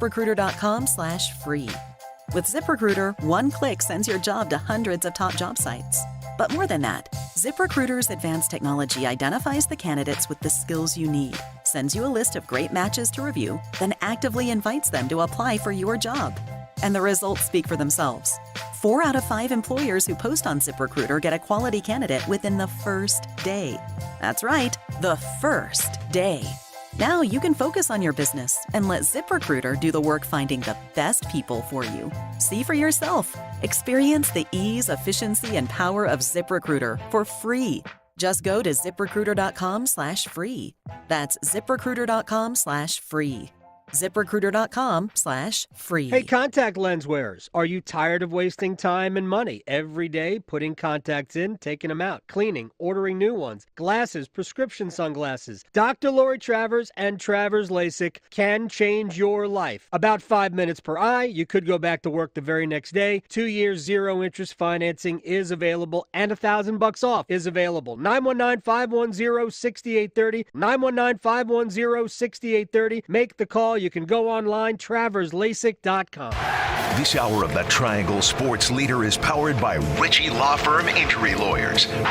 ZipRecruiter.com/free. With ZipRecruiter, one click sends your job to hundreds of top job sites. But more than that, ZipRecruiter's advanced technology identifies the candidates with the skills you need, sends you a list of great matches to review, then actively invites them to apply for your job. And the results speak for themselves. 4 out of 5 employers who post on ZipRecruiter get a quality candidate within the first day. That's right, the first day. Now you can focus on your business and let ZipRecruiter do the work finding the best people for you. See for yourself. Experience the ease, efficiency, and power of ZipRecruiter for free. Just go to ZipRecruiter.com/free. That's ZipRecruiter.com/free. ZipRecruiter.com/free. Hey, contact lens wearers, are you tired of wasting time and money every day putting contacts in, taking them out, cleaning, ordering new ones, glasses, prescription sunglasses? Dr. Lori Travers and Travers LASIK can change your life. About 5 minutes per eye. You could go back to work the very next day. 2 years, 0 interest financing is available, and $1,000 off is available. 919-510-6830. 919-510-6830. Make the call. You can go online, TraversLASIK.com. This hour of the Triangle Sports Leader is powered by Ritchie Law Firm Injury Lawyers. He scores!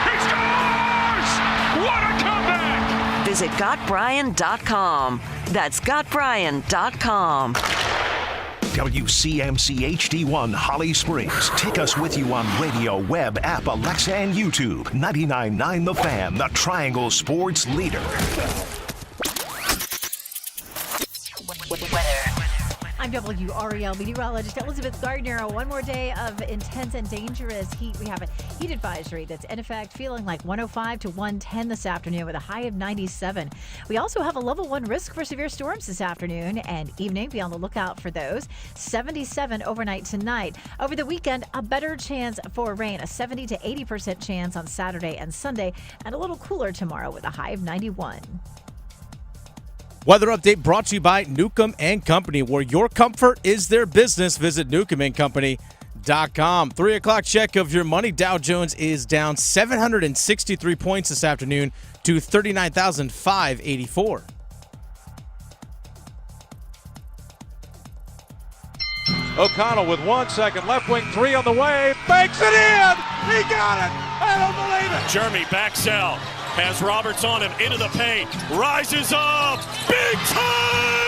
What a comeback! Visit GotBrian.com. That's GotBrian.com. WCMC HD1 Holly Springs. Take us with you on radio, web, app, Alexa, and YouTube. 99.9 The Fan, the Triangle Sports Leader. I'm WREL meteorologist Elizabeth Gardner. One more day of intense and dangerous heat. We have a heat advisory that's in effect, feeling like 105 to 110 this afternoon with a high of 97. We also have a level 1 risk for severe storms this afternoon and evening. Be on the lookout for those. 77 overnight tonight. Over the weekend, a better chance for rain, a 70 to 80% chance on Saturday and Sunday, and a little cooler tomorrow with a high of 91. Weather update brought to you by Newcomb & Company, where your comfort is their business. Visit newcombandcompany.com. 3 o'clock check of your money. Dow Jones is down 763 points this afternoon to 39,584. O'Connell with 1 second, left wing 3 on the way, banks it in! He got it! I don't believe it! Jeremy Baxell has Roberts on him into the paint, rises up, big time!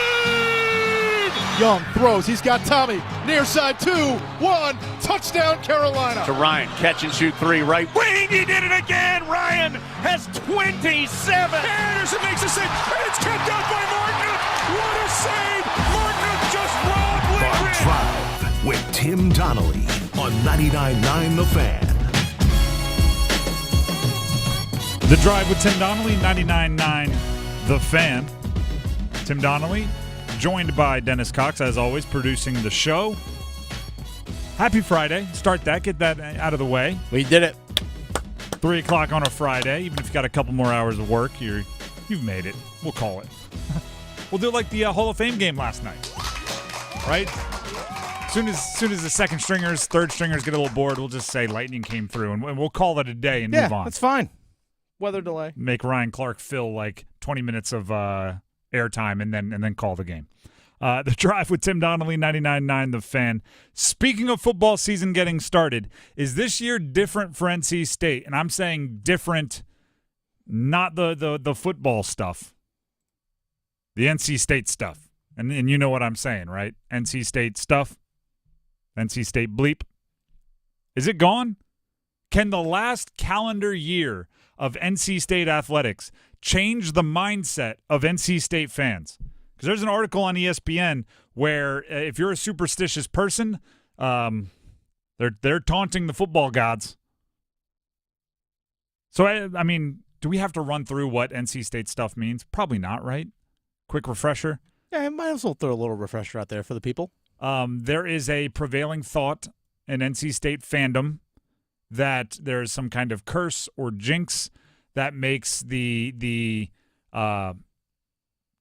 Young throws, he's got Tommy, near side 2-1, touchdown Carolina. To Ryan, catch and shoot 3, right wing, he did it again! Ryan has 27! Anderson makes a save, and it's kept out by Martin! What a save! Martin just robbed Liquid! The Drive with Tim Donnelly on 99.9 The Fan. The Drive with Tim Donnelly, 99.9 The Fan. Tim Donnelly, joined by Dennis Cox, as always, producing the show. Happy Friday. Start that. Get that out of the way. We did it. 3 o'clock on a Friday. Even if you got a couple more hours of work, you've made it. We'll call it. We'll do it like the Hall of Fame game last night. Right? As soon as the second stringers, third stringers get a little bored, we'll just say Lightning came through, and we'll call it a day and move on. That's fine. Weather delay. Make Ryan Clark fill like 20 minutes of airtime and then call the game. The Drive with Tim Donnelly, 99.9 The Fan. Speaking of football season getting started, is this year different for NC State? And I'm saying different, not the football stuff. The NC State stuff. And you know what I'm saying, right? NC State stuff. NC State bleep. Is it gone? Can the last calendar year of NC State athletics change the mindset of NC State fans? Because there's an article on ESPN where if you're a superstitious person, they're taunting the football gods. So, I mean, do we have to run through what NC State stuff means? Probably not, right? Quick refresher. Yeah, I might as well throw a little refresher out there for the people. There is a prevailing thought in NC State fandom that there's some kind of curse or jinx that makes the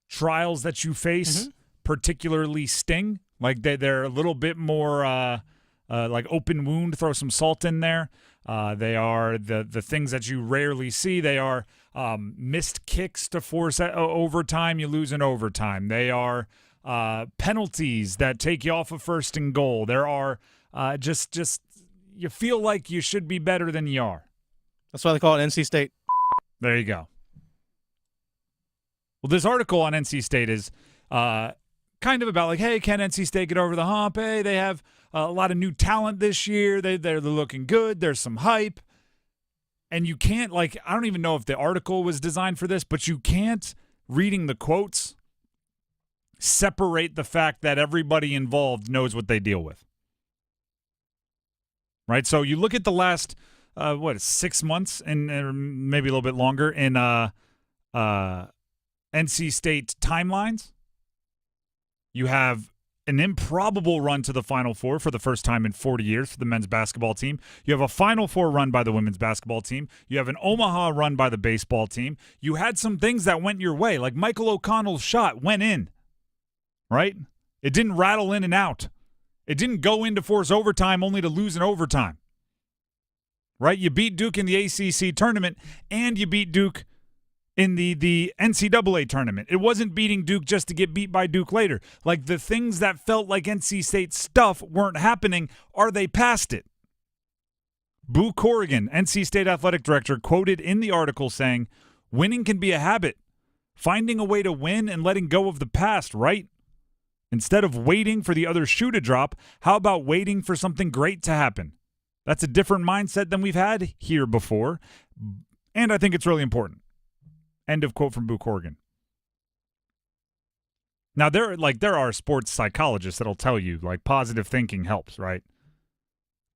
trials that you face particularly sting. Like they're a little bit more like open wound, throw some salt in there. They are the things that you rarely see. They are missed kicks to force overtime. You lose in overtime. They are penalties that take you off of 1st and goal. There are just you feel like you should be better than you are. That's why they call it NC State. There you go. Well, this article on NC State is kind of about like, hey, can NC State get over the hump? Hey, they have a lot of new talent this year. They're looking good. There's some hype. And you can't, like, I don't even know if the article was designed for this, but you can't, reading the quotes, separate the fact that everybody involved knows what they deal with. Right? So you look at the last, 6 months and maybe a little bit longer in NC State timelines. You have an improbable run to the Final Four for the first time in 40 years for the men's basketball team. You have a Final Four run by the women's basketball team. You have an Omaha run by the baseball team. You had some things that went your way, like Michael O'Connell's shot went in, right? It didn't rattle in and out. It didn't go into force overtime only to lose in overtime, right? You beat Duke in the ACC tournament, and you beat Duke in the NCAA tournament. It wasn't beating Duke just to get beat by Duke later. Like, the things that felt like NC State stuff weren't happening. Are they past it? Boo Corrigan, NC State athletic director, quoted in the article saying, "Winning can be a habit. Finding a way to win and letting go of the past, right? Instead of waiting for the other shoe to drop, how about waiting for something great to happen? That's a different mindset than we've had here before, and I think it's really important." End of quote from Boo Corrigan. Now, there are sports psychologists that'll tell you, like, positive thinking helps, right?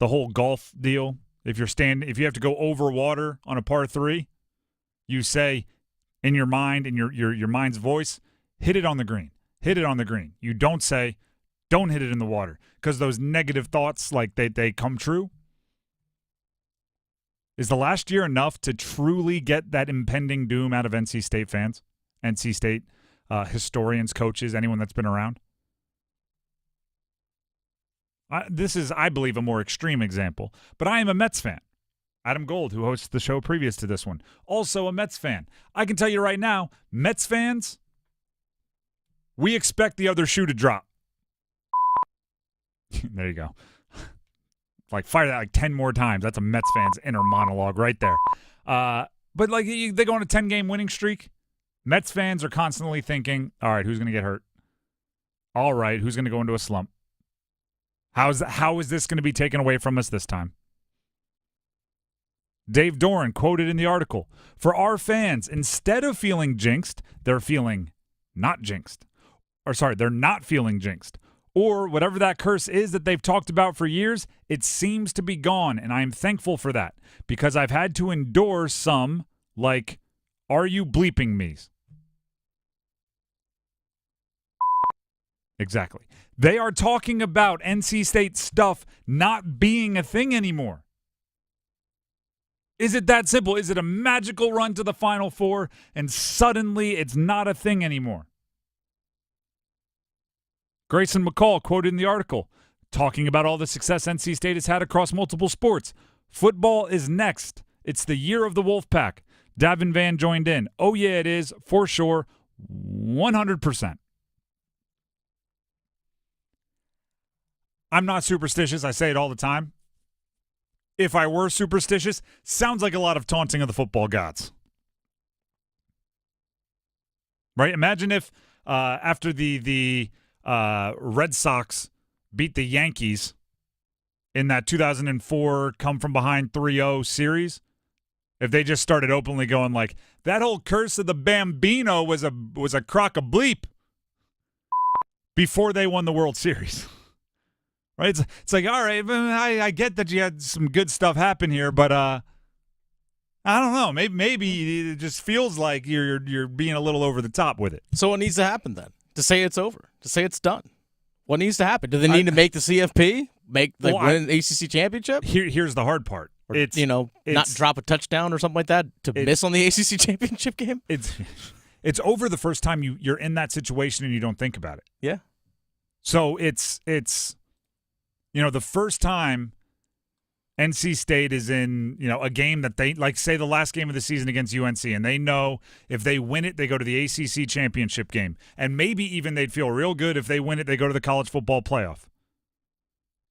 The whole golf deal, if you have to go over water on a par 3, you say in your mind, in your mind's voice, hit it on the green. Hit it on the green. You don't say, don't hit it in the water, because those negative thoughts, like, they come true. Is the last year enough to truly get that impending doom out of NC State fans, NC State historians, coaches, anyone that's been around? This is, I believe, a more extreme example, but I am a Mets fan. Adam Gold, who hosts the show previous to this one, also a Mets fan. I can tell you right now, Mets fans, we expect the other shoe to drop. There you go. Like, fire that like 10 more times. That's a Mets fan's inner monologue right there. But, like, they go on a 10-game winning streak. Mets fans are constantly thinking, all right, who's going to get hurt? All right, who's going to go into a slump? How is this going to be taken away from us this time? Dave Doran quoted in the article, "For our fans, instead of feeling jinxed, they're feeling not jinxed. They're not feeling jinxed. Or whatever that curse is that they've talked about for years, it seems to be gone, and I am thankful for that, because I've had to endure some, like, are you bleeping me's?" Exactly. They are talking about NC State stuff not being a thing anymore. Is it that simple? Is it a magical run to the Final Four, and suddenly it's not a thing anymore? Grayson McCall quoted in the article, talking about all the success NC State has had across multiple sports. "Football is next. It's the year of the Wolfpack." Davin Van joined in. "Oh, yeah, it is, for sure, 100%. I'm not superstitious. I say it all the time. If I were superstitious, sounds like a lot of taunting of the football gods. Right? Imagine if after the Red Sox beat the Yankees in that 2004 come-from-behind 3-0 series, if they just started openly going like, that whole curse of the Bambino was a crock of bleep before they won the World Series. Right? It's like, all right, I get that you had some good stuff happen here, but I don't know. Maybe it just feels like you're being a little over the top with it. So what needs to happen then? To say it's over, to say it's done. What needs to happen? Do they need to make the CFP, win an ACC championship? Here's the hard part. Or, not drop a touchdown or something like that to miss on the ACC championship game? It's over the first time you're in that situation and you don't think about it. Yeah. So it's the first time NC State is in, a game that they, like, say the last game of the season against UNC, and they know if they win it, they go to the ACC championship game. And maybe even they'd feel real good if they win it, they go to the college football playoff.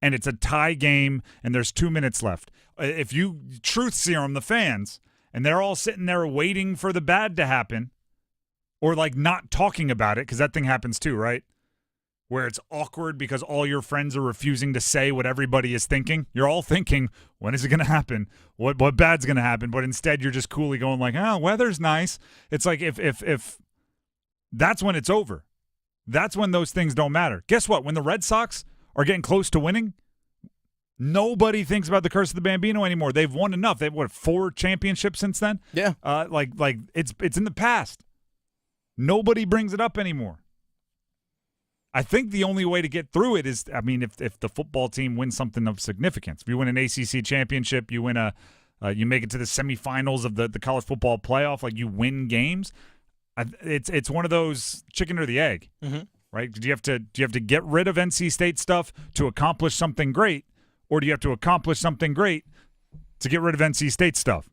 And it's a tie game, and there's 2 minutes left. If you truth serum the fans, and they're all sitting there waiting for the bad to happen, or, like, not talking about it, because that thing happens too, right? Where it's awkward because all your friends are refusing to say what everybody is thinking. You're all thinking, when is it going to happen? What bad's going to happen? But instead, you're just coolly going like, weather's nice. It's like if that's when it's over. That's when those things don't matter. Guess what? When the Red Sox are getting close to winning, nobody thinks about the curse of the Bambino anymore. They've won enough. They've won 4 championships since then. Yeah. Like it's in the past. Nobody brings it up anymore. I think the only way to get through it is, if the football team wins something of significance. If you win an ACC championship, you win you make it to the semifinals of the college football playoff, like you win games. It's one of those chicken or the egg, right? Do you have to get rid of NC State stuff to accomplish something great, or do you have to accomplish something great to get rid of NC State stuff?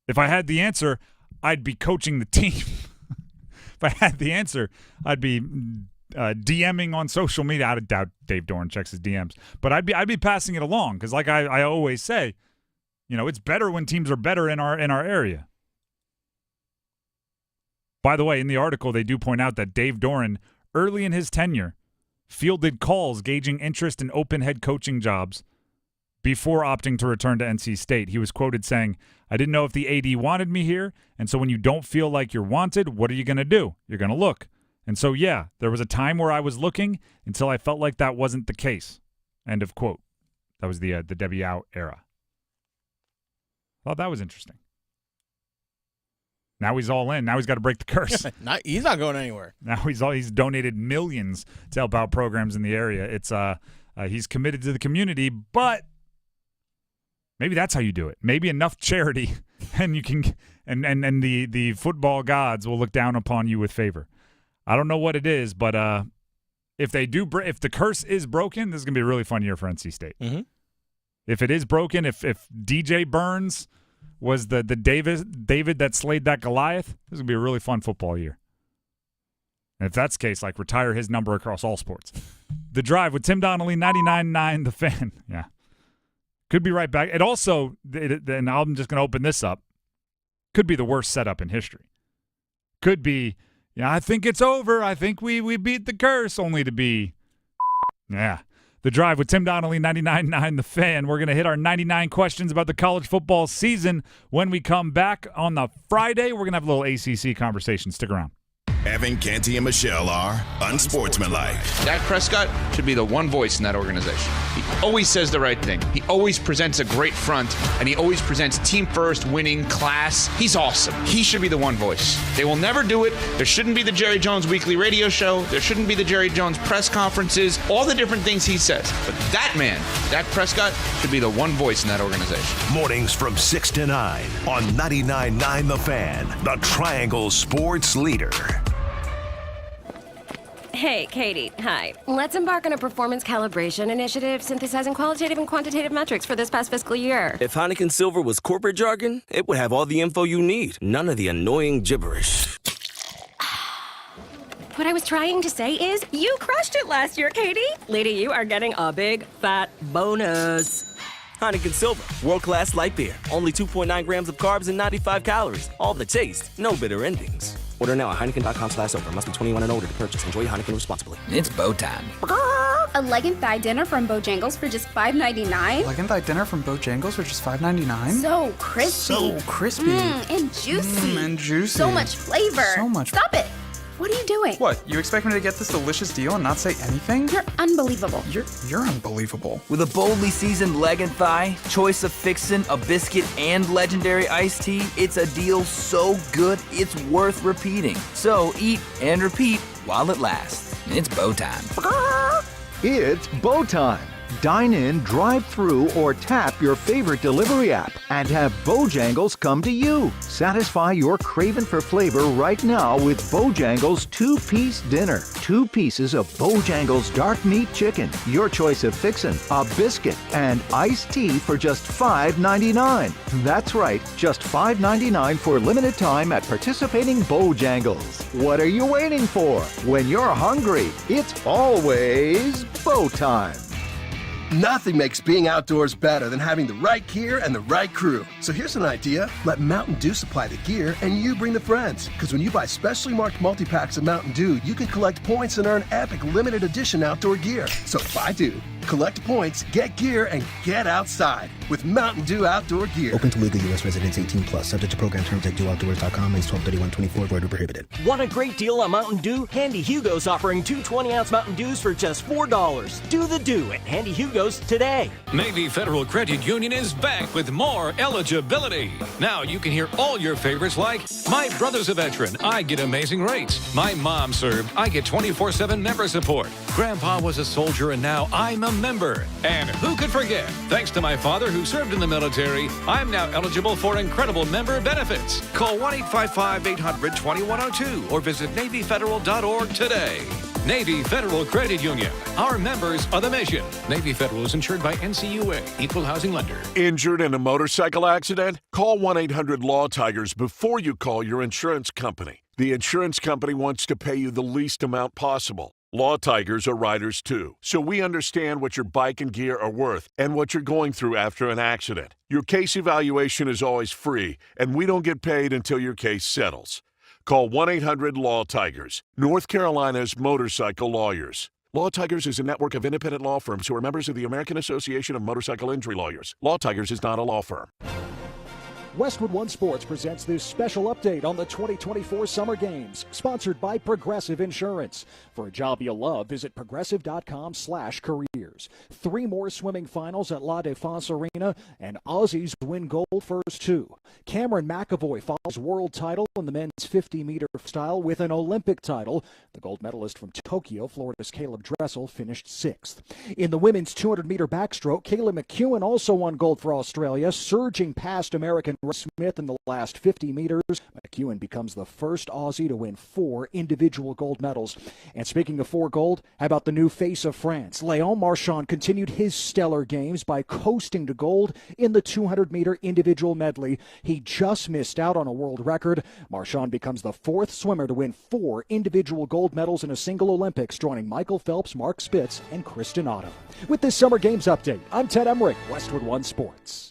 If I had the answer, I'd be coaching the team. If I had the answer, I'd be DMing on social media. I doubt Dave Doran checks his DMs, but I'd be passing it along because, like I always say, it's better when teams are better in our area. By the way, in the article, they do point out that Dave Doran, early in his tenure, fielded calls gauging interest in open head coaching jobs before opting to return to NC State. He was quoted saying, "I didn't know if the AD wanted me here, and so when you don't feel like you're wanted, what are you going to do? You're going to look. And so, yeah, there was a time where I was looking until I felt like that wasn't the case." End of quote. That was the Debbie Out era. Thought that was interesting. Now he's all in. Now he's got to break the curse. He's not going anywhere. Now he's donated millions to help out programs in the area. It's he's committed to the community, but maybe that's how you do it. Maybe enough charity, and you can, and the football gods will look down upon you with favor. I don't know what it is, but if the curse is broken, this is gonna be a really fun year for NC State. Mm-hmm. If it is broken, if DJ Burns was the David that slayed that Goliath, this is gonna be a really fun football year. And if that's the case, like, retire his number across all sports. The Drive with Tim Donnelly, 99.9 The Fan. Yeah. Could be right back. It also, and I'm just going to open this up, could be the worst setup in history. Could be, I think it's over. I think we beat the curse, only to be, The Drive with Tim Donnelly, 99.9 The Fan. We're going to hit our 99 questions about the college football season when we come back on the Friday. We're going to have a little ACC conversation. Stick around. Evan, Canty, and Michelle are unsportsmanlike. Dak Prescott should be the one voice in that organization. He always says the right thing. He always presents a great front, and he always presents team first, winning, class. He's awesome. He should be the one voice. They will never do it. There shouldn't be the Jerry Jones weekly radio show. There shouldn't be the Jerry Jones press conferences, all the different things he says. But that man, Dak Prescott, should be the one voice in that organization. Mornings from 6 to 9 on 99.9 The Fan, the Triangle Sports Leader. Hey, Katie. Hi. Let's embark on a performance calibration initiative synthesizing qualitative and quantitative metrics for this past fiscal year. If Heineken Silver was corporate jargon, it would have all the info you need. None of the annoying gibberish. What I was trying to say is, you crushed it last year, Katie. Lady, you are getting a big, fat bonus. Heineken Silver, world-class light beer. Only 2.9 grams of carbs and 95 calories. All the taste, no bitter endings. Order now at Heineken.com/silver. Must be 21 and older to purchase. Enjoy Heineken responsibly. It's bow time. A leg and thigh dinner from Bojangles for just $5.99? Leg and thigh dinner from Bojangles for just $5.99? So crispy. So crispy. And juicy. And juicy. So much flavor. So much. Stop it. What are you doing? What, you expect me to get this delicious deal and not say anything? You're unbelievable. You're unbelievable. With a boldly seasoned leg and thigh, choice of fixin', a biscuit, and legendary iced tea, it's a deal so good it's worth repeating. So eat and repeat while it lasts. It's bow time. It's bow time. Dine in, drive through, or tap your favorite delivery app and have Bojangles come to you. Satisfy your craving for flavor right now with Bojangles 2-piece dinner. 2 pieces of Bojangles dark meat chicken, your choice of fixin', a biscuit, and iced tea for just $5.99. That's right, just $5.99 for limited time at participating Bojangles. What are you waiting for? When you're hungry, it's always Bo time. Nothing makes being outdoors better than having the right gear and the right crew. So here's an idea. Let Mountain Dew supply the gear and you bring the friends. Because when you buy specially marked multi-packs of Mountain Dew, you can collect points and earn epic limited edition outdoor gear. So buy Dew, collect points, get gear, and get outside with Mountain Dew outdoor gear. Open to legal U.S. residents 18+. Subject to program terms at dewoutdoors.com. Age 12/31/24. Void or prohibited. Want a great deal on Mountain Dew? Handy Hugo's offering 2 20-ounce Mountain Dews for just $4. Do the Dew at Handy Hugo's today. Navy Federal Credit Union is back with more eligibility. Now you can hear all your favorites like, my brother's a veteran, I get amazing rates. My mom served, I get 24/7 member support. Grandpa was a soldier and now I'm a member. And who could forget, thanks to my father who served in the military, I'm now eligible for incredible member benefits. Call 1-855-800-2102 or visit NavyFederal.org today. Navy Federal Credit Union. Our members are the mission. Navy Federal is insured by NCUA, Equal Housing Lender. Injured in a motorcycle accident? Call 1-800-LAW-TIGERS before you call your insurance company. The insurance company wants to pay you the least amount possible. Law Tigers are riders too, so we understand what your bike and gear are worth and what you're going through after an accident. Your case evaluation is always free, and we don't get paid until your case settles. Call 1-800-LAW-TIGERS, North Carolina's motorcycle lawyers. Law Tigers is a network of independent law firms who are members of the American Association of Motorcycle Injury Lawyers. Law Tigers is not a law firm. Westwood One Sports presents this special update on the 2024 Summer Games, sponsored by Progressive Insurance. For a job you'll love, visit progressive.com/careers. 3 more swimming finals at La Défense Arena, and Aussies win gold first 2. Cameron McAvoy follows world title in the men's 50-meter style with an Olympic title. The gold medalist from Tokyo, Florida's Caleb Dressel, finished 6th. In the women's 200-meter backstroke, Kayla McEwen also won gold for Australia, surging past American Smith in the last 50 meters. McEwen becomes the first Aussie to win 4 individual gold medals. And speaking of 4 gold, how about the new face of France? Léon Marchand continued his stellar games by coasting to gold in the 200-meter individual medley. He just missed out on a world record. Marchand becomes the 4th swimmer to win 4 individual gold medals in a single Olympics, joining Michael Phelps, Mark Spitz, and Kristen Otto. With this Summer Games update, I'm Ted Emmerich, Westwood One Sports.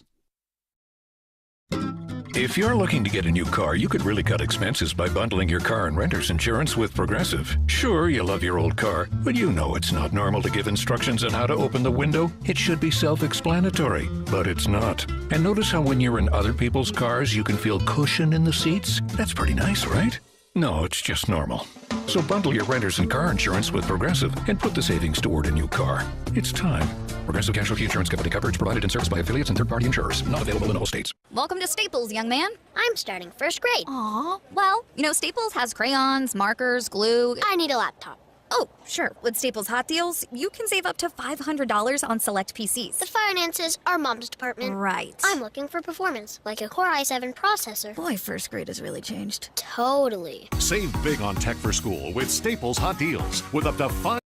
If you're looking to get a new car, you could really cut expenses by bundling your car and renter's insurance with Progressive. Sure, you love your old car, but you know it's not normal to give instructions on how to open the window. It should be self-explanatory, but it's not. And notice how when you're in other people's cars, you can feel cushion in the seats? That's pretty nice, right? No, it's just normal. So bundle your renter's and car insurance with Progressive and put the savings toward a new car. It's time. Progressive Casualty Insurance Company coverage provided and serviced by affiliates and third-party insurers. Not available in all states. Welcome to Staples, young man. I'm starting first grade. Aw. Well, you know, Staples has crayons, markers, glue. I need a laptop. Oh, sure. With Staples Hot Deals, you can save up to $500 on select PCs. The finances are Mom's department. Right. I'm looking for performance, like a Core i7 processor. Boy, first grade has really changed. Totally. Save big on tech for school with Staples Hot Deals with up to 5.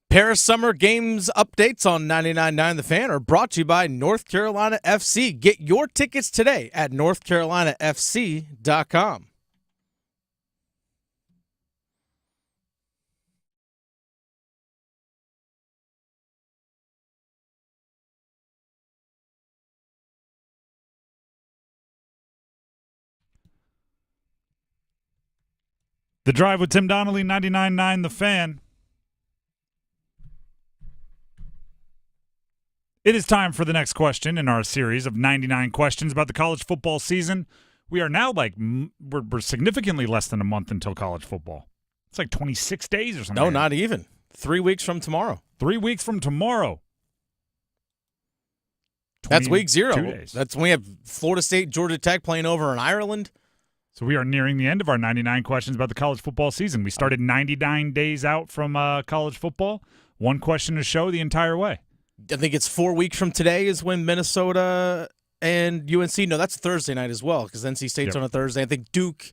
Paris Summer Games updates on 99.9 The Fan are brought to you by North Carolina FC. Get your tickets today at northcarolinafc.com. The Drive with Tim Donnelly, 99.9 The Fan. It is time for the next question in our series of 99 questions about the college football season. We are now we're significantly less than a month until college football. It's like 26 days or something. No, not even. 3 weeks from tomorrow. 3 weeks from tomorrow. That's week 0. 2 days. That's when we have Florida State, Georgia Tech playing over in Ireland. So we are nearing the end of our 99 questions about the college football season. We started 99 days out from college football. 1 question a show the entire way. I think it's 4 weeks from today is when Minnesota and UNC, no, that's Thursday night as well because NC State's Yep. on a Thursday. I think Duke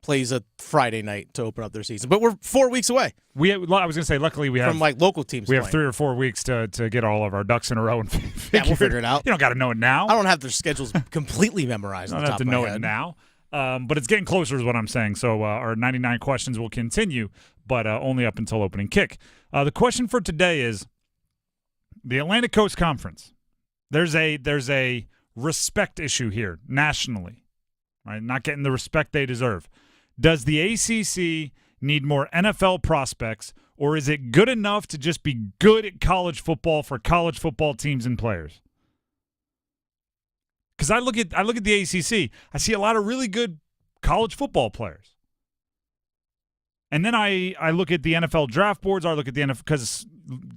plays a Friday night to open up their season. But we're 4 weeks away. I was going to say, luckily we have from like local teams. We have 3 or 4 weeks to get all of our ducks in a row and we'll figure it out. You don't got to know it now. I don't have their schedules completely memorized. I on don't the have top to of know my it head. now. But it's getting closer is what I'm saying. So our 99 questions will continue, but only up until opening kick. The question for today is the Atlantic Coast Conference. There's a respect issue here nationally, right? Not getting the respect they deserve. Does the ACC need more NFL prospects, or is it good enough to just be good at college football for college football teams and players? Because I look at the ACC, I see a lot of really good college football players. And then I look at the NFL draft boards, or I look at the NFL, because,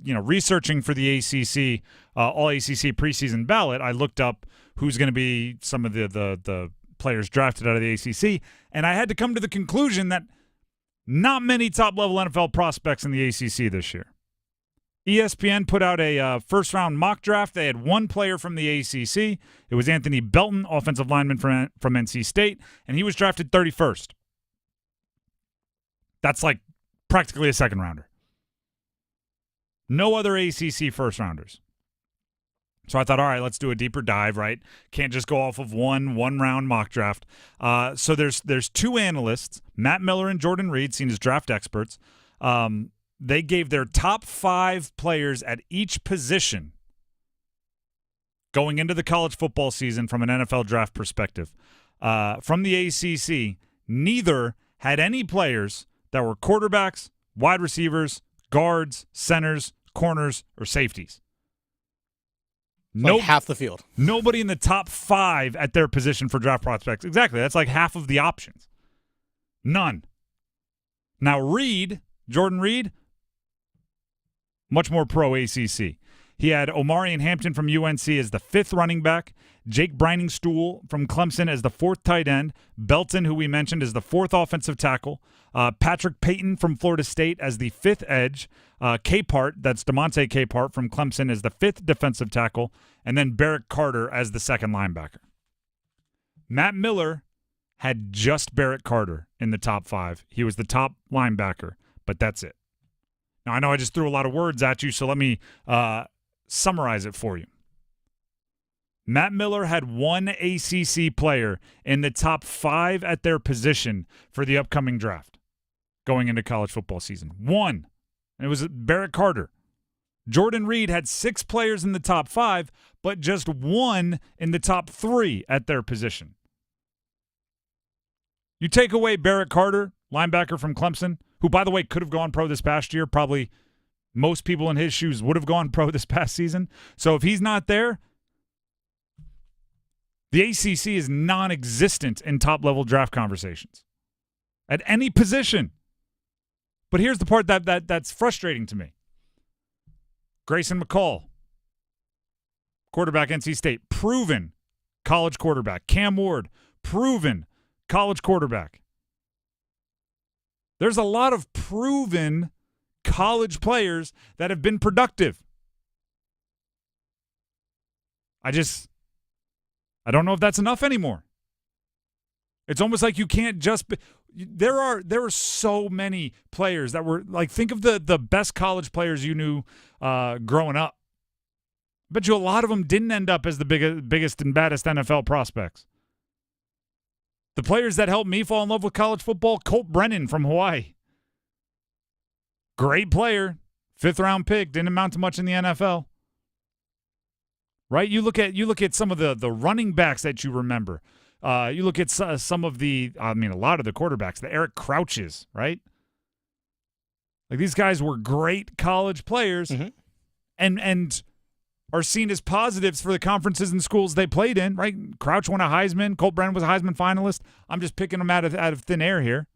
researching for the ACC, all ACC preseason ballot, I looked up who's going to be some of the players drafted out of the ACC, and I had to come to the conclusion that not many top-level NFL prospects in the ACC this year. ESPN put out a first-round mock draft. They had one player from the ACC. It was Anthony Belton, offensive lineman from NC State, and he was drafted 31st. That's like practically a second-rounder. No other ACC first-rounders. So I thought, all right, let's do a deeper dive, right? Can't just go off of one-round mock draft. So there's 2 analysts, Matt Miller and Jordan Reed, seen as draft experts. They gave their top 5 players at each position going into the college football season from an NFL draft perspective. From the ACC, neither had any players that were quarterbacks, wide receivers, guards, centers, corners, or safeties. Like half the field. Nobody in the top 5 at their position for draft prospects. Exactly. That's like half of the options. None. Now, Jordan Reed, much more pro ACC. He had Omarion Hampton from UNC as the 5th running back, Jake Briningstool from Clemson as the 4th tight end, Belton, who we mentioned, as the 4th offensive tackle, Patrick Payton from Florida State as the 5th edge, Capart, that's DeMonte Capart from Clemson, as the 5th defensive tackle, and then Barrett Carter as the 2nd linebacker. Matt Miller had just Barrett Carter in the top 5. He was the top linebacker, but that's it. Now, I know I just threw a lot of words at you, so let me summarize it for you. Matt Miller had one ACC player in the top 5 at their position for the upcoming draft going into college football season. One. And it was Barrett Carter. Jordan Reed had 6 players in the top 5, but just 1 in the top 3 at their position. You take away Barrett Carter, linebacker from Clemson, who, by the way, could have gone pro this past year. Probably most people in his shoes would have gone pro this past season. So if he's not there, the ACC is non-existent in top-level draft conversations at any position. But here's the part that's frustrating to me. Grayson McCall, quarterback, NC State, proven college quarterback. Cam Ward, proven college quarterback. There's a lot of proven college players that have been productive. I don't know if that's enough anymore. It's almost like you can't just be, there are so many players that were like, think of the best college players you knew growing up. I bet you a lot of them didn't end up as the biggest and baddest NFL prospects. The players that helped me fall in love with college football, Colt Brennan from Hawaii. Great player, 5th round pick, didn't amount to much in the NFL. Right? You look at some of the running backs that you remember. You look at some of a lot of the quarterbacks, the Eric Crouches, right? Like, these guys were great college players and are seen as positives for the conferences and schools they played in, right? Crouch won a Heisman. Colt Brennan was a Heisman finalist. I'm just picking them out of thin air here.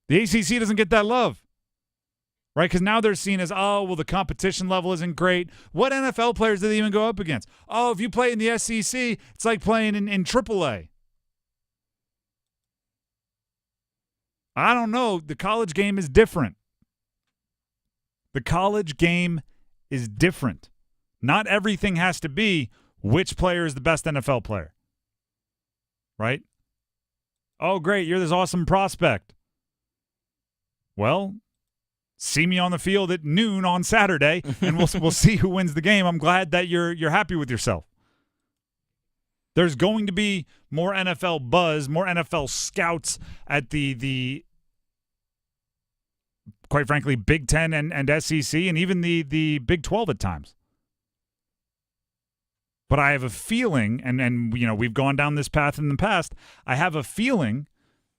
The ACC doesn't get that love. Right, because now they're seen as, the competition level isn't great. What NFL players do they even go up against? Oh, if you play in the SEC, it's like playing in AAA. I don't know. The college game is different. The college game is different. Not everything has to be which player is the best NFL player, right? Oh, great, you're this awesome prospect. Well, see me on the field at noon on Saturday, and we'll see who wins the game. I'm glad that you're happy with yourself. There's going to be more NFL buzz, more NFL scouts at the quite frankly, Big Ten and SEC, and even the Big 12 at times. But I have a feeling, and we've gone down this path in the past, I have a feeling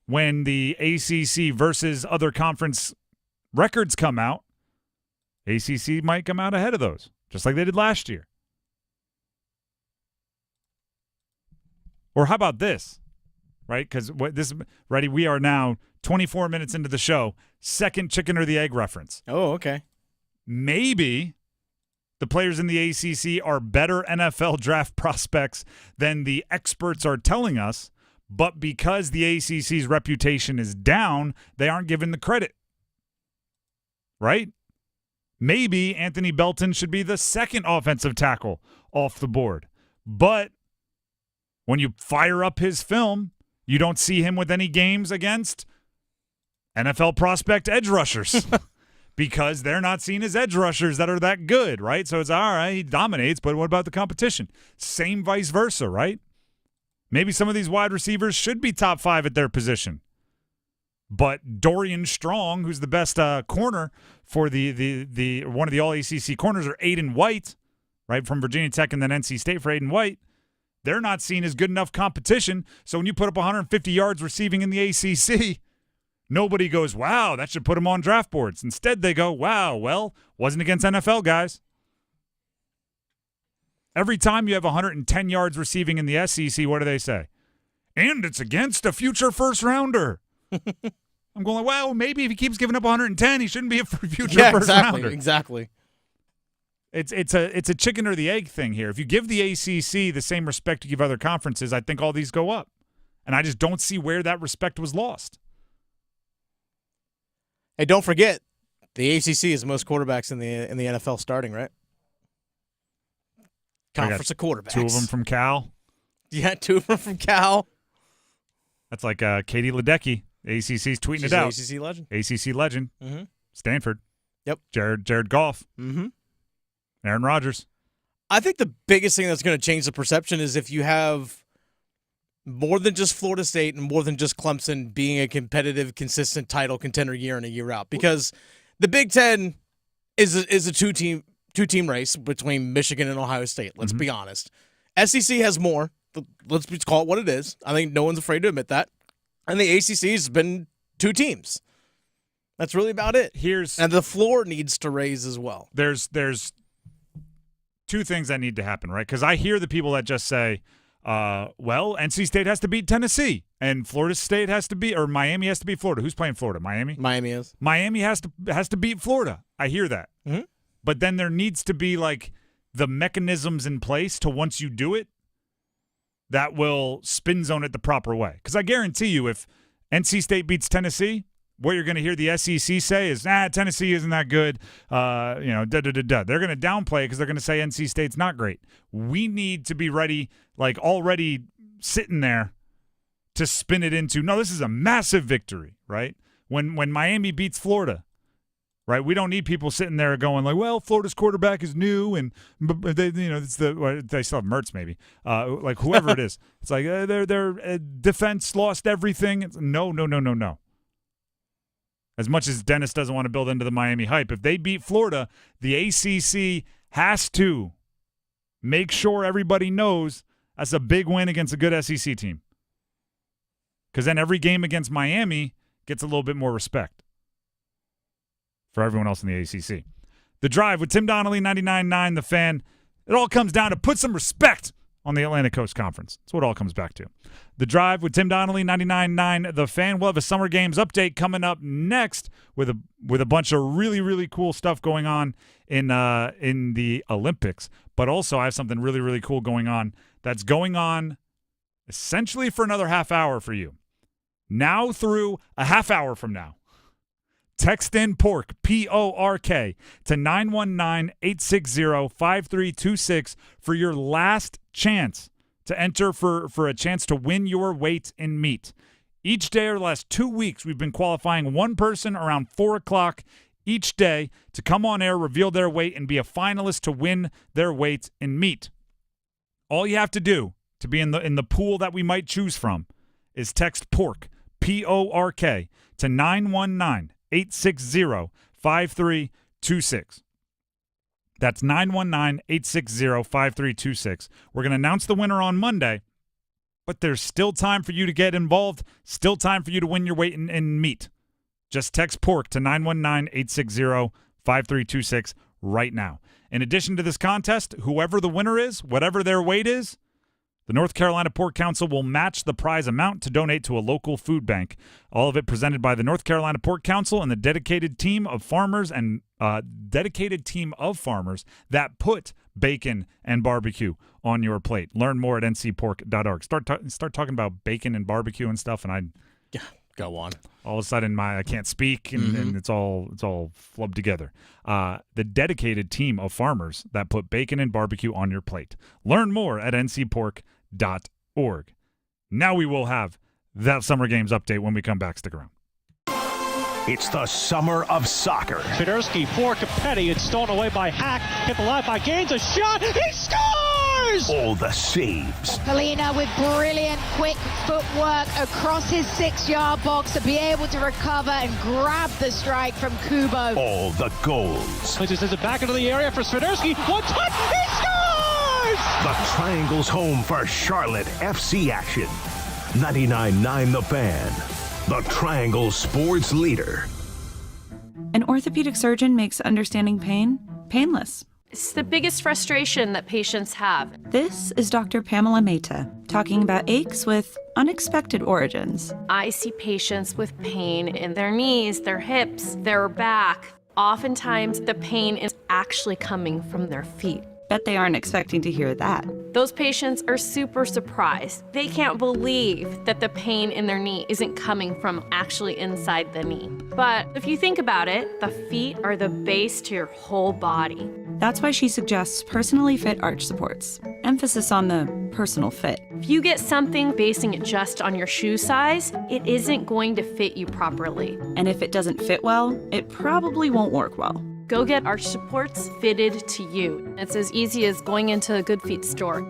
when the ACC versus other conference records come out, ACC might come out ahead of those, just like they did last year. Or how about this, right? Because ready, we are now 24 minutes into the show, second chicken or the egg reference. Oh, okay. Maybe the players in the ACC are better NFL draft prospects than the experts are telling us, but because the ACC's reputation is down, they aren't given the credit, right? Maybe Anthony Belton should be the second offensive tackle off the board, but when you fire up his film, you don't see him with any games against NFL prospect edge rushers because they're not seen as edge rushers that are that good, right? So it's all right, he dominates, but what about the competition? Same vice versa, right? Maybe some of these wide receivers should be top 5 at their position. But Dorian Strong, who's the best corner for the one of the all-ACC corners, or Aiden White, right, from Virginia Tech and then NC State for Aiden White, they're not seen as good enough competition. So when you put up 150 yards receiving in the ACC, nobody goes, wow, that should put him on draft boards. Instead, they go, wow, well, wasn't against NFL guys. Every time you have 110 yards receiving in the SEC, what do they say? And it's against a future first-rounder. I'm going, well, maybe if he keeps giving up 110, he shouldn't be a future first-rounder. Exactly. It's a chicken or the egg thing here. If you give the ACC the same respect you give other conferences, I think all these go up. And I just don't see where that respect was lost. Hey, don't forget, the ACC is the most quarterbacks in the NFL starting, right? Conference of quarterbacks. 2 of them from Cal. Yeah, 2 of them from Cal. That's like Katie Ledecky. ACC's tweeting She's it out. ACC legend. ACC legend. Mm-hmm. Stanford. Yep. Jared Goff. Mm-hmm. Aaron Rodgers. I think the biggest thing that's going to change the perception is if you have more than just Florida State and more than just Clemson being a competitive, consistent title contender year in and year out. Because the Big Ten is a two-team race between Michigan and Ohio State. Let's be honest. SEC has more. Let's call it what it is. I think no one's afraid to admit that. And the ACC has been 2 teams. That's really about it. And the floor needs to raise as well. There's 2 things that need to happen, right? Because I hear the people that just say, well, NC State has to beat Tennessee, and Florida State has to beat, or Miami has to beat Florida. Who's playing Florida? Miami? Miami is. Miami has to beat Florida. I hear that. Mm-hmm. But then there needs to be, like, the mechanisms in place to once you do it, that will spin zone it the proper way. Because I guarantee you, if NC State beats Tennessee, what you're going to hear the SEC say is, Tennessee isn't that good. They're going to downplay it because they're going to say NC State's not great. We need to be ready, like already sitting there to spin it into, no, this is a massive victory, right? When Miami beats Florida, right? We don't need people sitting there going like, well, Florida's quarterback is new and they still have Mertz maybe, like whoever it is. It's like their defense lost everything. No. As much as Dennis doesn't want to build into the Miami hype, if they beat Florida, the ACC has to make sure everybody knows that's a big win against a good SEC team. Because then every game against Miami gets a little bit more respect for everyone else in the ACC. The Drive with Tim Donnelly, 99.9 The Fan. It all comes down to put some respect on the Atlantic Coast Conference. That's what it all comes back to. The Drive with Tim Donnelly, 99.9 The Fan. We'll have a Summer Games update coming up next with a bunch of really, really cool stuff going on in the Olympics. But also I have something really, really cool going on that's going on essentially for another half hour for you. Now through a half hour from now. Text in PORK, P-O-R-K, to 919-860-5326 for your last chance to enter for a chance to win your weight in meat. Each day over the last 2 weeks, we've been qualifying one person around 4 o'clock each day to come on air, reveal their weight, and be a finalist to win their weight in meat. All you have to do to be in the pool that we might choose from is text PORK, P-O-R-K, to 919-860-5326. That's 919-860-5326. We're going to announce the winner on Monday, but there's still time for you to get involved, still time for you to win your weight in meat. Just text PORK to 919-860-5326 right now. In addition to this contest, whoever the winner is, whatever their weight is, the North Carolina Pork Council will match the prize amount to donate to a local food bank. All of it presented by the North Carolina Pork Council and the dedicated team of farmers that put bacon and barbecue on your plate. Learn more at ncpork.org. Start talking about bacon and barbecue and stuff, and go on. All of a sudden, I can't speak, and it's all flubbed together. The dedicated team of farmers that put bacon and barbecue on your plate. Learn more at ncpork.org. Now we will have that Summer Games update when we come back. Stick around. It's the summer of soccer. Swiderski for Capetti. It's stolen away by Hack. Hit the line by Gaines. A shot. He scores! All the saves. Polina with brilliant, quick footwork across his 6-yard box to be able to recover and grab the strike from Kubo. All the goals. He just sends it back into the area for Swiderski. One touch. He scores! The Triangle's home for Charlotte FC action. 99.9 The Fan. The Triangle Sports Leader. An orthopedic surgeon makes understanding pain painless. It's the biggest frustration that patients have. This is Dr. Pamela Mehta talking about aches with unexpected origins. I see patients with pain in their knees, their hips, their back. Oftentimes, the pain is actually coming from their feet. Bet they aren't expecting to hear that. Those patients are super surprised. They can't believe that the pain in their knee isn't coming from actually inside the knee. But if you think about it, the feet are the base to your whole body. That's why she suggests personally fit arch supports. Emphasis on the personal fit. If you get something basing it just on your shoe size, it isn't going to fit you properly. And if it doesn't fit well, it probably won't work well. Go get arch supports fitted to you. It's as easy as going into a Good Feet store.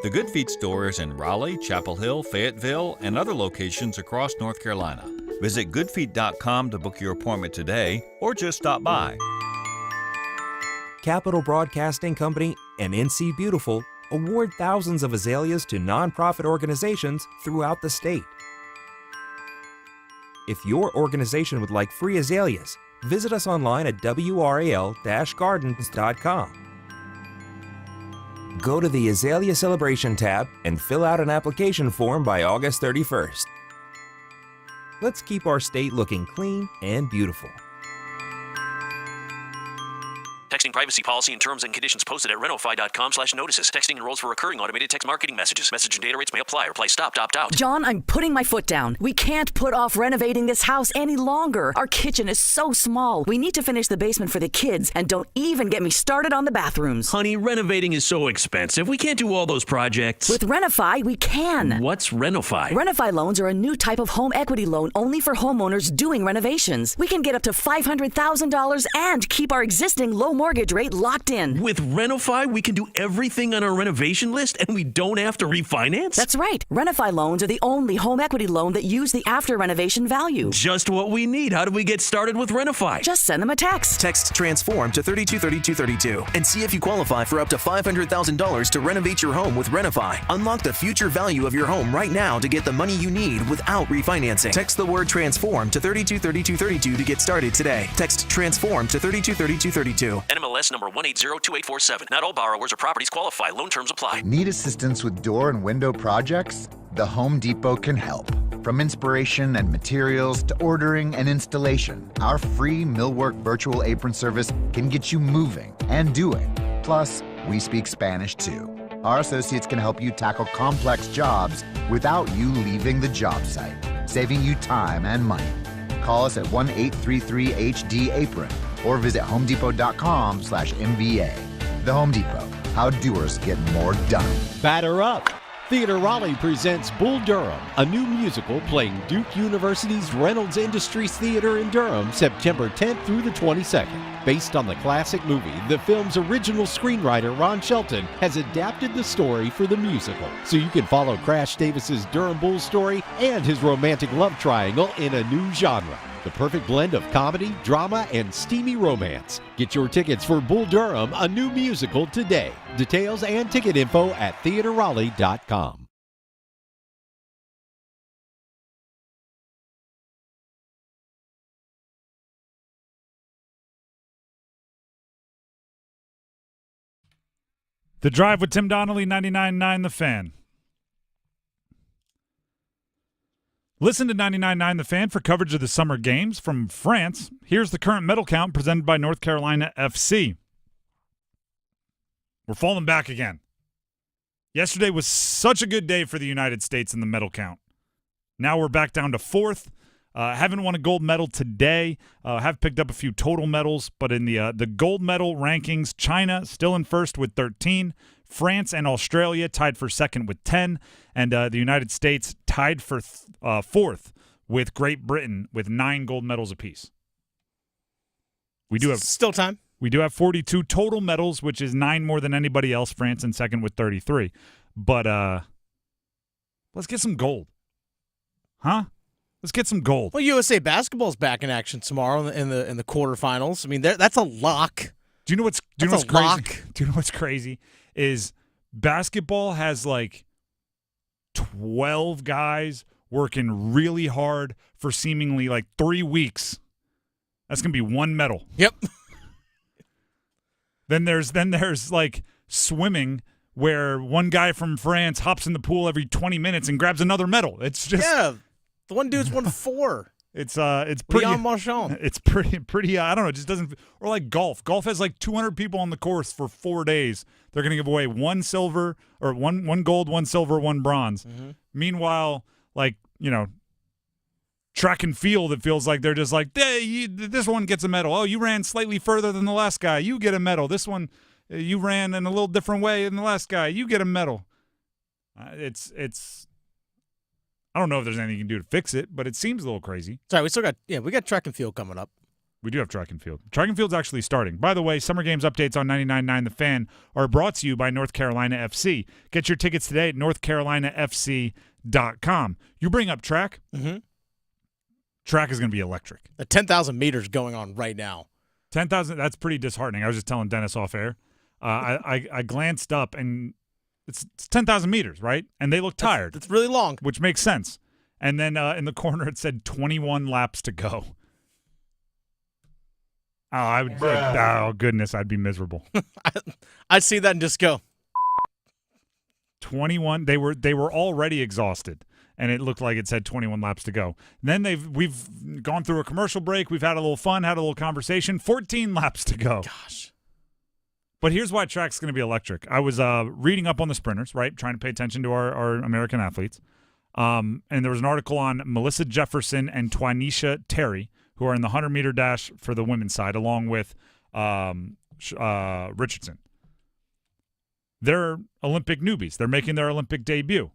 The Good Feet store is in Raleigh, Chapel Hill, Fayetteville, and other locations across North Carolina. Visit goodfeet.com to book your appointment today or just stop by. Capital Broadcasting Company and NC Beautiful award thousands of azaleas to nonprofit organizations throughout the state. If your organization would like free azaleas, visit us online at wral-gardens.com. Go to the Azalea Celebration tab and fill out an application form by August 31st. Let's keep our state looking clean and beautiful. Texting privacy policy and terms and conditions posted at renofi.com/notices. Texting enrolls for recurring automated text marketing messages. Message and data rates may apply. Reply stop, opt out. John, I'm putting my foot down. We can't put off renovating this house any longer. Our kitchen is so small. We need to finish the basement for the kids, and don't even get me started on the bathrooms. Honey, renovating is so expensive. We can't do all those projects. With Renofi, we can. What's Renofi? Renofi loans are a new type of home equity loan only for homeowners doing renovations. We can get up to $500,000 and keep our existing low mortgage rate locked in. With Renofi, we can do everything on our renovation list and we don't have to refinance? That's right. Renofi loans are the only home equity loan that use the after renovation value. Just what we need. How do we get started with Renofi? Just send them a text. Text TRANSFORM to 323232 and see if you qualify for up to $500,000 to renovate your home with Renofi. Unlock the future value of your home right now to get the money you need without refinancing. Text the word TRANSFORM to 323232 to get started today. Text TRANSFORM to 323232. NMLS number 1802847. Not all borrowers or properties qualify. Loan terms apply. Need assistance with door and window projects? The Home Depot can help. From inspiration and materials to ordering and installation, our free millwork virtual apron service can get you moving and doing. Plus, we speak Spanish too. Our associates can help you tackle complex jobs without you leaving the job site, saving you time and money. call us at 1-833-HD-APRON or visit homedepot.com/MVA. The Home Depot, how doers get more done. Batter up! Theater Raleigh presents Bull Durham, a new musical playing Duke University's Reynolds Industries Theater in Durham, September 10th through the 22nd. Based on the classic movie, the film's original screenwriter Ron Shelton has adapted the story for the musical, so you can follow Crash Davis's Durham Bulls story and his romantic love triangle in a new genre. The perfect blend of comedy, drama, and steamy romance. Get your tickets for Bull Durham, a new musical, today. Details and ticket info at theaterraleigh.com. The Drive with Tim Donnelly, 99.9 The Fan. Listen to 99.9 The Fan for coverage of the summer games from France. Here's the current medal count presented by North Carolina FC. We're falling back again. Yesterday was such a good day for the United States in the medal count. Now we're back down to fourth. Haven't won a gold medal today. Have picked up a few total medals, but in the gold medal rankings, China still in first with 13. France and Australia tied for second with 10, and the United States tied for fourth with Great Britain with 9 gold medals apiece. We do have still time. We do have 42 total medals, which is 9 more than anybody else. France in second with 33. But let's get some gold, huh? Let's get some gold. Well, USA basketball's back in action tomorrow in the quarterfinals. I mean, that's a lock. Do you know what's crazy? Do you know what's crazy? Is basketball has like 12 guys working really hard for seemingly like 3 weeks. That's gonna be one medal. Yep. Then there's like swimming, where one guy from France hops in the pool every 20 minutes and grabs another medal. It's just the one dude's won 4. It's pretty. Leon Marchand. It's pretty. I don't know. It just doesn't. Or like golf. Golf has like 200 people on the course for 4 days. They're going to give away 1 silver or one gold, 1 silver, 1 bronze. Mm-hmm. Meanwhile, like track and field, it feels like they're just like, hey, this one gets a medal. Oh, you ran slightly further than the last guy. You get a medal. This one, you ran in a little different way than the last guy. You get a medal. It's. I don't know if there's anything you can do to fix it, but it seems a little crazy. Sorry, we got track and field coming up. We do have track and field. Track and field's actually starting. By the way, Summer Games updates on 99.9 The Fan are brought to you by North Carolina FC. Get your tickets today at northcarolinafc.com. You bring up track. Mm-hmm. Track is going to be electric. The 10,000 meters going on right now. 10,000, that's pretty disheartening. I was just telling Dennis off air. I glanced up, and it's 10,000 meters, right? And they look tired. It's really long. Which makes sense. And then in the corner it said 21 laps to go. Oh, goodness, I'd be miserable. I'd see that and just go. 21. They were already exhausted, and it looked like it said 21 laps to go. And then we've gone through a commercial break. We've had a little fun, had a little conversation. 14 laps to go. Gosh. But here's why track's going to be electric. I was reading up on the sprinters, right, trying to pay attention to our American athletes. And there was an article on Melissa Jefferson and Twanisha Terry, who are in the 100-meter dash for the women's side, along with Richardson. They're Olympic newbies. They're making their Olympic debut.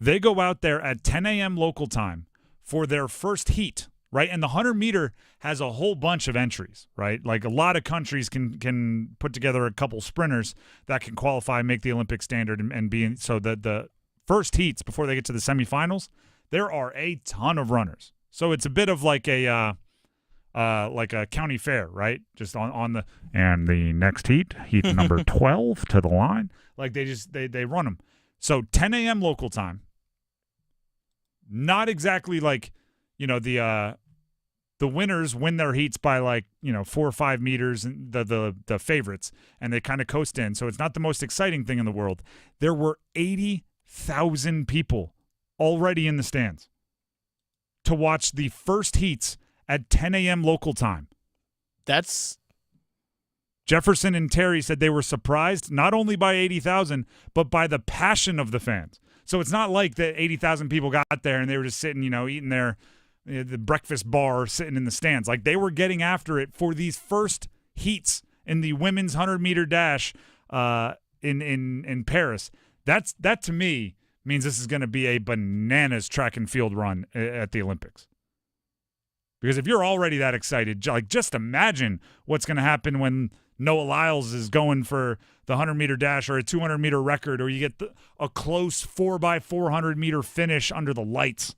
They go out there at 10 a.m. local time for their first heat, right? And the 100-meter has a whole bunch of entries, right? Like a lot of countries can put together a couple sprinters that can qualify, make the Olympic standard, and be in. So the first heats before they get to the semifinals, there are a ton of runners. So it's a bit of like a county fair, right? Just on the and the next heat number 12 to the line. Like they run them. So 10 a.m. local time. Not exactly like, the winners win their heats by 4 or 5 meters, and the favorites, and they kind of coast in. So it's not the most exciting thing in the world. There were 80,000 people already in the stands to watch the first heats at 10 a.m. local time. That's Jefferson and Terry said they were surprised not only by 80,000, but by the passion of the fans. So it's not like that 80,000 people got there and they were just sitting, eating their the breakfast bar sitting in the stands. Like, they were getting after it for these first heats in the women's 100-meter dash in Paris. That to me means this is going to be a bananas track and field run at the Olympics. Because if you're already that excited, like, just imagine what's going to happen when Noah Lyles is going for the 100-meter dash or a 200-meter record, or you get a close 4x400-meter finish under the lights.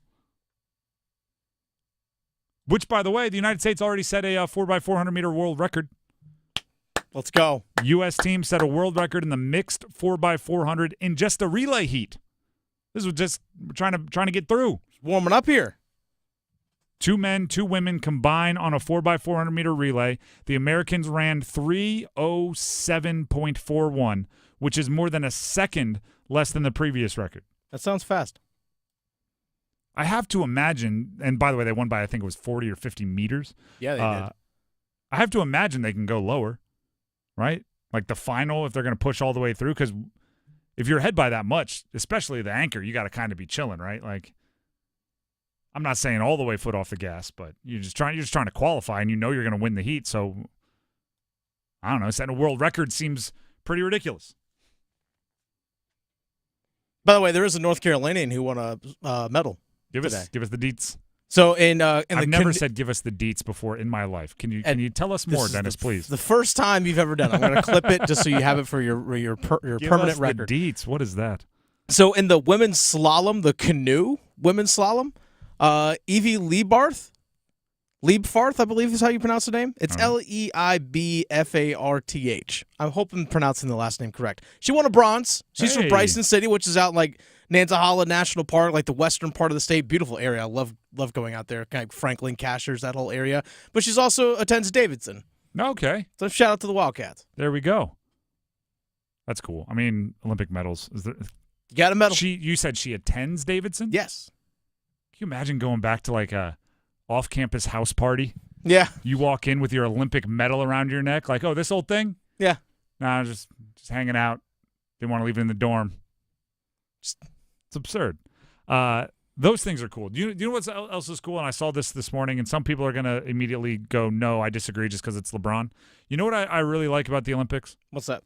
Which, by the way, the United States already set a 4x400-meter world record. Let's go. U.S. team set a world record in the mixed 4x400 in just a relay heat. This was just trying to get through. Warming up here. 2 men, 2 women combine on a 4x400 meter relay. The Americans ran 3:07.41, which is more than a second less than the previous record. That sounds fast. I have to imagine, and by the way, they won by, I think it was 40 or 50 meters. Yeah, they did. I have to imagine they can go lower, right? Like the final, if they're going to push all the way through, because if you're ahead by that much, especially the anchor, you got to kind of be chilling, right? Like, I'm not saying all the way foot off the gas, but you're just trying to qualify, and you know you're going to win the heat. So, I don't know. Setting a world record seems pretty ridiculous. By the way, there is a North Carolinian who won a medal. Give us the deets. So I've never said give us the deets before in my life. Can you tell us more, Dennis, please? The first time you've ever done it. I'm going to clip it just so you have it for your permanent give us record. The deets. What is that? So in the women's slalom, the canoe women's slalom, Evie Liebfarth, I believe is how you pronounce the name. It's Leibfarth. I hope I'm pronouncing the last name correct. She won a bronze. She's from Bryson City, which is out in like Nantahala National Park, like the western part of the state. Beautiful area. I love going out there. Kind of Franklin, Cashers, that whole area. But she's also attends Davidson. Okay. So shout out to the Wildcats. There we go. That's cool. I mean, Olympic medals. You got a medal. You said she attends Davidson? Yes. Can you imagine going back to like a off-campus house party? Yeah. You walk in with your Olympic medal around your neck, like, oh, this old thing? Yeah. Nah, just hanging out. Didn't want to leave it in the dorm. It's absurd. Those things are cool. Do you know what else is cool? And I saw this morning, and some people are going to immediately go, no, I disagree just because it's LeBron. You know what I really like about the Olympics? What's that?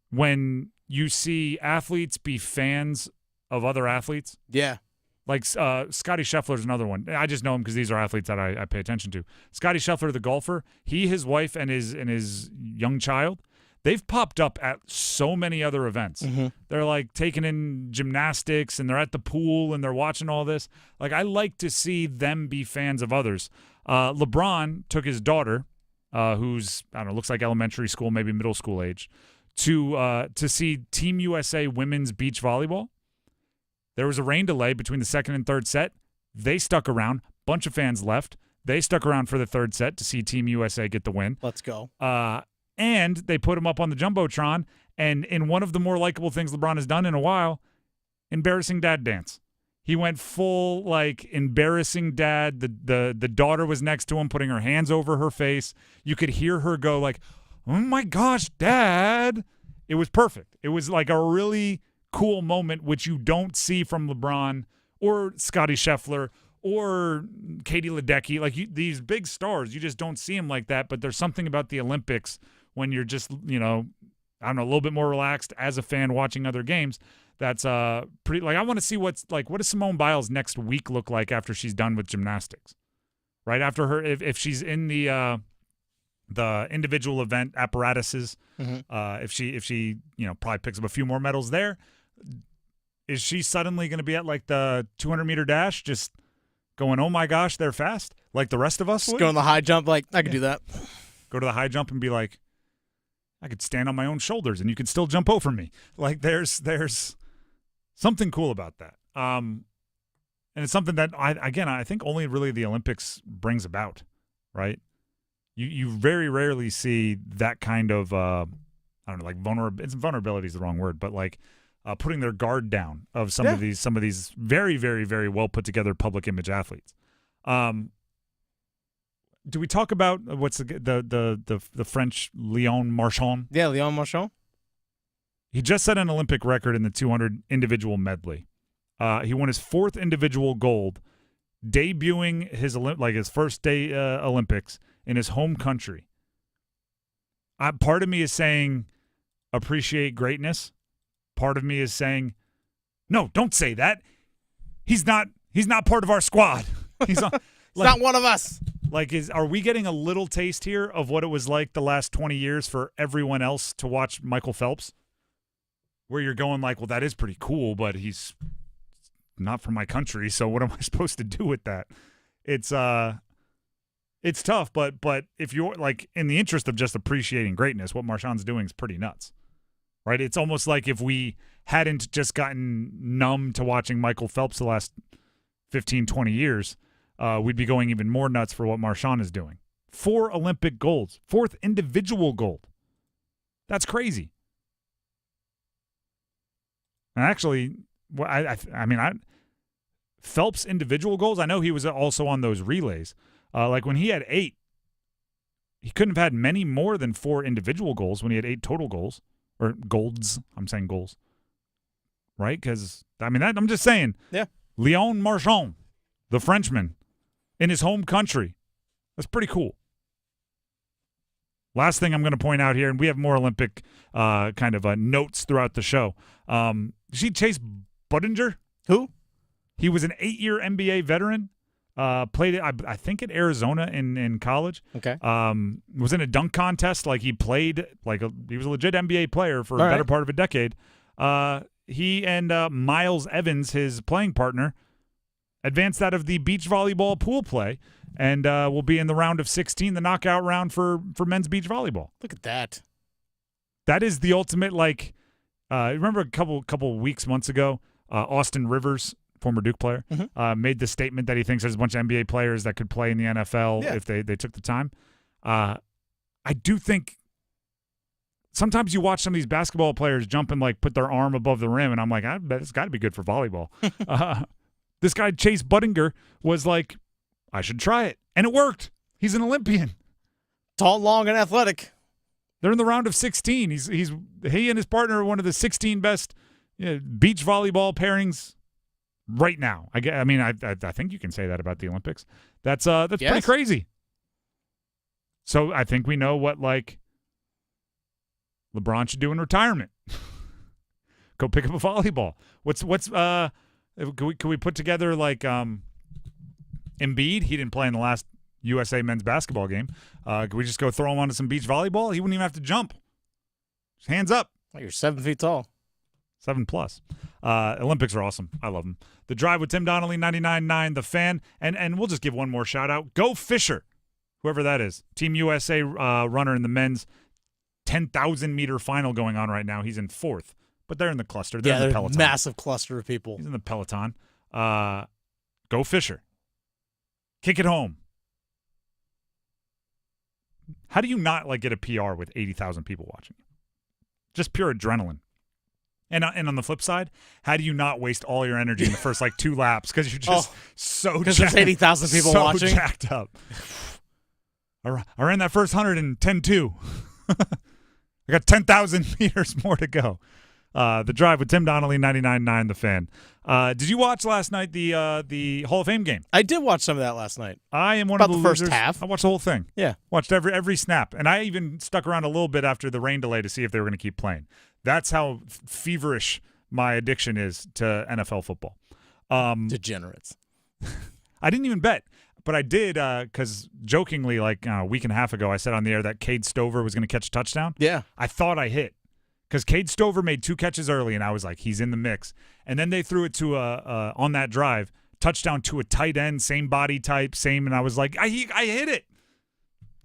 When you see athletes be fans of other athletes. Yeah. Like Scotty Scheffler's another one. I just know him because these are athletes that I pay attention to. Scotty Scheffler, the golfer, his wife, and his young child, they've popped up at so many other events. Mm-hmm. They're like taking in gymnastics, and they're at the pool, and they're watching all this. Like, I like to see them be fans of others. LeBron took his daughter, who's, I don't know, looks like elementary school, maybe middle school age, to see Team USA women's beach volleyball. There was a rain delay between the second and third set. They stuck around. Bunch of fans left. They stuck around for the third set to see Team USA get the win. Let's go. And they put him up on the Jumbotron. And in one of the more likable things LeBron has done in a while, embarrassing dad dance. He went full, like, embarrassing dad. The daughter was next to him, putting her hands over her face. You could hear her go like, oh, my gosh, Dad. It was perfect. It was like a really cool moment, which you don't see from LeBron or Scotty Scheffler or Katie Ledecky. Like, these big stars, you just don't see them like that. But there's something about the Olympics when you're just, I don't know, a little bit more relaxed as a fan watching other games. That's pretty. Like, I want to see what does Simone Biles' next week look like after she's done with gymnastics, right after her, if she's in the individual event apparatuses, if she probably picks up a few more medals there. Is she suddenly going to be at like the 200-meter dash, just going, oh my gosh, they're fast, like the rest of us? Go on the high jump, like I could do that. Go to the high jump and be like, I could stand on my own shoulders and you could still jump over me. Like there's something cool about that. And it's something that I think only really the Olympics brings about, right? You very rarely see that kind of I don't know, like vulnerability is the wrong word, but like putting their guard down of some of these very, very, very well put together public image athletes. Do we talk about what's the French Léon Marchand? Yeah, Léon Marchand. He just set an Olympic record in the 200 individual medley. He won his fourth individual gold debuting his first day Olympics in his home country. Part of me is saying appreciate greatness. Part of me is saying, no, don't say that. He's not part of our squad. He's not, not one of us. Are we getting a little taste here of what it was like the last 20 years for everyone else to watch Michael Phelps? Where you're going well, that is pretty cool, but he's not from my country, so what am I supposed to do with that? It's tough, but if you're in the interest of just appreciating greatness, what Marshawn's doing is pretty nuts, right? It's almost like if we hadn't just gotten numb to watching Michael Phelps the last 15, 20 years, we'd be going even more nuts for what Marshawn is doing. 4 Olympic golds, 4th individual gold. That's crazy. And actually, Phelps' individual goals, I know he was also on those relays. When he had 8, he couldn't have had many more than 4 individual goals when he had 8 total goals. Or golds. I'm saying goals. Right? Because, I'm just saying. Yeah. Léon Marchand, the Frenchman, in his home country. That's pretty cool. Last thing I'm going to point out here, and we have more Olympic notes throughout the show. You see Chase Budinger? Who? He was an 8-year NBA veteran. Played, I think, at Arizona in college. Okay. Was in a dunk contest. He played, he was a legit NBA player for a better part of a decade. He and Miles Evans, his playing partner, advanced out of the beach volleyball pool play and will be in the round of 16, the knockout round for men's beach volleyball. Look at that. That is the ultimate, remember a couple months ago, Austin Rivers, former Duke player, made the statement that he thinks there's a bunch of NBA players that could play in the NFL if they took the time. I do think sometimes you watch some of these basketball players jump and put their arm above the rim, and I'm like, I bet it's got to be good for volleyball. This guy, Chase Budinger, was like, I should try it. And it worked. He's an Olympian. Tall, long, and athletic. They're in the round of 16. He and his partner are one of the 16 best beach volleyball pairings right now. I think you can say that about the Olympics. That's pretty crazy. So I think we know what LeBron should do in retirement. Go pick up a volleyball. Can we put together Embiid? He didn't play in the last USA men's basketball game. Could we just go throw him onto some beach volleyball? He wouldn't even have to jump. Just hands up. You're 7 feet tall. 7+. Olympics are awesome. I love them. The Drive with Tim Donnelly, 99.9 The Fan. And we'll just give one more shout-out. Go Fisher, whoever that is. Team USA runner in the men's 10,000-meter final going on right now. He's in 4th. But they're in the cluster. They're in the peloton. Massive cluster of people. He's in the peloton. Go Fisher. Kick it home. How do you not get a PR with 80,000 people watching? Just pure adrenaline. And on the flip side, how do you not waste all your energy in the first 2 laps because you're just because there's 80,000 people watching, jacked up. I ran that first 100 in 10.2. I got 10,000 meters more to go. The Drive with Tim Donnelly, 99.9 The Fan. Did you watch last night the Hall of Fame game? I did watch some of that last night. I am one of the first losers. half. I watched the whole thing. Yeah. Watched every snap. And I even stuck around a little bit after the rain delay to see if they were going to keep playing. That's how feverish my addiction is to NFL football. Degenerates. I didn't even bet. But I did because jokingly, a week and a half ago, I said on the air that Cade Stover was going to catch a touchdown. Yeah. I thought I hit. Because Cade Stover made 2 catches early, and I was like, he's in the mix. And then they threw it to on that drive, touchdown to a tight end, same body type, and I was like, I hit it.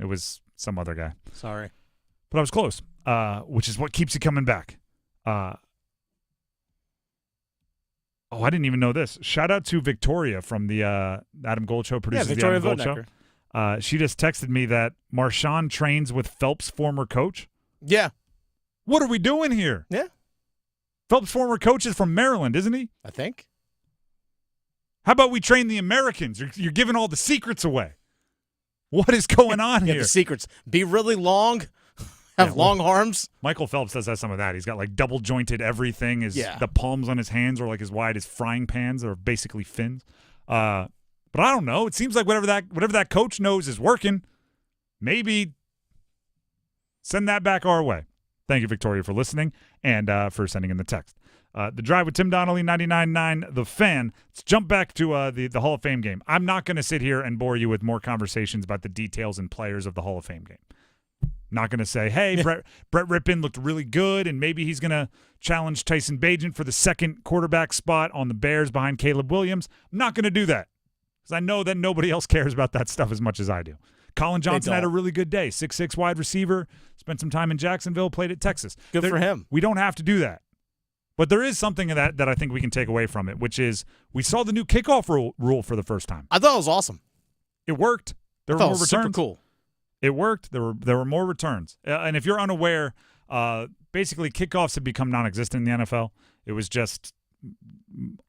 It was some other guy. Sorry. But I was close, which is what keeps you coming back. I didn't even know this. Shout out to Victoria from the Adam Gold Show, produces the Adam Gold Show. She just texted me that Marshawn trains with Phelps' former coach. Yeah. What are we doing here? Yeah. Phelps' former coach is from Maryland, isn't he? I think. How about we train the Americans? You're giving all the secrets away. What is going on here? The secrets. Be really long. Have long arms. Michael Phelps does have some of that. He's got double jointed everything. The palms on his hands are as wide as frying pans. They're basically fins. But I don't know. It seems like whatever that coach knows is working. Maybe send that back our way. Thank you, Victoria, for listening and for sending in the text. The Drive with Tim Donnelly, 99.9 The Fan. Let's jump back to the Hall of Fame game. I'm not going to sit here and bore you with more conversations about the details and players of the Hall of Fame game. Not going to say, hey, Brett Rippon looked really good, and maybe he's going to challenge Tyson Bagent for the second quarterback spot on the Bears behind Caleb Williams. I'm not going to do that because I know that nobody else cares about that stuff as much as I do. Colin Johnson had a really good day. 6'6" wide receiver, spent some time in Jacksonville, played at Texas. Good for him. We don't have to do that. But there is something of that I think we can take away from it, which is we saw the new kickoff rule for the first time. I thought it was awesome. It worked. There were more returns. Super cool. It worked. There were more returns. And if you're unaware, basically kickoffs had become non-existent in the NFL. It was just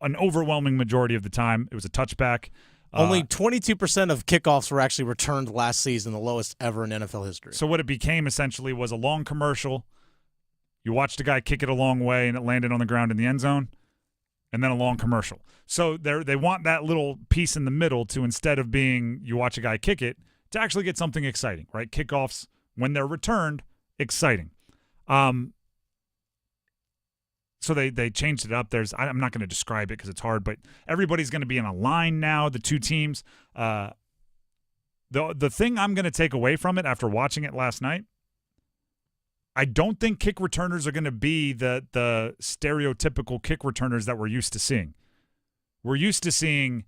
an overwhelming majority of the time. It was a touchback. Only 22% of kickoffs were actually returned last season, the lowest ever in NFL history. So what it became essentially was a long commercial. You watched a guy kick it a long way, and it landed on the ground in the end zone, and then a long commercial. So they want that little piece in the middle to, instead of being you watch a guy kick it, to actually get something exciting, right? Kickoffs, when they're returned, exciting. So they changed it up. I'm not going to describe it because it's hard, but everybody's going to be in a line now, the two teams. The thing I'm going to take away from it after watching it last night, I don't think kick returners are going to be the stereotypical kick returners that we're used to seeing. We're used to seeing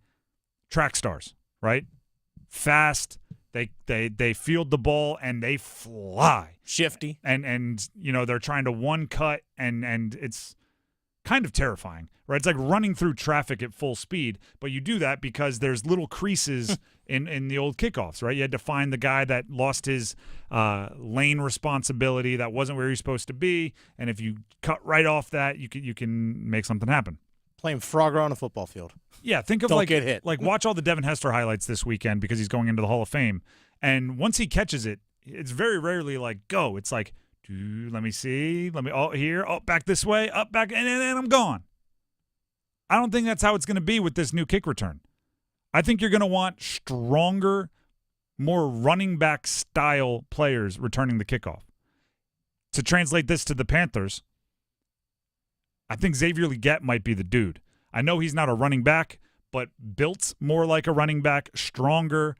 track stars, right? Fast, they field the ball and they fly. Shifty. And they're trying to one cut and it's kind of terrifying, right? It's like running through traffic at full speed, but you do that because there's little creases in the old kickoffs, right? You had to find the guy that lost his lane responsibility, that wasn't where you're supposed to be, and if you cut right off that, you can make something happen. Playing Frogger on a football field. Yeah, think of Don't get hit. Like watch all the Devin Hester highlights this weekend because he's going into the Hall of Fame, and once he catches it, it's very rarely like go. It's like, let me see, back this way, up, back, and then I'm gone. I don't think that's how it's going to be with this new kick return. I think you're going to want stronger, more running back style players returning the kickoff. To translate this to the Panthers, I think Xavier Legette might be the dude. I know he's not a running back, but built more like a running back, stronger,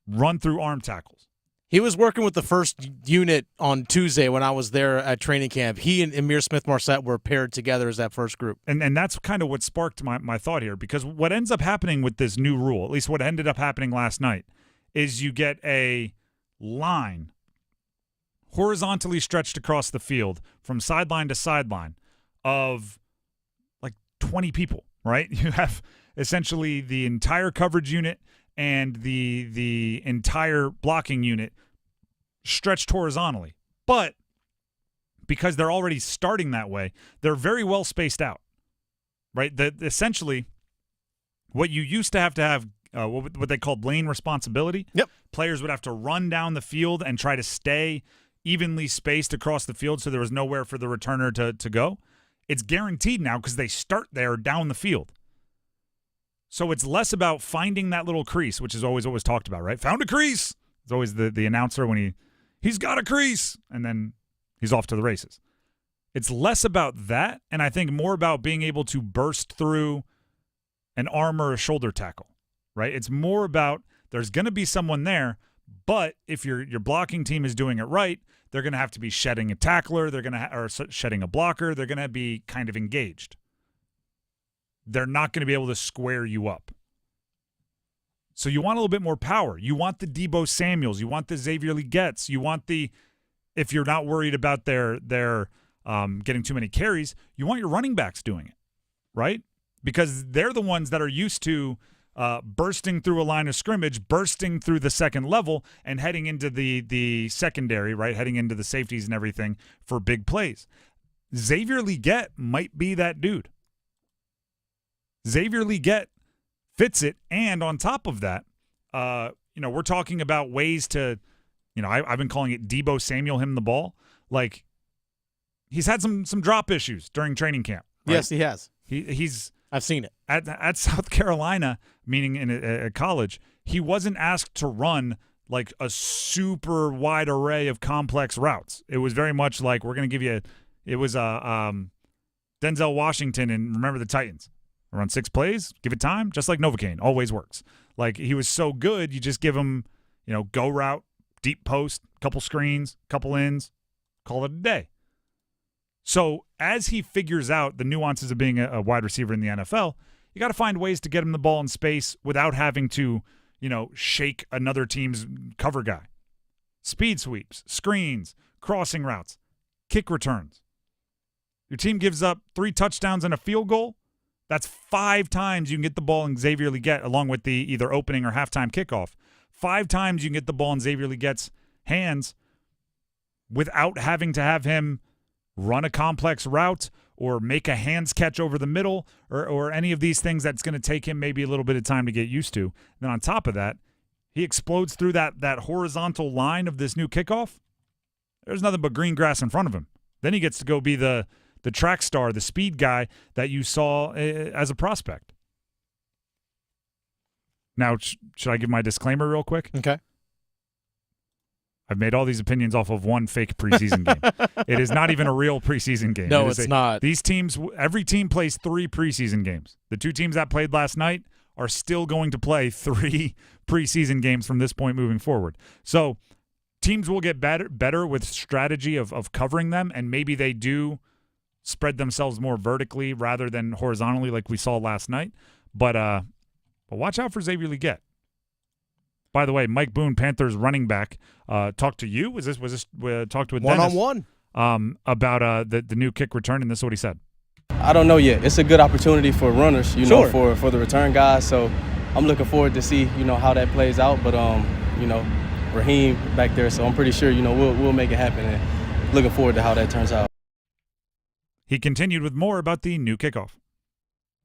run through arm tackles. He was working with the first unit on Tuesday when I was there at training camp. He and Amir Smith-Marset were paired together as that first group. And that's kind of what sparked my thought here, because what ends up happening with this new rule, at least what ended up happening last night, is you get a line horizontally stretched across the field from sideline to sideline of like 20 people, right? You have essentially the entire coverage unit and the entire blocking unit stretched horizontally. But because they're already starting that way, they're very well spaced out, right? Essentially, what you used to have what they called lane responsibility. Yep. Players would have to run down the field and try to stay evenly spaced across the field so there was nowhere for the returner to go. It's guaranteed now because they start there down the field. So it's less about finding that little crease, which is always what was talked about, right? Found a crease. It's always the announcer when he's got a crease, and then he's off to the races. It's less about that, and I think more about being able to burst through an arm or a shoulder tackle, right? It's more about there's going to be someone there, but if your blocking team is doing it right, they're going to have to be shedding a tackler, or shedding a blocker, they're going to be kind of engaged. They're not going to be able to square you up. So you want a little bit more power. You want the Deebo Samuels. You want the Xavier Legettes. You want if you're not worried about their getting too many carries, you want your running backs doing it, right? Because they're the ones that are used to bursting through a line of scrimmage, bursting through the second level, and heading into the secondary, right? Heading into the safeties and everything for big plays. Xavier Legette might be that dude. Xavier Legette fits it, and on top of that, we're talking about ways to, I've been calling it Deebo Samuel him the ball. Like, he's had some drop issues during training camp. Right? Yes, he has. He's I've seen it. At South Carolina, meaning at college, he wasn't asked to run like a super wide array of complex routes. It was very much like, we're going to give you it was Denzel Washington and Remember the Titans. Run 6 plays, give it time, just like Novocaine. Always works. Like, he was so good, you just give him, go route, deep post, couple screens, couple ins, call it a day. So as he figures out the nuances of being a wide receiver in the NFL, you got to find ways to get him the ball in space without having to, shake another team's cover guy. Speed sweeps, screens, crossing routes, kick returns. Your team gives up 3 touchdowns and a field goal. That's 5 times you can get the ball in Xavier Legette, along with the either opening or halftime kickoff. 5 times you can get the ball in Xavier Legette's hands without having to have him run a complex route or make a hands catch over the middle or any of these things that's going to take him maybe a little bit of time to get used to. Then on top of that, he explodes through that horizontal line of this new kickoff. There's nothing but green grass in front of him. Then he gets to go be the track star, the speed guy that you saw as a prospect. Now, should I give my disclaimer real quick? Okay. I've made all these opinions off of one fake preseason game. It is not even a real preseason game. No, it's not. These teams, every team plays 3 preseason games. The 2 teams that played last night are still going to play 3 preseason games from this point moving forward. So teams will get better with strategy of covering them, and maybe they do spread themselves more vertically rather than horizontally like we saw last night. But watch out for Xavier Legette. By the way, Mike Boone, Panthers running back, talked to you. Was this talked with Dennis one-on-one about the new kick return, and this is what he said. I don't know yet. It's a good opportunity for runners, for the return guys. So I'm looking forward to see how that plays out. But Raheem back there, so I'm pretty sure we'll make it happen. And looking forward to how that turns out. He continued with more about the new kickoff.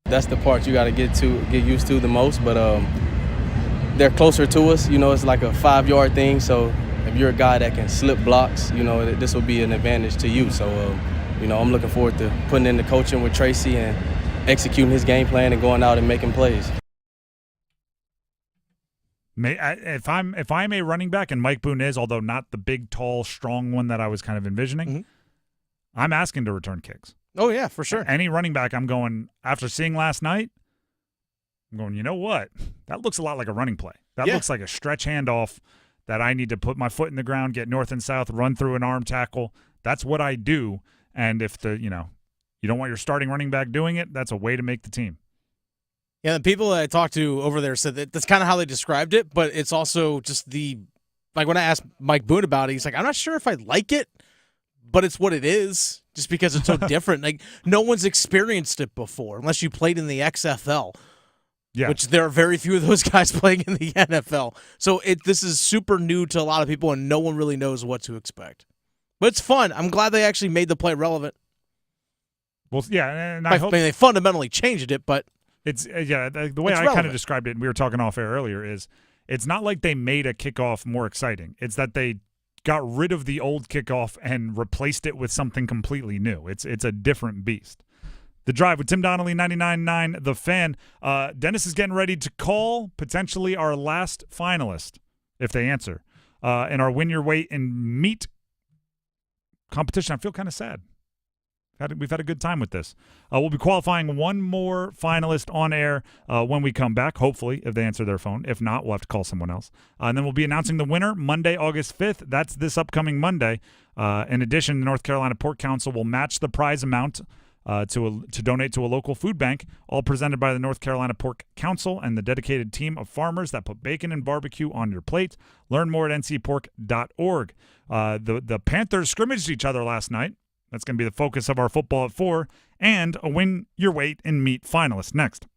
That's the part you got to get used to the most, but they're closer to us. It's like a 5-yard thing, so if you're a guy that can slip blocks, this will be an advantage to you. So, I'm looking forward to putting in the coaching with Tracy and executing his game plan and going out and making plays. If I'm a running back, and Mike Boone is, although not the big, tall, strong one that I was kind of envisioning, I'm asking to return kicks. Oh, yeah, for sure. Any running back, I'm going, after seeing last night, I'm going, you know what? That looks a lot like a running play. That looks like a stretch handoff that I need to put my foot in the ground, get north and south, run through an arm tackle. That's what I do. And if you don't want your starting running back doing it, that's a way to make the team. Yeah, the people that I talked to over there said that that's kind of how they described it, but it's also just like when I asked Mike Boone about it, he's like, I'm not sure if I like it, but it's what it is, just because it's so different. Like, no one's experienced it before, unless you played in the XFL, which there are very few of those guys playing in the NFL. So this is super new to a lot of people, and no one really knows what to expect. But it's fun. I'm glad they actually made the play relevant. Well, yeah, and I hope they fundamentally changed it, but it's the way I kind of described it, and we were talking off air earlier, is it's not like they made a kickoff more exciting. It's that they got rid of the old kickoff and replaced it with something completely new. It's a different beast. The Drive with Tim Donnelly, 99.9 The Fan. Dennis is getting ready to call potentially our last finalist, if they answer, in our Win Your Weight and Meat competition. I feel kind of sad. We've had a good time with this. We'll be qualifying one more finalist on air when we come back, hopefully, if they answer their phone. If not, we'll have to call someone else. And then we'll be announcing the winner Monday, August 5th. That's this upcoming Monday. In addition, the North Carolina Pork Council will match the prize amount to donate to a local food bank, all presented by the North Carolina Pork Council and the dedicated team of farmers that put bacon and barbecue on your plate. Learn more at ncpork.org. The Panthers scrimmaged each other last night. That's going to be the focus of our Football at 4, and a Win Your Weight and Meat finalist next.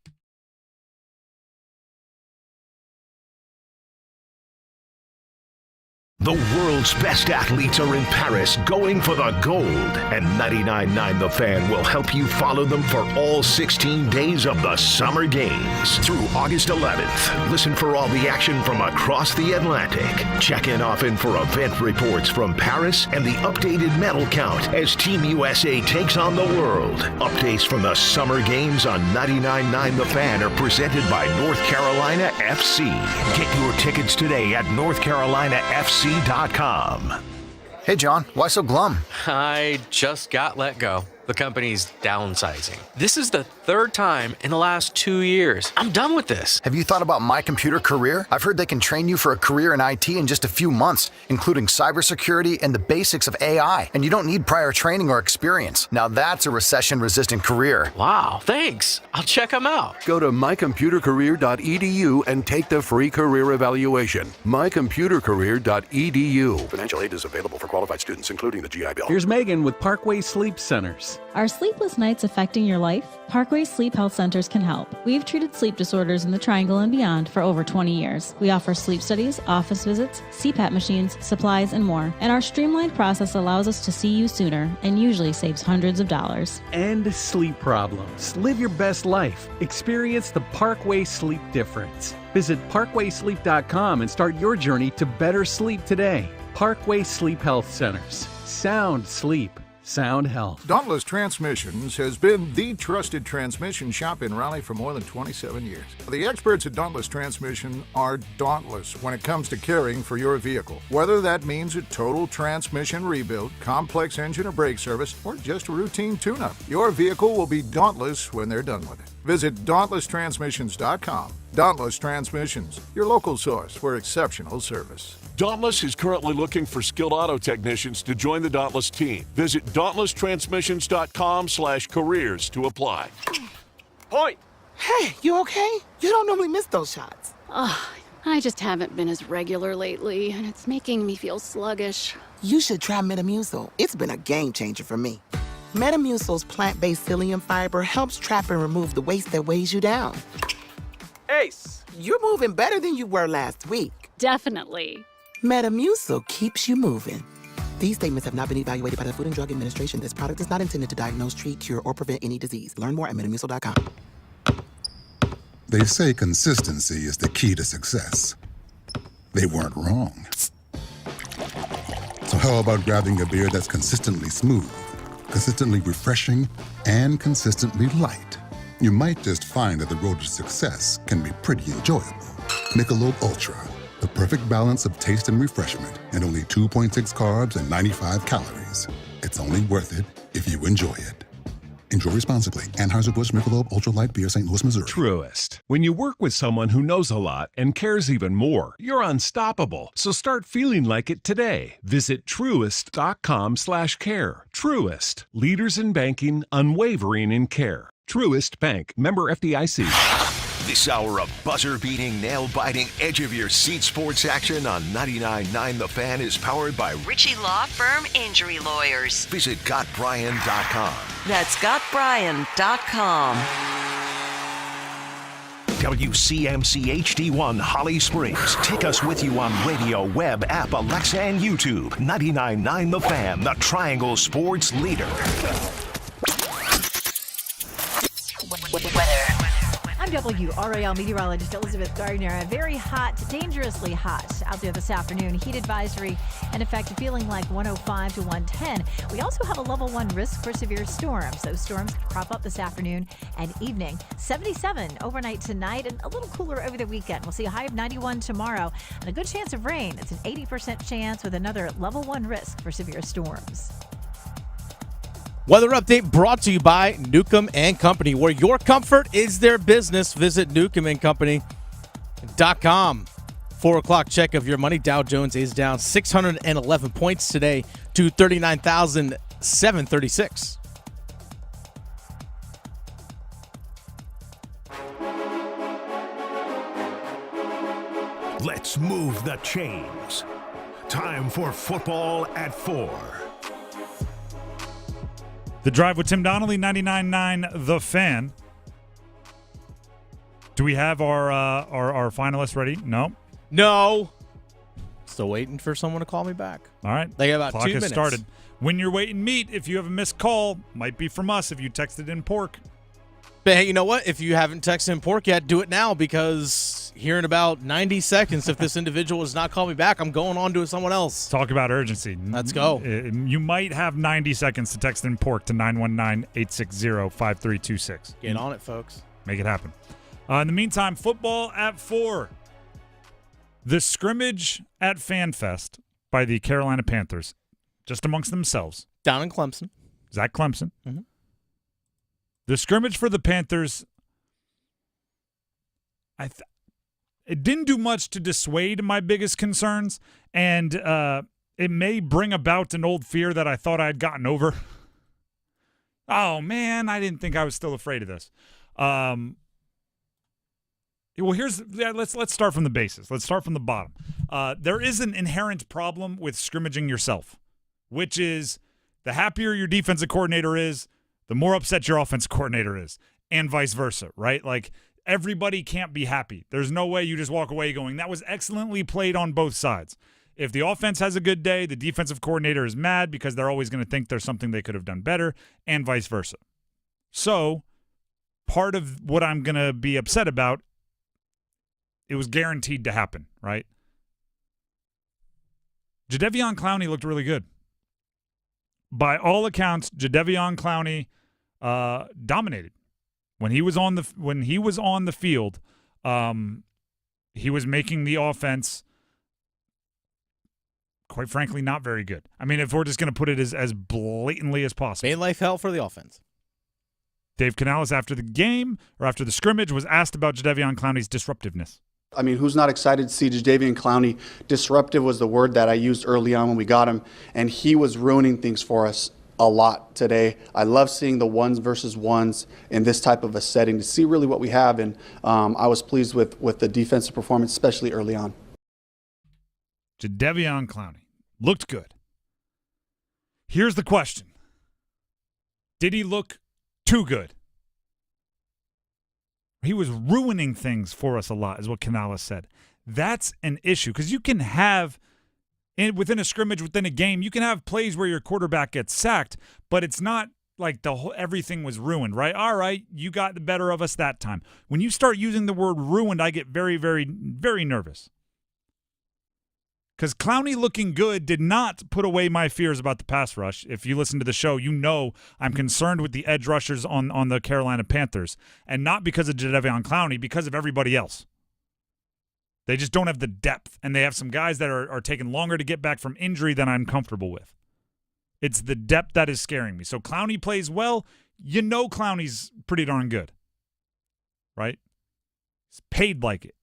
The world's best athletes are in Paris going for the gold, and 99.9 The Fan will help you follow them for all 16 days of the Summer Games through August 11th. Listen for all the action from across the Atlantic. Check in often for event reports from Paris and the updated medal count as Team USA takes on the world. Updates from the Summer Games on 99.9 The Fan are presented by North Carolina FC. Get your tickets today at NorthCarolinaFC.com. Hey, John, why so glum? I just got let go. The company's downsizing. This is the third time in the last 2 years. I'm done with this. Have you thought about My Computer Career? I've heard they can train you for a career in IT in just a few months, including cybersecurity and the basics of AI. And you don't need prior training or experience. Now that's a recession-resistant career. Wow, thanks. I'll check them out. Go to mycomputercareer.edu and take the free career evaluation. mycomputercareer.edu. Financial aid is available for qualified students, including the GI Bill. Here's Megan with Parkway Sleep Centers. Are sleepless nights affecting your life? Parkway Sleep Health Centers can help. We've treated sleep disorders in the Triangle and beyond for over 20 years. We offer sleep studies, office visits, CPAP machines, supplies, and more. And our streamlined process allows us to see you sooner and usually saves hundreds of dollars. End sleep problems. Live your best life. Experience the Parkway Sleep difference. Visit parkwaysleep.com and start your journey to better sleep today. Parkway Sleep Health Centers. Sound sleep. Sound health. Dauntless Transmissions has been the trusted transmission shop in Raleigh for more than 27 years. The experts at Dauntless Transmission are dauntless when it comes to caring for your vehicle. Whether that means a total transmission rebuild, complex engine or brake service, or just a routine tune-up, your vehicle will be dauntless when they're done with it. Visit DauntlessTransmissions.com. Dauntless Transmissions, your local source for exceptional service. Dauntless is currently looking for skilled auto technicians to join the Dauntless team. Visit DauntlessTransmissions.com/careers to apply. Point! Hey, you okay? You don't normally miss those shots. I just haven't been as regular lately, and it's making me feel sluggish. You should try Metamucil. It's been a game changer for me. Metamucil's plant-based psyllium fiber helps trap and remove the waste that weighs you down. Ace! You're moving better than you were last week. Definitely. Metamucil keeps you moving. These statements have not been evaluated by the Food and Drug Administration. This product is not intended to diagnose, treat, cure, or prevent any disease. Learn more at Metamucil.com. They say consistency is the key to success. They weren't wrong. So how about grabbing a beer that's consistently smooth, consistently refreshing, and consistently light? You might just find that the road to success can be pretty enjoyable. Michelob Ultra. The perfect balance of taste and refreshment, and only 2.6 carbs and 95 calories. It's only worth it if you enjoy it. Enjoy responsibly. Anheuser-Busch Michelob Ultra Light Beer, St. Louis, Missouri. Truist. When you work with someone who knows a lot and cares even more, you're unstoppable. So start feeling like it today. Visit Truist.com/care. Truist. Leaders in banking, unwavering in care. Truist Bank. Member FDIC. This hour of buzzer-beating, nail-biting, edge-of-your-seat sports action on 99.9 The Fan is powered by Ritchie Law Firm Injury Lawyers. Visit GotBryan.com. That's GotBryan.com. WCMC HD1 Holly Springs. Take us with you on radio, web, app, Alexa, and YouTube. 99.9 The Fan, the Triangle Sports leader. Weather. I'm WRAL meteorologist Elizabeth Gardner. Very hot, dangerously hot out there this afternoon. Heat advisory in effect, feeling like 105 to 110. We also have a level 1 risk for severe storms. Those storms could crop up this afternoon and evening. 77 overnight tonight and a little cooler over the weekend. We'll see a high of 91 tomorrow and a good chance of rain. It's an 80% chance with another level 1 risk for severe storms. Weather update brought to you by Newcomb & Company, where your comfort is their business. Visit newcombandcompany.com. 4 o'clock check of your money. Dow Jones is down 611 points today to 39,736. Let's move the chains. Time for football at 4. The Drive with Tim Donnelly, 99.9 The Fan. Do we have our finalists ready? No. No. Still waiting for someone to call me back. All right. They got about Clock 2 has minutes. started. When you're waiting meat, if you have a missed call, might be from us if you texted in pork. But hey, you know what? If you haven't texted in pork yet, do it now, because here in about 90 seconds, if this individual does not call me back, I'm going on to someone else. Talk about urgency. Let's go. You might have 90 seconds to text in pork to 919-860-5326. Get on it, folks. Make it happen. In the meantime, football at 4. The scrimmage at FanFest by the Carolina Panthers, just amongst themselves. Down in Clemson. Zach Clemson. Mm-hmm. The scrimmage for the Panthers, it didn't do much to dissuade my biggest concerns, and it may bring about an old fear that I thought I had gotten over. Oh, man, I didn't think I was still afraid of this. Well, let's start from the basis. Let's start from the bottom. There is an inherent problem with scrimmaging yourself, which is the happier your defensive coordinator is, the more upset your offensive coordinator is, and vice versa, right? Like, everybody can't be happy. There's no way you just walk away going, that was excellently played on both sides. If the offense has a good day, the defensive coordinator is mad because they're always going to think there's something they could have done better, and vice versa. So, part of what I'm going to be upset about, it was guaranteed to happen, right? Jadeveon Clowney looked really good. By all accounts, Jadeveon Clowney dominated when he was on the field. He was making the offense, quite frankly, not very good. I mean, if we're just going to put it as blatantly as possible, Made life hell for the offense. Dave Canales, after the game or after the scrimmage, was asked about Jadeveon Clowney's disruptiveness. I mean, who's not excited to see Jadeveon Clowney? Disruptive was the word that I used early on when we got him, and he was ruining things for us a lot today. I love seeing the ones versus ones in this type of a setting to see really what we have, and I was pleased with the defensive performance, especially early on. Jadeveon Clowney looked good. Here's the question. Did he look too good? He was ruining things for us a lot, is what Canales said. That's an issue, because you can have, within a scrimmage, within a game, you can have plays where your quarterback gets sacked, but it's not like everything was ruined, right? All right, you got the better of us that time. When you start using the word ruined, I get very, very, very nervous. Because Clowney looking good did not put away my fears about the pass rush. If you listen to the show, you know I'm concerned with the edge rushers on the Carolina Panthers. And not because of Jadeveon Clowney, because of everybody else. They just don't have the depth. And they have some guys that are taking longer to get back from injury than I'm comfortable with. It's the depth that is scaring me. So Clowney plays well. You know Clowney's pretty darn good. Right? He's paid like it.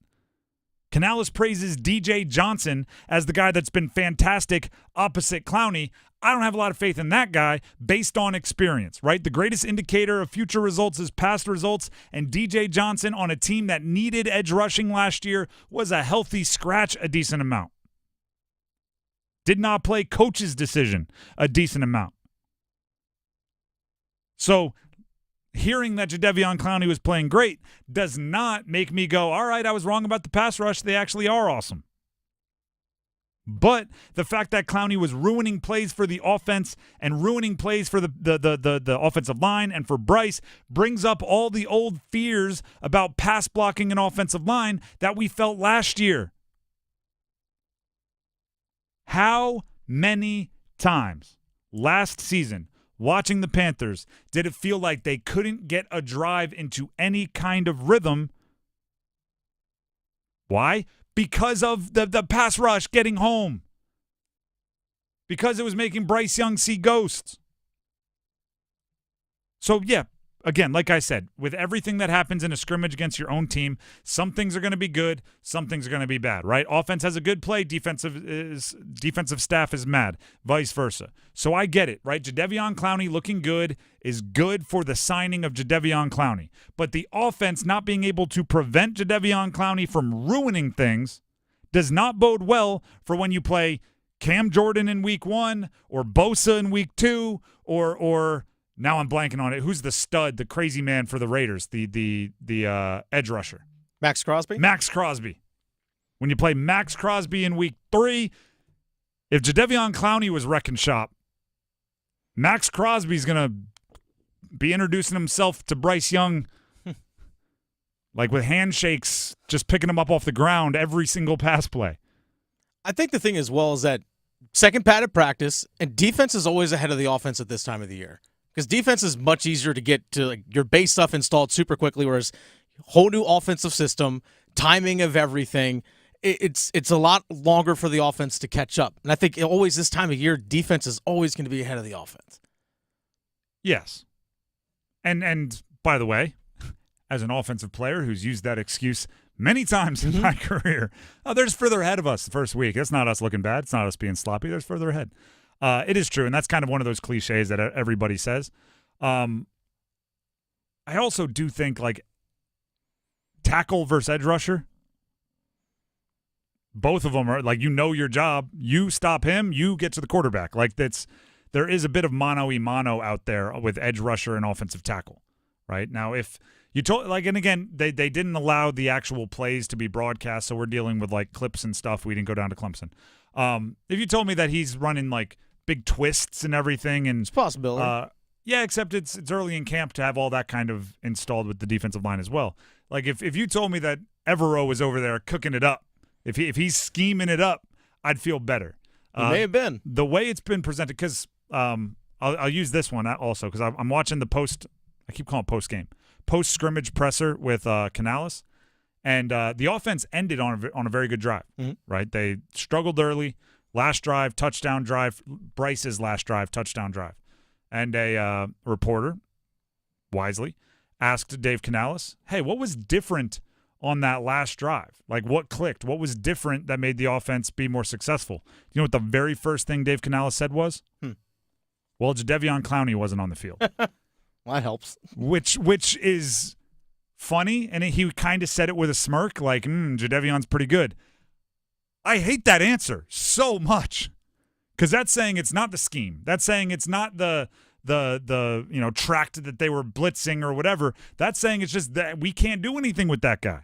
Canales praises DJ Johnson as the guy that's been fantastic opposite Clowney. I don't have a lot of faith in that guy based on experience, right? The greatest indicator of future results is past results, and DJ Johnson on a team that needed edge rushing last year was a healthy scratch a decent amount. Did not play coach's decision a decent amount. So hearing that Jadeveon Clowney was playing great does not make me go, all right, I was wrong about the pass rush. They actually are awesome. But the fact that Clowney was ruining plays for the offense and ruining plays for the offensive line and for Bryce brings up all the old fears about pass blocking and offensive line that we felt last year. How many times last season, watching the Panthers, did it feel like they couldn't get a drive into any kind of rhythm? Why? Because of the pass rush getting home. Because it was making Bryce Young see ghosts. So, yeah, again, like I said, with everything that happens in a scrimmage against your own team, some things are going to be good, some things are going to be bad, right? Offense has a good play, defensive staff is mad, vice versa. So I get it, right? Jadeveon Clowney looking good is good for the signing of Jadeveon Clowney. But the offense not being able to prevent Jadeveon Clowney from ruining things does not bode well for when you play Cam Jordan in week 1 or Bosa in week 2 or now I'm blanking on it. Who's the stud, the crazy man for the Raiders, the edge rusher? Max Crosby? Max Crosby. When you play Max Crosby in week 3, If Jadeveon Clowney was wrecking shop, Max Crosby's going to be introducing himself to Bryce Young like with handshakes, just picking him up off the ground every single pass play. I think the thing as well is that second padded practice, and defense is always ahead of the offense at this time of the year. Because defense is much easier to get to like, your base stuff installed super quickly, whereas whole new offensive system, timing of everything, it's a lot longer for the offense to catch up. And I think always this time of year, defense is always going to be ahead of the offense. Yes. And by the way, as an offensive player who's used that excuse many times in my career, there's further ahead of us the first week. It's not us looking bad. It's not us being sloppy. There's further ahead. It is true, and that's kind of one of those cliches that everybody says. I also do think, like, tackle versus edge rusher, both of them are, like, you know your job. You stop him, you get to the quarterback. Like, there is a bit of mano-y-mano out there with edge rusher and offensive tackle, right? Now, if you told, like, and again, they didn't allow the actual plays to be broadcast, so we're dealing with, like, clips and stuff. We didn't go down to Clemson. If you told me that he's running, like, big twists and everything, and it's a possibility. Yeah, except it's early in camp to have all that kind of installed with the defensive line as well. Like, if you told me that Evero was over there cooking it up, if he's scheming it up, I'd feel better. He may have been. The way it's been presented, because I'll use this one also, because I'm watching the I keep calling it post-game, post-scrimmage presser with Canales, and the offense ended on a very good drive, right? They struggled early. Last drive, touchdown drive, Bryce's last drive, touchdown drive. And a reporter, wisely, asked Dave Canales, hey, what was different on that last drive? Like, what clicked? What was different that made the offense be more successful? You know what the very first thing Dave Canales said was? Well, Jadeveon Clowney wasn't on the field. Well, that helps. Which is funny, and he kind of said it with a smirk, like, Jadeveon's pretty good. I hate that answer so much, because that's saying it's not the scheme. That's saying it's not the tract that they were blitzing or whatever. That's saying it's just that we can't do anything with that guy.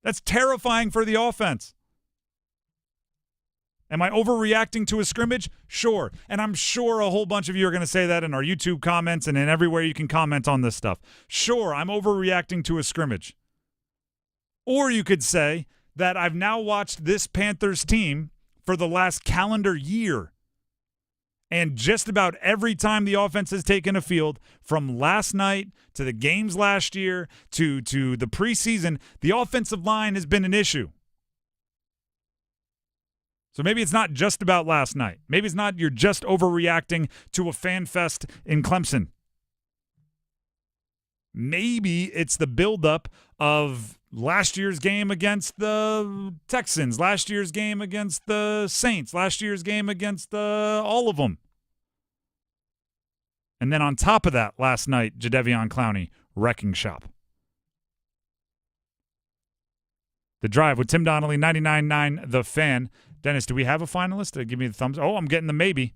That's terrifying for the offense. Am I overreacting to a scrimmage? Sure. And I'm sure a whole bunch of you are going to say that in our YouTube comments and in everywhere you can comment on this stuff. Sure, I'm overreacting to a scrimmage. Or you could say that I've now watched this Panthers team for the last calendar year. And just about every time the offense has taken a field, from last night to the games last year to the preseason, the offensive line has been an issue. So maybe it's not just about last night. Maybe it's not you're just overreacting to a fan fest in Clemson. Maybe it's the buildup of last year's game against the Texans, last year's game against the Saints, last year's game against all of them. And then on top of that, last night, Jadeveon Clowney, wrecking shop. The Drive with Tim Donnelly, 99.9 The Fan. Dennis, do we have a finalist? Give me the thumbs. Oh, I'm getting the maybe.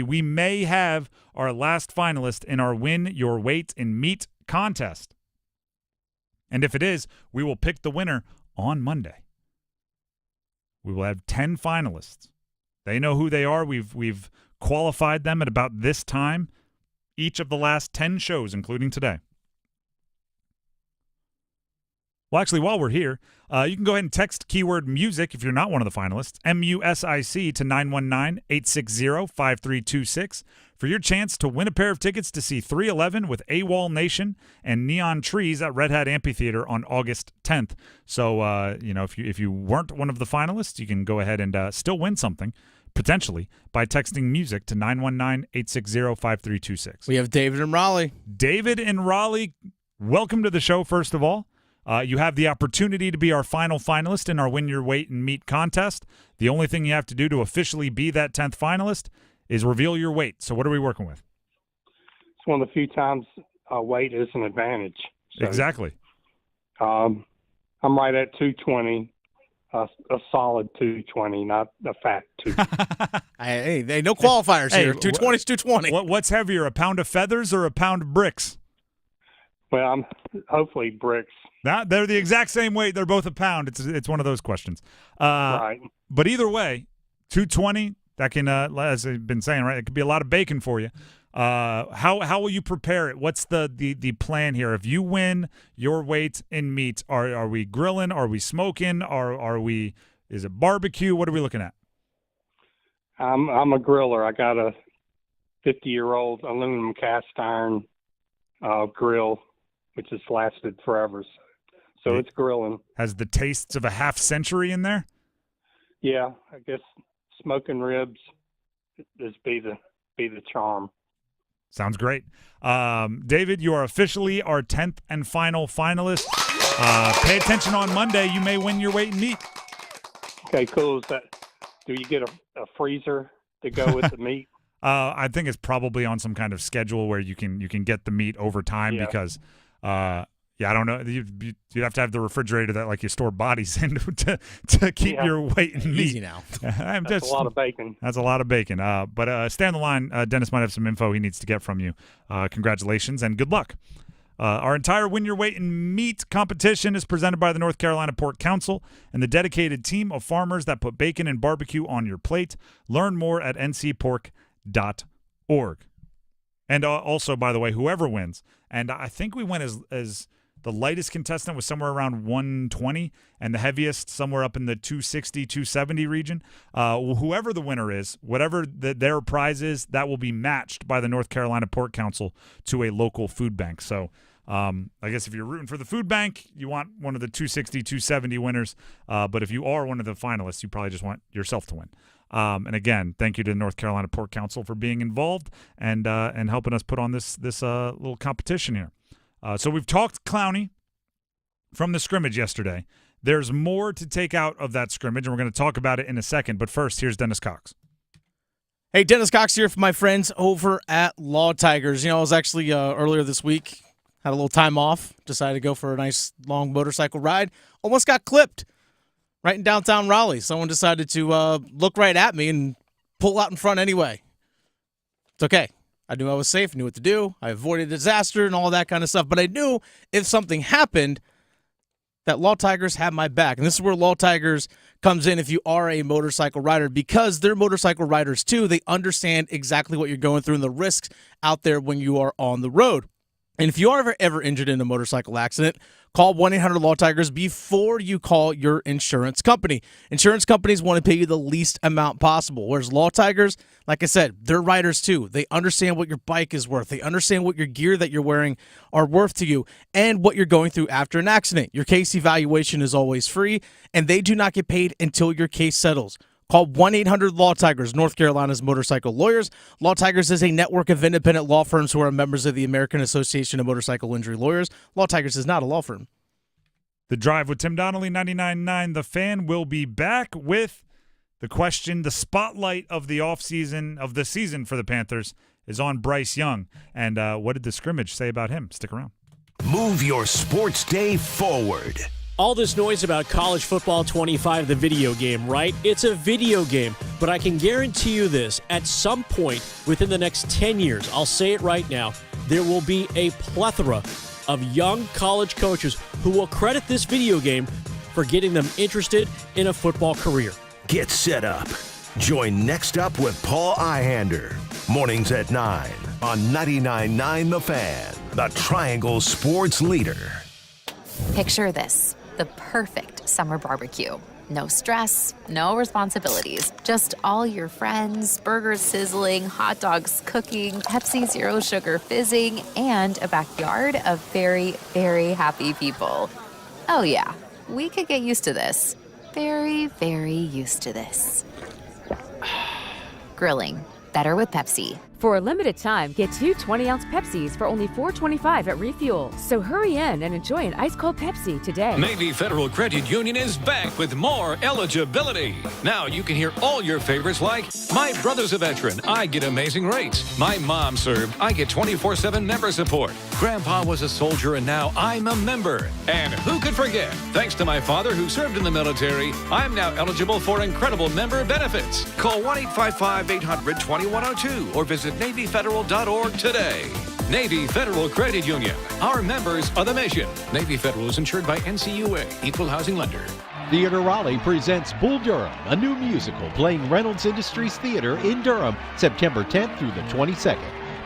We may have our last finalist in our Win Your Weight in Meat contest. And if it is, we will pick the winner on Monday. We will have 10 finalists. They know who they are. We've qualified them at about this time, each of the last 10 shows, including today. Well, actually, while we're here, you can go ahead and text keyword music if you're not one of the finalists, MUSIC, to 919-860-5326 for your chance to win a pair of tickets to see 311 with AWOL Nation and Neon Trees at Red Hat Amphitheater on August 10th. So, if you weren't one of the finalists, you can go ahead and still win something, potentially, by texting music to 919-860-5326. We have David in Raleigh. David in Raleigh, welcome to the show, first of all. You have the opportunity to be our final finalist in our Win Your Weight and Meat contest. The only thing you have to do to officially be that 10th finalist is reveal your weight. So what are we working with? It's one of the few times weight is an advantage. So, exactly. I'm right at 220, a solid 220, not a fat 220. Hey, no qualifiers here. 220 is 220. What's heavier, a pound of feathers or a pound of bricks? Well, hopefully bricks. They're the exact same weight. They're both a pound. It's one of those questions. Right. But either way, 220. That can, as I've been saying, right, it could be a lot of bacon for you. How will you prepare it? What's the plan here? If you win your weight in meat, are we grilling? Are we smoking? Is it barbecue? What are we looking at? I'm a griller. I got a 50-year-old aluminum cast iron grill, which has lasted forever. So it's grilling. Has the tastes of a half century in there? Yeah, I guess smoking ribs is be the charm. Sounds great. David, you are officially our 10th and final finalist. Pay attention on Monday. You may win your weight in meat. Okay, cool. Do you get a freezer to go with the meat? I think it's probably on some kind of schedule where you can get the meat over time because I don't know. You have to have the refrigerator that like you store bodies in to keep your weight in meat. Easy now. That's a lot of bacon. That's a lot of bacon. But stay on the line. Dennis might have some info he needs to get from you. Congratulations and good luck. Our entire Win Your Weight in Meat competition is presented by the North Carolina Pork Council and the dedicated team of farmers that put bacon and barbecue on your plate. Learn more at ncpork.org. And also, by the way, whoever wins, and I think we went as the lightest contestant was somewhere around 120, and the heaviest somewhere up in the 260, 270 region. Whoever the winner is, whatever their prize is, that will be matched by the North Carolina Pork Council to a local food bank. So I guess if you're rooting for the food bank, you want one of the 260, 270 winners. But if you are one of the finalists, you probably just want yourself to win. And again, thank you to the North Carolina Pork Council for being involved and helping us put on this little competition here. So we've talked Clowney from the scrimmage yesterday. There's more to take out of that scrimmage, and we're going to talk about it in a second. But first, here's Dennis Cox. Hey, Dennis Cox here for my friends over at Law Tigers. I was actually earlier this week, had a little time off, decided to go for a nice long motorcycle ride. Almost got clipped right in downtown Raleigh. Someone decided to look right at me and pull out in front anyway. It's okay. I knew I was safe, knew what to do. I avoided disaster and all that kind of stuff. But I knew if something happened, that Law Tigers had my back. And this is where Law Tigers comes in if you are a motorcycle rider, because they're motorcycle riders too. They understand exactly what you're going through and the risks out there when you are on the road. And if you are ever injured in a motorcycle accident, call 1-800-LAW-TIGERS before you call your insurance company. Insurance companies want to pay you the least amount possible, whereas Law Tigers, like I said, they're riders too. They understand what your bike is worth. They understand what your gear that you're wearing are worth to you and what you're going through after an accident. Your case evaluation is always free, and they do not get paid until your case settles. Call 1-800-LAW-TIGERS, North Carolina's motorcycle lawyers. Law Tigers is a network of independent law firms who are members of the American Association of Motorcycle Injury Lawyers. Law Tigers is not a law firm. The Drive with Tim Donnelly, 99.9 The Fan, will be back with the question. The spotlight of the offseason, of the season for the Panthers, is on Bryce Young. And what did the scrimmage say about him? Stick around. Move your sports day forward. All this noise about College Football 25, the video game, right? It's a video game, but I can guarantee you this. At some point within the next 10 years, I'll say it right now, there will be a plethora of young college coaches who will credit this video game for getting them interested in a football career. Get set up. Join Next Up with Paul Ihander. Mornings at 9 on 99.9 The Fan, the Triangle Sports Leader. Picture this. The perfect summer barbecue. No stress, no responsibilities. Just all your friends, burgers sizzling, hot dogs cooking, Pepsi Zero Sugar fizzing, and a backyard of very, very happy people. Oh yeah, we could get used to this. Very, very used to this. Grilling. Better with Pepsi. For a limited time, get 2 20-ounce Pepsis for only $4.25 at Refuel. So hurry in and enjoy an ice-cold Pepsi today. Navy Federal Credit Union is back with more eligibility. Now you can hear all your favorites like, my brother's a veteran, I get amazing rates. My mom served, I get 24/7 member support. Grandpa was a soldier and now I'm a member. And who could forget, thanks to my father who served in the military, I'm now eligible for incredible member benefits. Call 1-855-800-2102 or visit NavyFederal.org today. Navy Federal Credit Union. Our members are the mission. Navy Federal is insured by NCUA, Equal Housing Lender. Theater Raleigh presents Bull Durham, a new musical playing Reynolds Industries Theater in Durham, September 10th through the 22nd.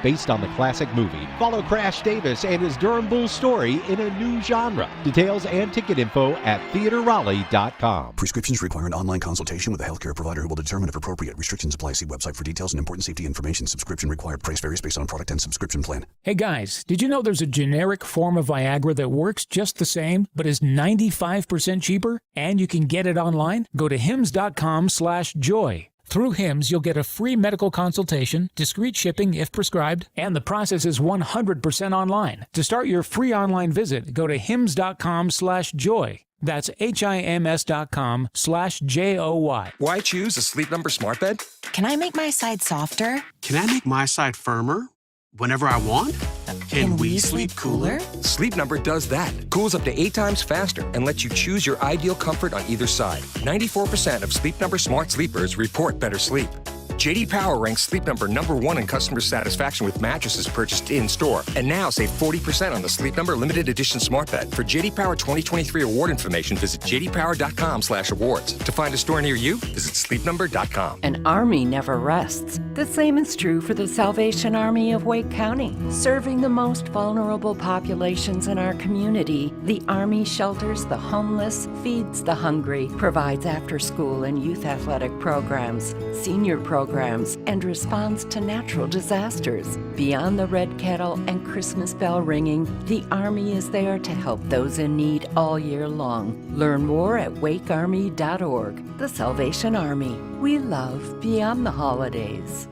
Based on the classic movie, follow Crash Davis and his Durham Bulls story in a new genre. Details and ticket info at theaterraleigh.com. Prescriptions require an online consultation with a healthcare provider who will determine if appropriate. Restrictions apply. See website for details and important safety information. Subscription required. Price varies based on product and subscription plan. Hey guys, did you know there's a generic form of Viagra that works just the same, but is 95% cheaper? And you can get it online? Go to hims.com/joy. Through HIMS, you'll get a free medical consultation, discreet shipping if prescribed, and the process is 100% online. To start your free online visit, go to hims.com/joy. That's HIMS.com/JOY. Why choose a Sleep Number smart bed? Can I make my side softer? Can I make my side firmer whenever I want? Can we sleep cooler? Sleep Number does that. Cools up to 8 times faster and lets you choose your ideal comfort on either side. 94% of Sleep Number smart sleepers report better sleep. J.D. Power ranks Sleep Number #1 in customer satisfaction with mattresses purchased in-store. And now save 40% on the Sleep Number Limited Edition Smart Bed. For J.D. Power 2023 award information, visit jdpower.com/awards. To find a store near you, visit sleepnumber.com. An army never rests. The same is true for the Salvation Army of Wake County. Serving the most vulnerable populations in our community, the Army shelters the homeless, feeds the hungry, provides after-school and youth athletic programs, senior programs, and responds to natural disasters. Beyond the red kettle and Christmas bell ringing, the Army is there to help those in need all year long. Learn more at wakearmy.org. The Salvation Army. We love beyond the holidays.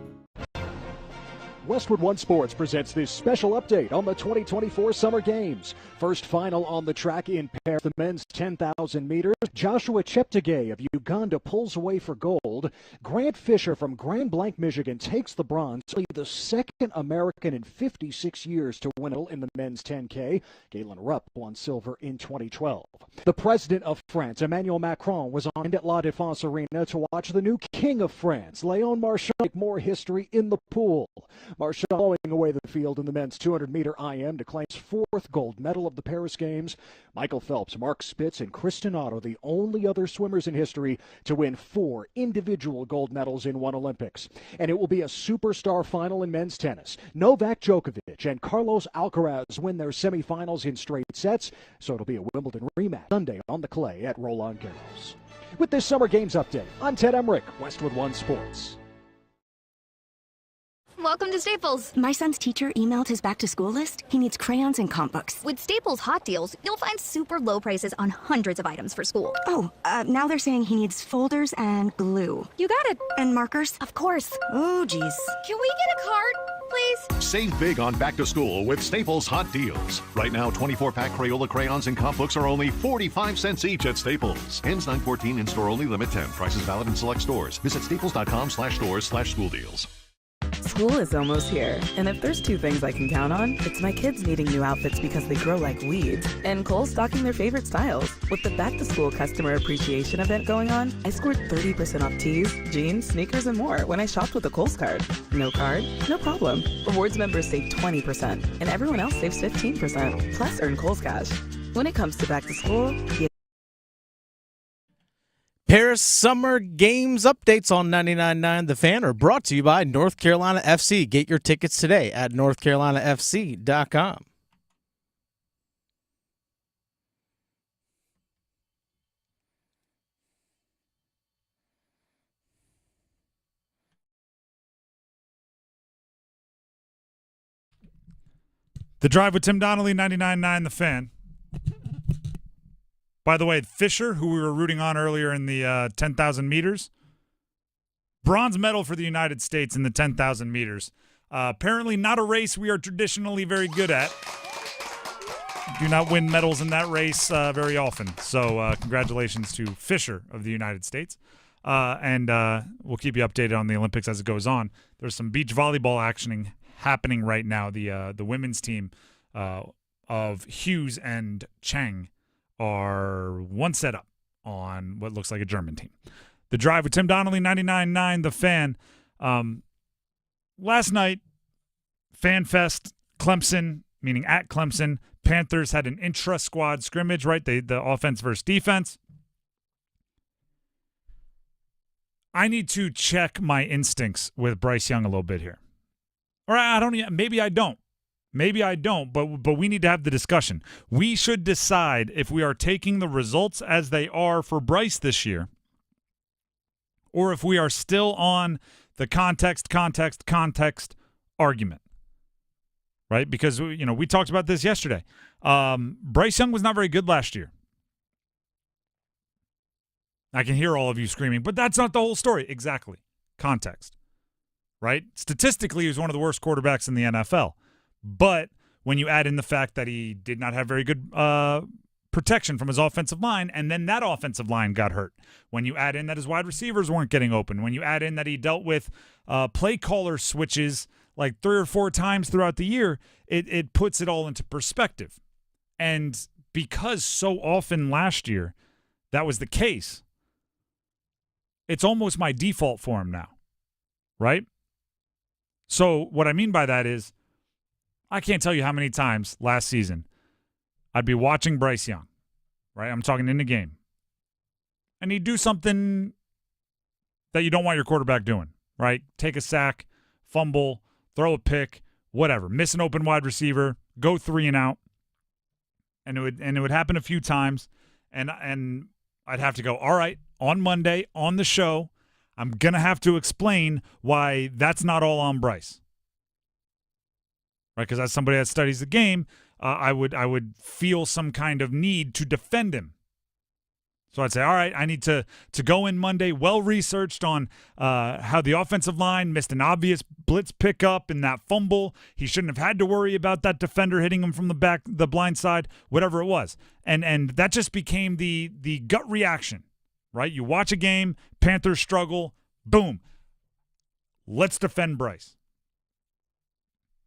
Westwood One Sports presents this special update on the 2024 Summer Games. First final on the track in Paris, the men's 10,000 meters. Joshua Cheptegei of Uganda pulls away for gold. Grant Fisher from Grand Blanc, Michigan takes the bronze, the second American in 56 years to win it in the men's 10K. Galen Rupp won silver in 2012. The president of France, Emmanuel Macron, was on at La Défense Arena to watch the new king of France, Léon Marchand, make more history in the pool. Marchand blowing away the field in the men's 200-meter IM to claim his 4th gold medal of the Paris Games. Michael Phelps, Mark Spitz, and Kristen Otto, the only other swimmers in history to win 4 individual gold medals in one Olympics. And it will be a superstar final in men's tennis. Novak Djokovic and Carlos Alcaraz win their semifinals in straight sets, so it'll be a Wimbledon rematch Sunday on the clay at Roland Garros. With this Summer Games update, I'm Ted Emmerich, Westwood One Sports. Welcome to Staples. My son's teacher emailed his back-to-school list. He needs crayons and comp books. With Staples Hot Deals, you'll find super low prices on hundreds of items for school. Now they're saying he needs folders and glue. You got it. And markers? Of course. Oh, geez. Can we get a card, please? Save big on back to school with Staples Hot Deals. Right now, 24-pack Crayola crayons and comp books are only 45 cents each at Staples. Ends 9/14, in-store only, limit 10. Prices valid in select stores. Visit staples.com/stores/school deals. School is almost here, and if there's 2 things I can count on, it's my kids needing new outfits because they grow like weeds, and Kohl's stocking their favorite styles. With the back-to-school customer appreciation event going on, I scored 30% off tees, jeans, sneakers, and more when I shopped with a Kohl's card. No card? No problem. Rewards members save 20%, and everyone else saves 15%, plus earn Kohl's cash. When it comes to back-to-school, Paris Summer Games updates on 99.9 The Fan are brought to you by North Carolina FC. Get your tickets today at northcarolinafc.com. The Drive with Tim Donnelly, 99.9 The Fan. By the way, Fisher, who we were rooting on earlier in the 10,000 meters, bronze medal for the United States in the 10,000 meters. Apparently not a race we are traditionally very good at. Do not win medals in that race very often. So congratulations to Fisher of the United States. And we'll keep you updated on the Olympics as it goes on. There's some beach volleyball action happening right now. The women's team of Hughes and Chang are one set up on what looks like a German team. The Drive with Tim Donnelly, 99.9 The Fan. Last night, Fan Fest Clemson, meaning at Clemson, Panthers had an intra-squad scrimmage, right? The offense versus defense. I need to check my instincts with Bryce Young a little bit here. Or maybe I don't. Maybe I don't, but we need to have the discussion. We should decide if we are taking the results as they are for Bryce this year, or if we are still on the context argument, right? Because, we talked about this yesterday. Bryce Young was not very good last year. I can hear all of you screaming, but that's not the whole story. Exactly. Context, right? Statistically, he was one of the worst quarterbacks in the NFL. But when you add in the fact that he did not have very good protection from his offensive line, and then that offensive line got hurt. When you add in that his wide receivers weren't getting open. When you add in that he dealt with play caller switches like 3 or 4 times throughout the year, it puts it all into perspective. And because so often last year that was the case, it's almost my default for him now, right? So what I mean by that is I can't tell you how many times last season I'd be watching Bryce Young, right? I'm talking in the game. And he'd do something that you don't want your quarterback doing, right? Take a sack, fumble, throw a pick, whatever. Miss an open wide receiver, go 3 and out. And it would happen a few times. And I'd have to go, all right, on Monday, on the show, I'm going to have to explain why that's not all on Bryce. Right, because as somebody that studies the game, I would feel some kind of need to defend him. So I'd say, all right, I need to go in Monday well-researched on how the offensive line missed an obvious blitz pickup and that fumble. He shouldn't have had to worry about that defender hitting him from the back, the blind side, whatever it was. And that just became the gut reaction, right? You watch a game, Panthers struggle, boom. Let's defend Bryce.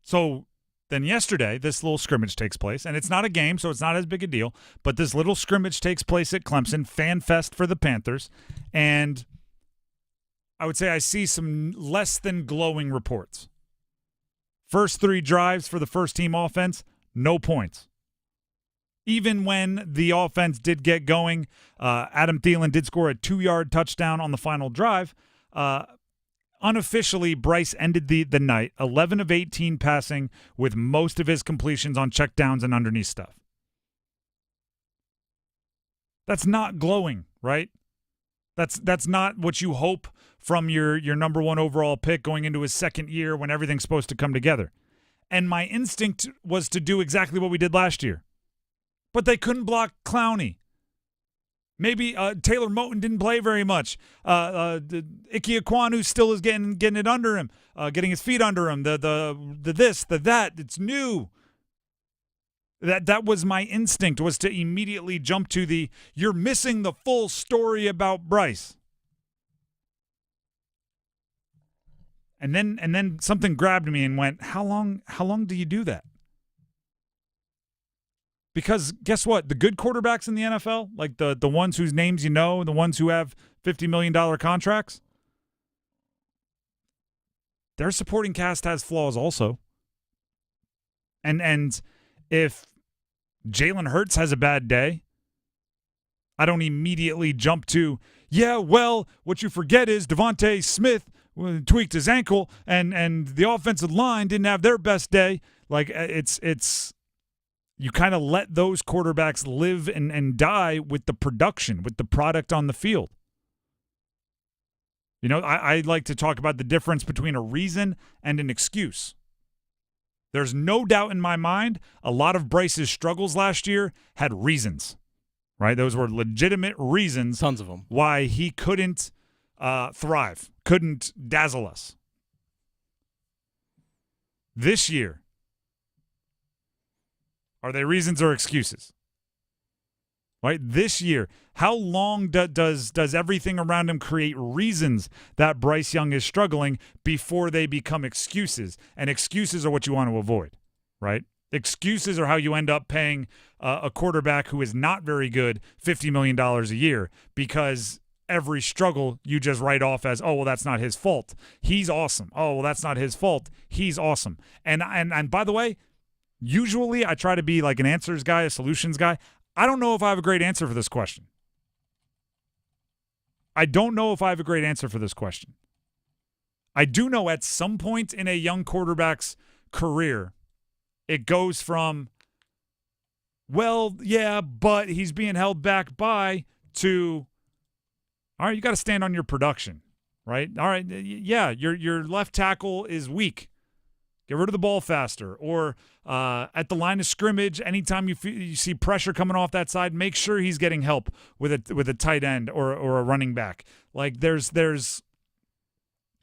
So then yesterday, this little scrimmage takes place, and it's not a game, so it's not as big a deal, but this little scrimmage takes place at Clemson, fan fest for the Panthers, and I would say I see some less than glowing reports. First 3 drives for the first-team offense, no points. Even when the offense did get going, Adam Thielen did score a 2-yard touchdown on the final drive. Unofficially, Bryce ended the night 11 of 18 passing with most of his completions on checkdowns and underneath stuff. That's not glowing, right? That's not what you hope from your number 1 overall pick going into his second year when everything's supposed to come together. And my instinct was to do exactly what we did last year. But they couldn't block Clowney. Maybe Taylor Moton didn't play very much. Ike Ekwonu still is getting it under him, getting his feet under him. The this, the that. It's new. That was my instinct, was to immediately jump to you're missing the full story about Bryce. And then something grabbed me and went, how long do you do that? Because guess what? The good quarterbacks in the NFL, like the ones whose names you know, the ones who have $50 million contracts, their supporting cast has flaws also. And if Jalen Hurts has a bad day, I don't immediately jump to, what you forget is Devontae Smith tweaked his ankle and the offensive line didn't have their best day. Like it's you kind of let those quarterbacks live and die with the production, with the product on the field. You know, I like to talk about the difference between a reason and an excuse. There's no doubt in my mind a lot of Bryce's struggles last year had reasons, right? Those were legitimate reasons. Tons of them. Why he couldn't thrive, couldn't dazzle us. This year, are they reasons or excuses? Right? This year, how long does everything around him create reasons that Bryce Young is struggling before they become excuses? And excuses are what you want to avoid, right? Excuses are how you end up paying a quarterback who is not very good $50 million a year because every struggle you just write off as, oh, well, that's not his fault. He's awesome. Oh, well, that's not his fault. He's awesome. And by the way, Usually I try to be like an answers guy, a solutions guy. I don't know if I have a great answer for this question. I don't know if I have a great answer for this question. I do know at some point in a young quarterback's career, it goes from, well, yeah, but he's being held back by, to, all right, you got to stand on your production, right? All right, yeah, your left tackle is weak. Get rid of the ball faster. Or at the line of scrimmage, anytime you see pressure coming off that side, make sure he's getting help with a tight end or a running back. Like there's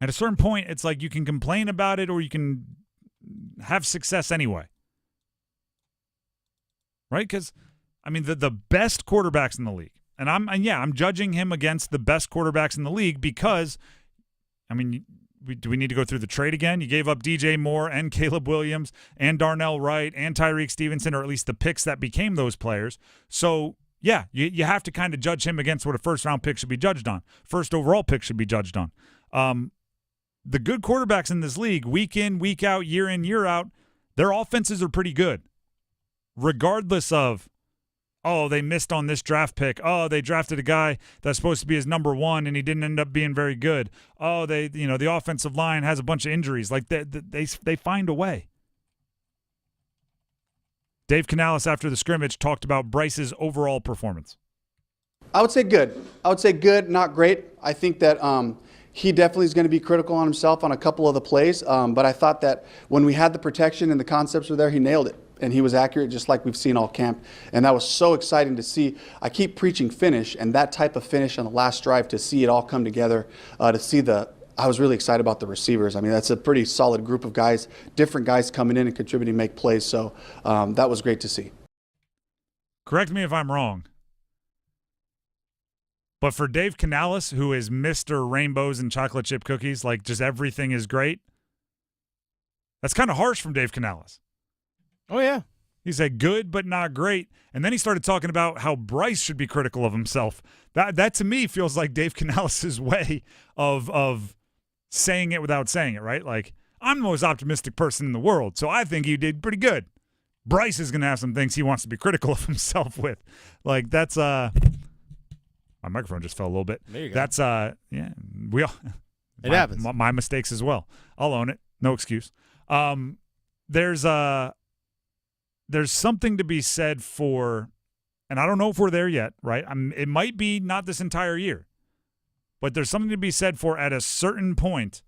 at a certain point, it's like you can complain about it or you can have success anyway. Right? Because, I mean, the best quarterbacks in the league, and I'm judging him against the best quarterbacks in the league because, I mean, do we need to go through the trade again? You gave up DJ Moore and Caleb Williams and Darnell Wright and Tyreek Stevenson, or at least the picks that became those players. So, yeah, you have to kind of judge him against what a first-round pick should be judged on. First overall pick should be judged on. The good quarterbacks in this league, week in, week out, year in, year out, their offenses are pretty good. Regardless of, oh, they missed on this draft pick. Oh, they drafted a guy that's supposed to be his number one and he didn't end up being very good. Oh, the offensive line has a bunch of injuries. Like they find a way. Dave Canales after the scrimmage talked about Bryce's overall performance. I would say good, not great. I think that he definitely is going to be critical on himself on a couple of the plays. But I thought that when we had the protection and the concepts were there, he nailed it. And he was accurate just like we've seen all camp. And that was so exciting to see. I keep preaching finish, and that type of finish on the last drive, to see it all come together, I was really excited about the receivers. I mean, that's a pretty solid group of guys, different guys coming in and contributing, make plays. So that was great to see. Correct me if I'm wrong, but for Dave Canales, who is Mr. Rainbows and Chocolate Chip Cookies, like just everything is great, that's kind of harsh from Dave Canales. Oh, yeah. He said good but not great. And then he started talking about how Bryce should be critical of himself. That to me feels like Dave Canales' way of saying it without saying it, right? Like, I'm the most optimistic person in the world, so I think you did pretty good. Bryce is going to have some things he wants to be critical of himself with. Like, that's my microphone just fell a little bit. There you go. That's we all It happens. My mistakes as well. I'll own it. No excuse. There's something to be said for, and I don't know if we're there yet, right? It might be not this entire year, but there's something to be said for at a certain point,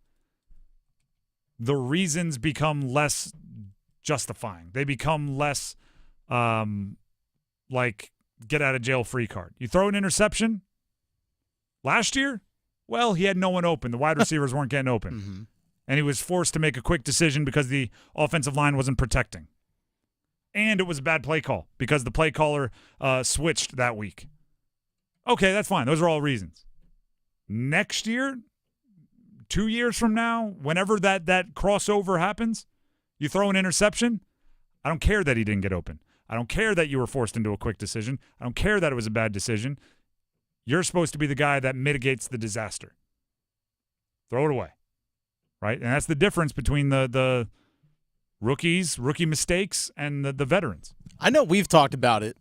the reasons become less justifying. They become less like get out of jail free card. You throw an interception last year, well, he had no one open. The wide receivers weren't getting open. Mm-hmm. And he was forced to make a quick decision because the offensive line wasn't protecting. And it was a bad play call because the play caller switched that week. Okay, that's fine. Those are all reasons. Next year, 2 years from now, whenever that crossover happens, you throw an interception, I don't care that he didn't get open. I don't care that you were forced into a quick decision. I don't care that it was a bad decision. You're supposed to be the guy that mitigates the disaster. Throw it away, right? And that's the difference between the rookie mistakes, and the veterans. I know we've talked about it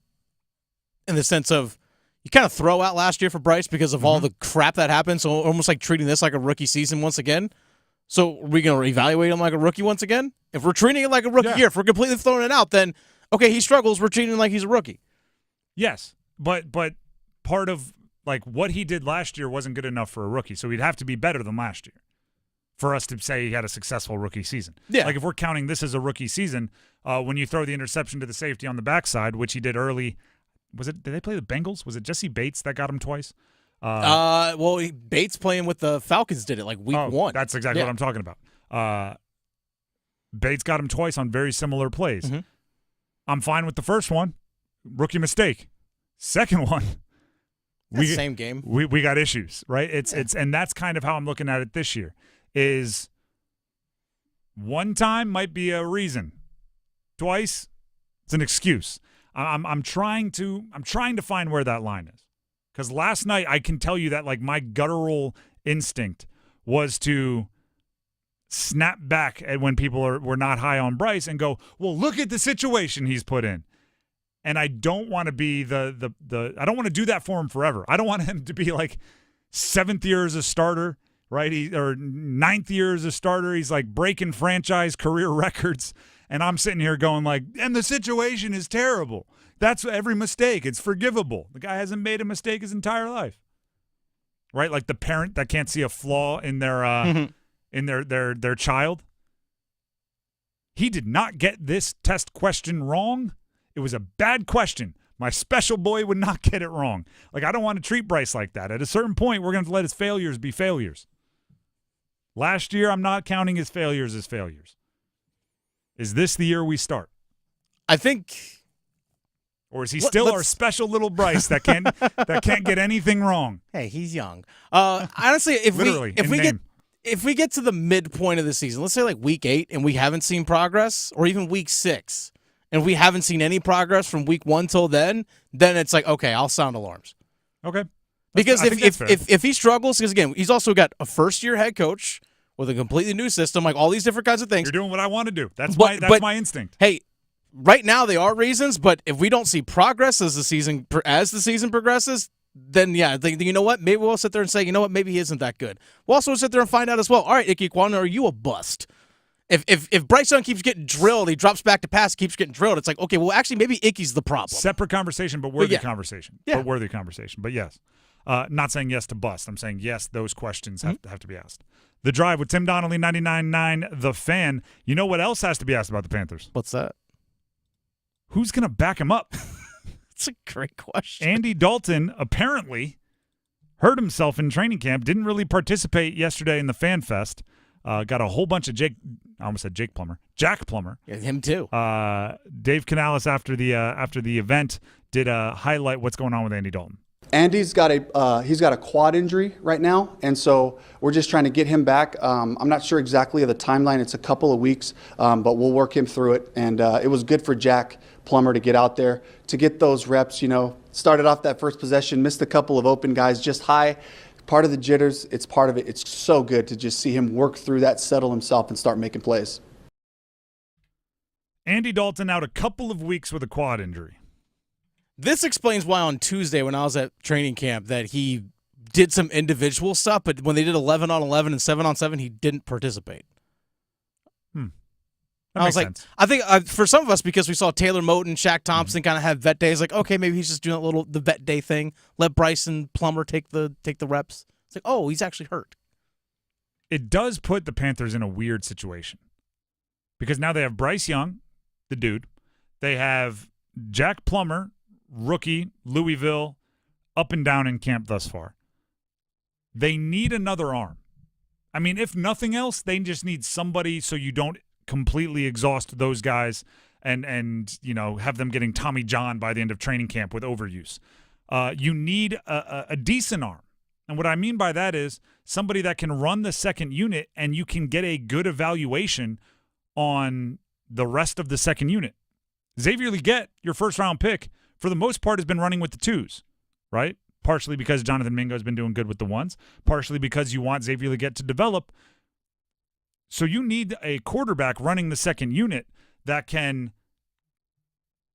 in the sense of you kind of throw out last year for Bryce because of all the crap that happened, so almost like treating this like a rookie season once again. So are we going to evaluate him like a rookie once again? If we're treating it like a rookie year, if we're completely throwing it out, then, okay, he struggles, we're treating him like he's a rookie. Yes, but part of like what he did last year wasn't good enough for a rookie, so he'd have to be better than last year for us to say he had a successful rookie season. Yeah. Like if we're counting this as a rookie season, when you throw the interception to the safety on the backside, which he did early, did they play the Bengals? Was it Jesse Bates that got him twice? Bates playing with the Falcons did it like week one. That's exactly what I'm talking about. Bates got him twice on very similar plays. Mm-hmm. I'm fine with the first one. Rookie mistake. Second one. Same game. We got issues, right? It's and that's kind of how I'm looking at it this year. Is one time might be a reason. Twice, it's an excuse. I'm trying to find where that line is. Because last night I can tell you that like my guttural instinct was to snap back at when people were not high on Bryce and go, well, look at the situation he's put in. And I don't want to be I don't want to do that for him forever. I don't want him to be like 7th year as a starter, right? Or 9th year as a starter. He's like breaking franchise career records. And I'm sitting here going like, and the situation is terrible. That's every mistake. It's forgivable. The guy hasn't made a mistake his entire life. Right? Like the parent that can't see a flaw in their in their child. He did not get this test question wrong. It was a bad question. My special boy would not get it wrong. Like, I don't want to treat Bryce like that. At a certain point, we're going to let his failures be failures. Last year, I'm not counting his failures as failures. Is this the year we start? I think. Or is he still our special little Bryce that can't get anything wrong? Hey, he's young. Honestly, if we get to the midpoint of the season, let's say like week 8, and we haven't seen progress, or even week 6, and we haven't seen any progress from week 1 till then it's like, okay, I'll sound alarms. Okay. Because if he struggles, because again, he's also got a first-year head coach with a completely new system, like all these different kinds of things. You're doing what I want to do. That's my instinct. Hey, right now they are reasons, but if we don't see progress as the season progresses, then yeah, you know what? Maybe we'll sit there and say, you know what? Maybe he isn't that good. We'll also sit there and find out as well. All right, Ickey Ekwonu, are you a bust? If Bryce Young keeps getting drilled, he drops back to pass, keeps getting drilled. It's like, okay, well, actually, maybe Ickey's the problem. Separate conversation, but worthy conversation. Yeah. But worthy conversation. But yes, not saying yes to bust. I'm saying yes. Those questions have to be asked. The Drive with Tim Donnelly, 99.9 The Fan. You know what else has to be asked about the Panthers? What's that? Who's going to back him up? That's a great question. Andy Dalton apparently hurt himself in training camp. Didn't really participate yesterday in the Fan Fest. Got a whole bunch of Jack Plummer. Yeah, him too. Dave Canales after the event did highlight what's going on with Andy Dalton. Andy's got a quad injury right now, and so we're just trying to get him back. I'm not sure exactly of the timeline. It's a couple of weeks, but we'll work him through it. And it was good for Jack Plummer to get out there, to get those reps. You know, started off that first possession, missed a couple of open guys, just high. Part of the jitters, it's part of it. It's so good to just see him work through that, settle himself, and start making plays. Andy Dalton out a couple of weeks with a quad injury. This explains why on Tuesday when I was at training camp that he did some individual stuff, but when they did 11-on-11 and 7-on-7, he didn't participate. I was like, sense. I think for some of us, because we saw Taylor Moton, Shaq Thompson kind of have vet days, like, okay, maybe he's just doing the vet day thing. Let Bryce and Plummer take the reps. It's like, oh, he's actually hurt. It does put the Panthers in a weird situation because now they have Bryce Young, the dude. They have Jack Plummer, rookie, Louisville, up and down in camp thus far. They need another arm. I mean, if nothing else, they just need somebody so you don't completely exhaust those guys and you know, have them getting Tommy John by the end of training camp with overuse. You need a decent arm. And what I mean by that is somebody that can run the second unit and you can get a good evaluation on the rest of the second unit. Xavier Legette, your first-round pick, for the most part has been running with the 2s, right? Partially because Jonathan Mingo has been doing good with the 1s, partially because you want Xavier Legette to develop. So you need a quarterback running the second unit that can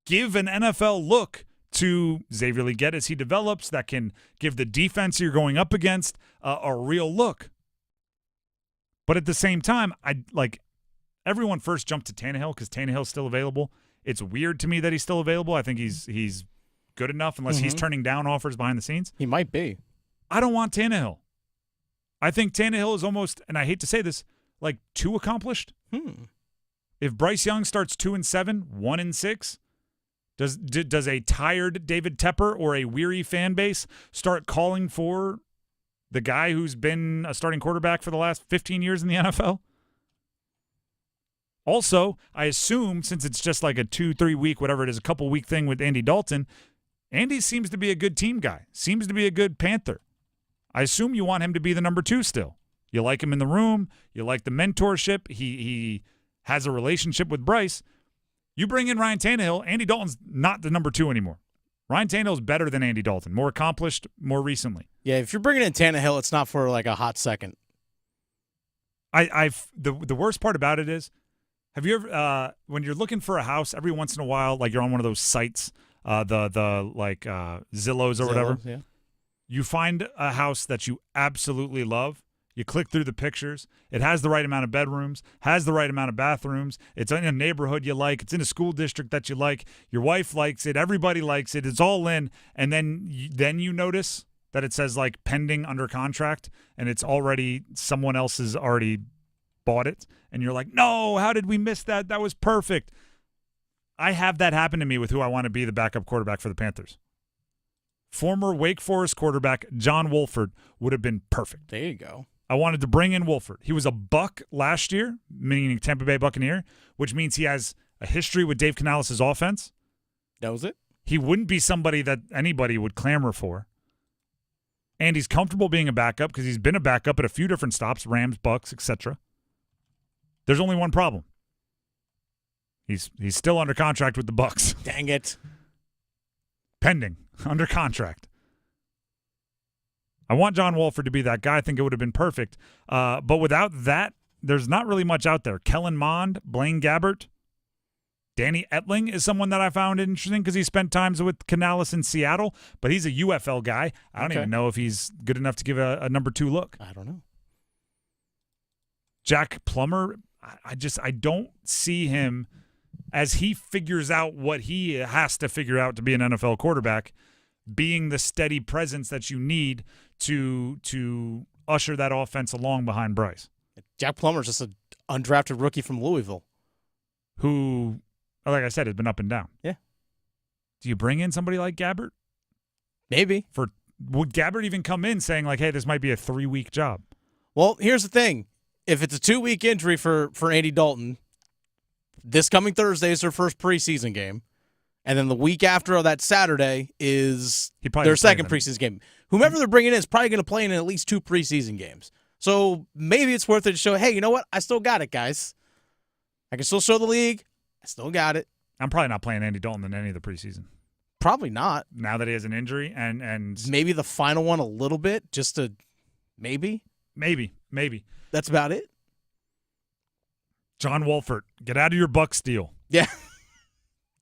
give an NFL look to Xavier Legette as he develops, that can give the defense you're going up against a real look. But at the same time, everyone first jumped to Tannehill because Tannehill's still available. It's weird to me that he's still available. I think he's good enough unless he's turning down offers behind the scenes. He might be. I don't want Tannehill. I think Tannehill is almost, and I hate to say this, like too accomplished. If Bryce Young starts 2-7, 1-6, does a tired David Tepper or a weary fan base start calling for the guy who's been a starting quarterback for the last 15 years in the NFL? Also, I assume since it's just like a 2-3 week, whatever it is, a couple week thing with Andy Dalton, Andy seems to be a good team guy, seems to be a good Panther. I assume you want him to be the number 2 still. You like him in the room. You like the mentorship. He has a relationship with Bryce. You bring in Ryan Tannehill. Andy Dalton's not the number 2 anymore. Ryan Tannehill's better than Andy Dalton, more accomplished, more recently. Yeah, if you're bringing in Tannehill, it's not for like a hot second. The worst part about it is, have you ever when you're looking for a house every once in a while, like you're on one of those sites, Zillows or whatever, yeah. you find a house that you absolutely love. You click through the pictures. It has the right amount of bedrooms, has the right amount of bathrooms. It's in a neighborhood you like. It's in a school district that you like. Your wife likes it. Everybody likes it. It's all in. And then you notice that it says like pending under contract, and it's already someone else has already bought it. And you're like, no, how did we miss that? That was perfect. I have that happen to me with who I want to be the backup quarterback for the Panthers. Former Wake Forest quarterback John Wolford would have been perfect. There you go. I wanted to bring in Wolford. He was a Buck last year, meaning Tampa Bay Buccaneer, which means he has a history with Dave Canales' offense. That was it. He wouldn't be somebody that anybody would clamor for. And he's comfortable being a backup because he's been a backup at a few different stops, Rams, Bucks, etc. There's only one problem. He's still under contract with the Bucks. Dang it. Pending, under contract. I want John Wolford to be that guy. I think it would have been perfect. But without that, there's not really much out there. Kellen Mond, Blaine Gabbert, Danny Etling is someone that I found interesting because he spent times with Canales in Seattle, but he's a UFL guy. I don't even know if he's good enough to give a number 2 look. I don't know. Jack Plummer, I don't see him as he figures out what he has to figure out to be an NFL quarterback, being the steady presence that you need to usher that offense along behind Bryce. Jack Plummer's just an undrafted rookie from Louisville. Who, like I said, has been up and down. Yeah. Do you bring in somebody like Gabbert? Maybe. Would Gabbert even come in saying, like, hey, this might be a 3-week job? Well, here's the thing. If it's a 2-week injury for Andy Dalton, this coming Thursday is their first preseason game. And then the week after that Saturday is their second preseason game. Whomever they're bringing in is probably going to play in at least 2 preseason games. So maybe it's worth it to show, hey, you know what? I still got it, guys. I can still show the league. I still got it. I'm probably not playing Andy Dalton in any of the preseason. Probably not. Now that he has an injury and maybe the final one a little bit, just to maybe. Maybe. That's about it. John Wolford, get out of your Bucks deal. Yeah.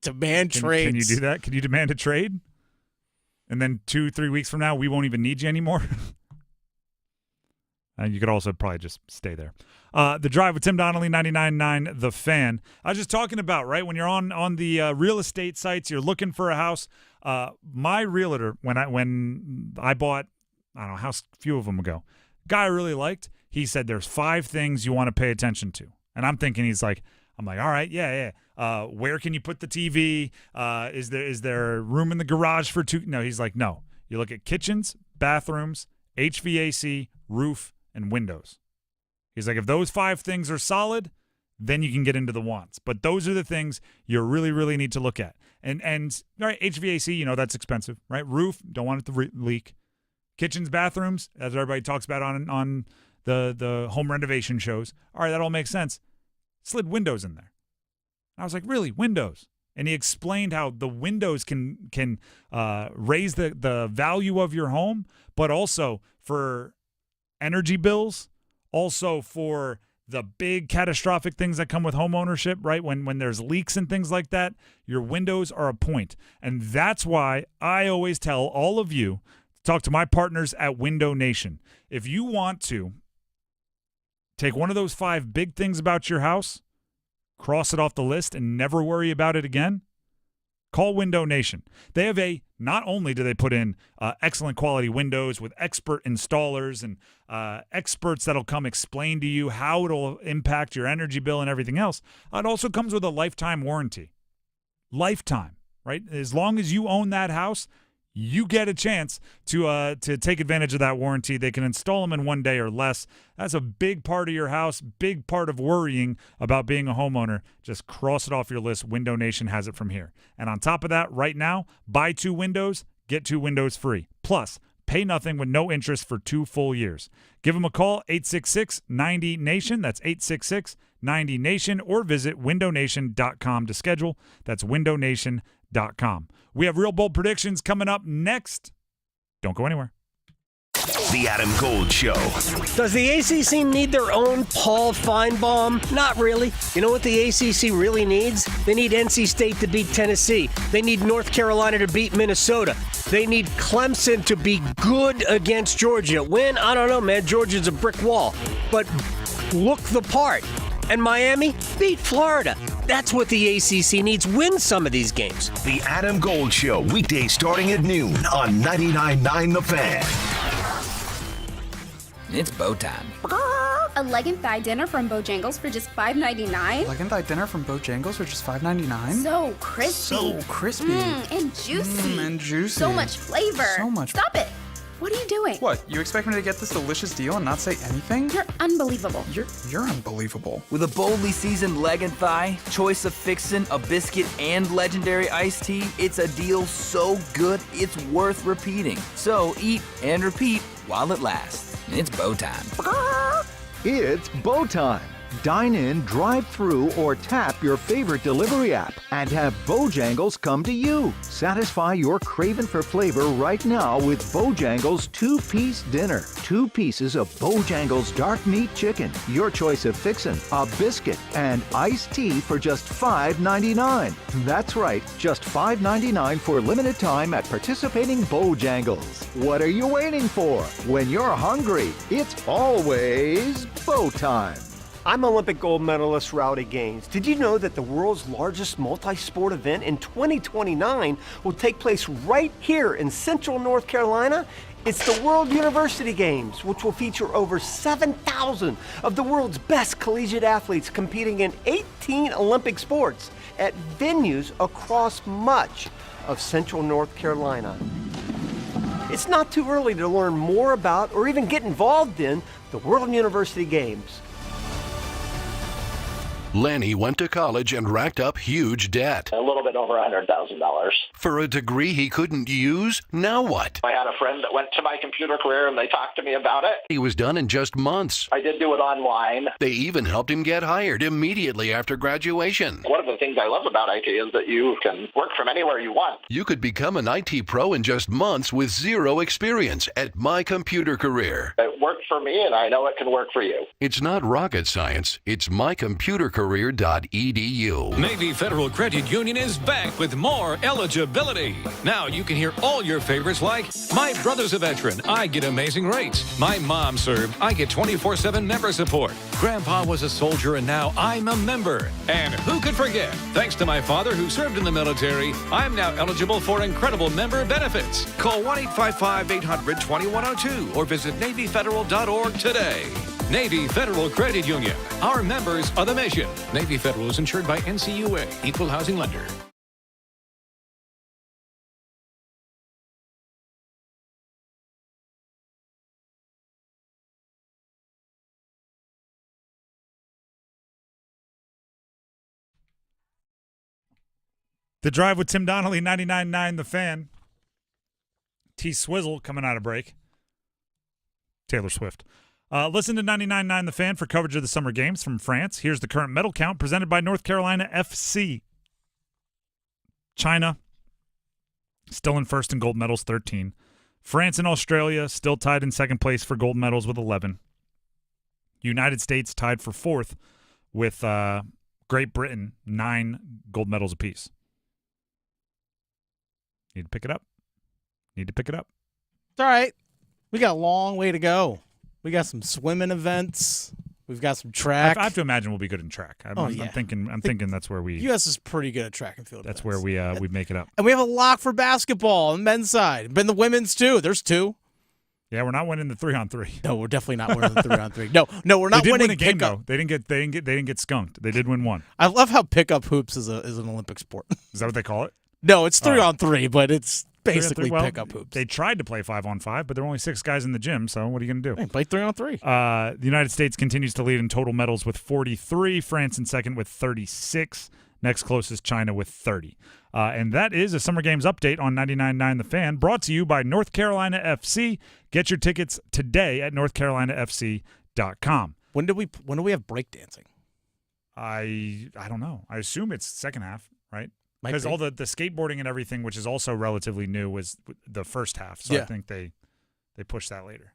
Demand trades. Can you do that? Can you demand a trade? And then 2-3 weeks from now, we won't even need you anymore? And you could also probably just stay there. The Drive with Tim Donnelly, 99.9 The Fan. I was just talking about, right, when you're on the real estate sites, you're looking for a house. My realtor, when I bought, I don't know how few of them ago, guy I really liked, he said there's 5 things you want to pay attention to. And I'm thinking I'm like, all right, yeah. Where can you put the TV? Is there room in the garage for 2? No, he's like, no. You look at kitchens, bathrooms, HVAC, roof, and windows. He's like, if those 5 things are solid, then you can get into the wants. But those are the things you really, really need to look at. And all right, HVAC, that's expensive, right? Roof, don't want it to leak. Kitchens, bathrooms, as everybody talks about on the home renovation shows. All right, that all makes sense. Slid windows in there. I was like, really, windows? And he explained how the windows can raise the value of your home, but also for energy bills, also for the big catastrophic things that come with home ownership, right? When there's leaks and things like that, your windows are a point. And that's why I always tell all of you to talk to my partners at Window Nation. If you want to take one of those 5 big things about your house, cross it off the list, and never worry about it again, call Window Nation. They have not only do they put in excellent quality windows with expert installers and experts that'll come explain to you how it'll impact your energy bill and everything else, it also comes with a lifetime warranty. Lifetime, right? As long as you own that house, you get a chance to take advantage of that warranty. They can install them in 1 day or less. That's a big part of your house, big part of worrying about being a homeowner. Just cross it off your list. Window Nation has it from here. And on top of that, right now, buy 2 windows, get 2 windows free. Plus, pay nothing with no interest for 2 full years. Give them a call, 866-90-NATION. That's 866-90-NATION. Or visit windownation.com to schedule. That's windownation.com. We have Real Bold Predictions coming up next. Don't go anywhere. The Adam Gold Show. Does the ACC need their own Paul Feinbaum? Not really. You know what the ACC really needs? They need NC State to beat Tennessee. They need North Carolina to beat Minnesota. They need Clemson to be good against Georgia. Win? I don't know, man. Georgia's a brick wall. But look the part. And Miami? Beat Florida. That's what the ACC needs. Win some of these games. The Adam Gold Show, weekdays starting at noon on 99.9 The Fan. It's bow time. A leg and thigh dinner from Bojangles for just $5.99? Leg and thigh dinner from Bojangles for just $5.99? So crispy. So crispy. And juicy. And juicy. So much flavor. So much. Stop it. What are you doing? What, you expect me to get this delicious deal and not say anything? You're unbelievable. You're unbelievable. With a boldly seasoned leg and thigh, choice of fixin', a biscuit, and legendary iced tea, it's a deal so good it's worth repeating. So eat and repeat while it lasts. It's bow time. It's bow time. Dine in, drive through, or tap your favorite delivery app and have Bojangles come to you. Satisfy your craving for flavor right now with Bojangles 2-piece dinner. 2 pieces of Bojangles dark meat chicken, your choice of fixin', a biscuit, and iced tea for just $5.99. That's right, just $5.99 for limited time at participating Bojangles. What are you waiting for? When you're hungry, it's always bow time. I'm Olympic gold medalist Raleigh Gaines. Did you know that the world's largest multi-sport event in 2029 will take place right here in Central North Carolina? It's the World University Games, which will feature over 7,000 of the world's best collegiate athletes competing in 18 Olympic sports at venues across much of Central North Carolina. It's not too early to learn more about or even get involved in the World University Games. Lenny went to college and racked up huge debt. A little bit over $100,000. For a degree he couldn't use? Now what? I had a friend that went to my computer career and they talked to me about it. He was done in just months. I did do it online. They even helped him get hired immediately after graduation. One of the things I love about IT is that you can work from anywhere you want. You could become an IT pro in just months with zero experience at My Computer Career. It worked for me and I know it can work for you. It's not rocket science. It's mycomputercareer.edu. Navy Federal Credit Union is back with more eligibility. Now you can hear all your favorites like, my brother's a veteran, I get amazing rates. My mom served, I get 24/7 member support. Grandpa was a soldier and now I'm a member. And who could forget, thanks to my father who served in the military, I'm now eligible for incredible member benefits. Call 1-855-800-2102 or visit NavyFederal.org today. Navy Federal Credit Union. Our members are the mission. Navy Federal is insured by NCUA, Equal Housing Lender. The Drive with Tim Donnelly, 99.9 The Fan. T-Swizzle coming out of break. Taylor Swift. Listen to 99.9 The Fan for coverage of the summer games from France. Here's the current medal count presented by North Carolina FC. China, still in first in gold medals, 13. France and Australia still tied in second place for gold medals with 11. United States tied for fourth with Great Britain, 9 gold medals apiece. Need to pick it up. It's all right. We got a long way to go. We got some swimming events. We've got some track. I have to imagine we'll be good in track. I'm thinking that's where we. U.S. is pretty good at track and field. That's where we make it up. And we have a lock for basketball on the men's side, but the women's too. There's 2. Yeah, we're not winning the 3-on-3. No, we're definitely not winning the 3-on-3. No, we're not winning. winning a game pickup. though. They didn't get skunked. They did win one. I love how pickup hoops is an Olympic sport. Is that what they call it? No, it's 3-on-3, but it's basically pickup hoops. They tried to play 5-on-5, but there were only 6 guys in the gym, so what are you going to do? Hey, play 3-on-3. The United States continues to lead in total medals with 43, France in second with 36, next closest China with 30. And that is a Summer Games update on 99.9 The Fan, brought to you by North Carolina FC. Get your tickets today at northcarolinafc.com. When do we have breakdancing? I don't know. I assume it's second half, right? Because all the skateboarding and everything, which is also relatively new, was the first half. So I think they pushed that later.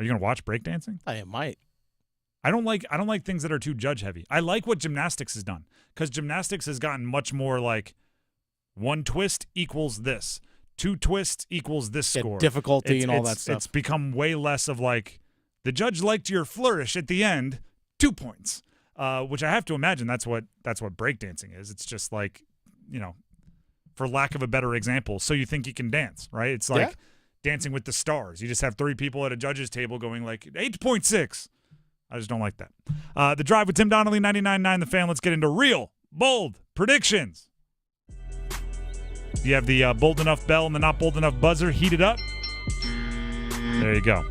Are you going to watch breakdancing? I might. I don't like things that are too judge heavy. I like what gymnastics has done, because gymnastics has gotten much more like one twist equals this, two twists equals this score. Difficulty and all that stuff. It's become way less of like the judge liked your flourish at the end, 2 points, which I have to imagine that's what breakdancing is. It's just like, for lack of a better example, so you think you can dance, right? It's like Dancing with the Stars. You just have 3 people at a judge's table going like 8.6. I just don't like that. The Drive with Tim Donnelly, 99.9 The Fan. Let's get into real, bold predictions. You have the bold enough bell and the not bold enough buzzer heated up. There you go.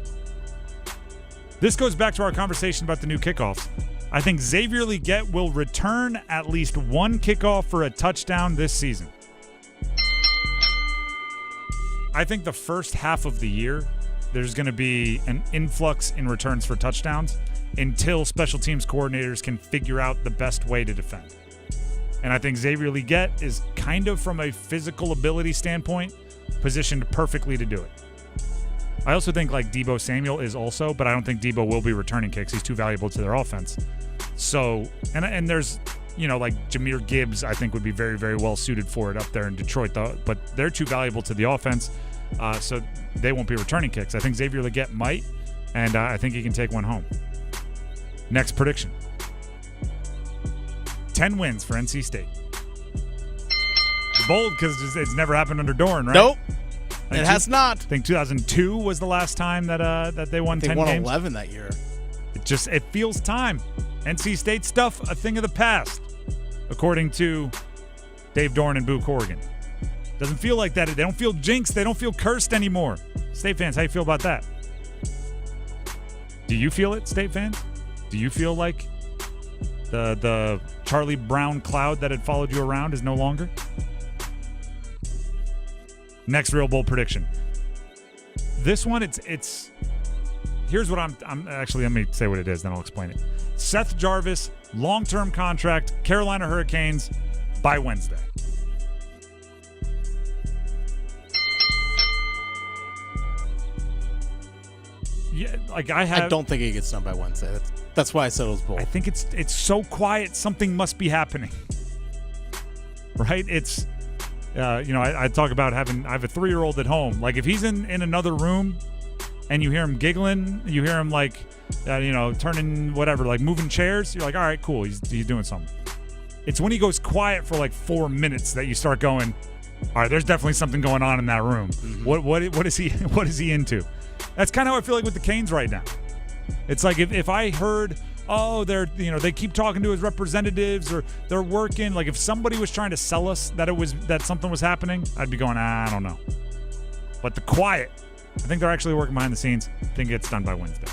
This goes back to our conversation about the new kickoffs. I think Xavier Legette will return at least one kickoff for a touchdown this season. I think the first half of the year, there's going to be an influx in returns for touchdowns until special teams coordinators can figure out the best way to defend. And I think Xavier Legette is kind of, from a physical ability standpoint, positioned perfectly to do it. I also think like Deebo Samuel is also, but I don't think Deebo will be returning kicks. He's too valuable to their offense. So, and there's, like Jahmyr Gibbs, I think would be very, very well suited for it up there in Detroit, though. But they're too valuable to the offense, so they won't be returning kicks. I think Xavier Legette might, and I think he can take one home. Next prediction. 10 wins for NC State. Bold because it's never happened under Doran, right? Nope. It has not. I think 2002 was the last time that they won 10 games. They won 11 that year. It feels time. NC State stuff, a thing of the past, according to Dave Doran and Boo Corrigan. Doesn't feel like that. They don't feel jinxed. They don't feel cursed anymore. State fans, how you feel about that? Do you feel it, State fans? Do you feel like the Charlie Brown cloud that had followed you around is no longer? Next real bold prediction. This one, it's here's what I'm actually, let me say what it is, then I'll explain it. Seth Jarvis, long-term contract, Carolina Hurricanes by Wednesday. Yeah, like I don't think it gets done by Wednesday. That's why I said it was bold. I think it's so quiet, something must be happening. Right? It's I talk about I have a 3-year-old at home. Like if he's in another room and you hear him giggling, you hear him like turning whatever, like moving chairs, you're like, all right, cool, he's doing something. It's when he goes quiet for like 4 minutes that you start going, all right, there's definitely something going on in that room. Mm-hmm. What is he into? That's kind of how I feel like with the Canes right now. It's like if I heard, they keep talking to his representatives or they're working. Like if somebody was trying to sell us that something was happening, I'd be going, I don't know. But the quiet, I think they're actually working behind the scenes. I think it's done by Wednesday.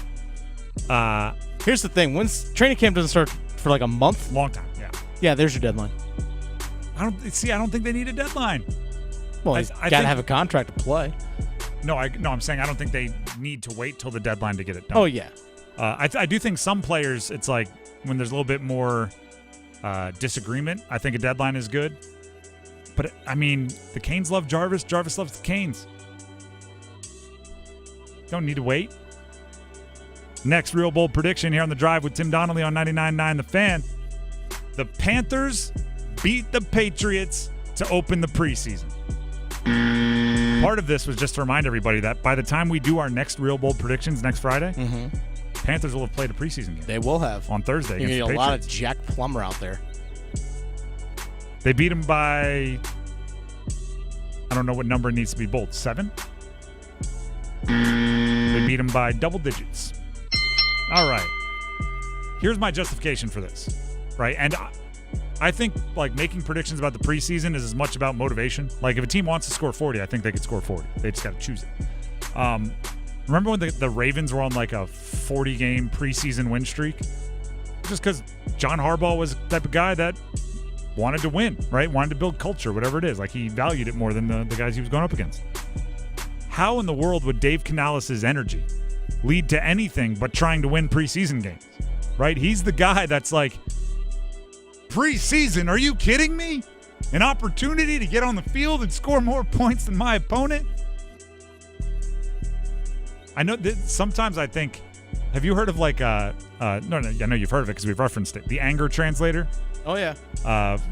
Here's the thing: when training camp doesn't start for like a month, long time. Yeah, there's your deadline. I don't think they need a deadline. Well, you gotta have a contract to play. No, I'm saying I don't think they need to wait till the deadline to get it done. Oh yeah. I do think some players, it's like when there's a little bit more disagreement, I think a deadline is good. But, I mean, the Canes love Jarvis. Jarvis loves the Canes. Don't need to wait. Next real bold prediction here on The Drive with Tim Donnelly on 99.9 The Fan. The Panthers beat the Patriots to open the preseason. Part of this was just to remind everybody that by the time we do our next real bold predictions next Friday, Panthers will have played a preseason game. They will have. On Thursday against the Patriots. A lot of Jack Plummer out there. They beat him by, I don't know what number needs to be bold, 7? They beat him by double digits. All right. Here's my justification for this, right? And I think like making predictions about the preseason is as much about motivation. Like if a team wants to score 40, I think they could score 40. They just got to choose it. Remember when the Ravens were on like a 40-game preseason win streak? Just because John Harbaugh was the type of guy that wanted to win, right? Wanted to build culture, whatever it is. Like he valued it more than the guys he was going up against. How in the world would Dave Canales' energy lead to anything but trying to win preseason games, right? He's the guy that's like, preseason, are you kidding me? An opportunity to get on the field and score more points than my opponent? I know that sometimes I think, have you heard of like, no, I know you've heard of it because we've referenced it. The anger translator. Oh, yeah.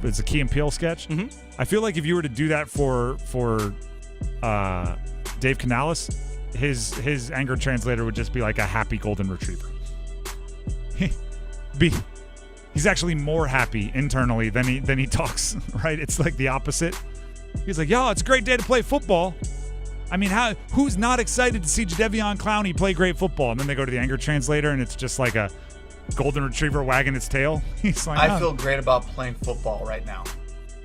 It's a Key and Peele sketch. Mm-hmm. I feel like if you were to do that for Dave Canales, his anger translator would just be like a happy golden retriever. He's actually more happy internally than he talks, right? It's like the opposite. He's like, yo, it's a great day to play football. I mean, who's not excited to see Jadeveon Clowney play great football? And then they go to the anger translator, and it's just like a golden retriever wagging its tail. He's like, I feel great about playing football right now.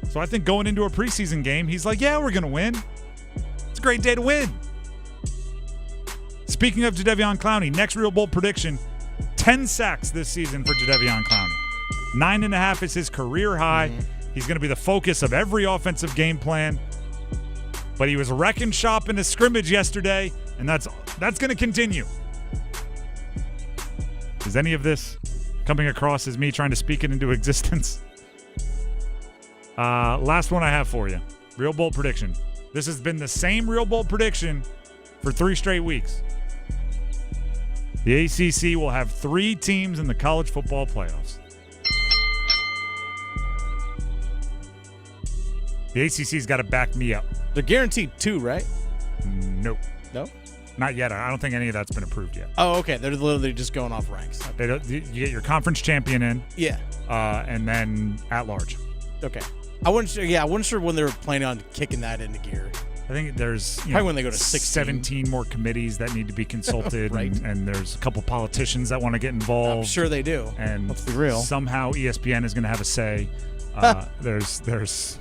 So I think going into a preseason game, he's like, yeah, we're going to win. It's a great day to win. Speaking of Jadeveon Clowney, next real bold prediction, 10 sacks this season for Jadeveon Clowney. 9.5 is his career high. Mm-hmm. He's going to be the focus of every offensive game plan. But he was wrecking shop in a scrimmage yesterday, and that's going to continue. Is any of this coming across as me trying to speak it into existence? Last one I have for you. Real bold prediction. This has been the same real bold prediction for 3 straight weeks. The ACC will have 3 teams in the college football playoffs. The ACC's got to back me up. They're guaranteed 2, right? Nope. No? Not yet. I don't think any of that's been approved yet. Oh, okay. They're literally just going off ranks. Okay. You get your conference champion in. Yeah. And then at large. Okay. I wasn't sure when they were planning on kicking that into gear. I think there's probably when they go to 17 more committees that need to be consulted, right. and there's a couple politicians that want to get involved. I'm sure they do. And let's be real. Somehow ESPN is going to have a say. There's.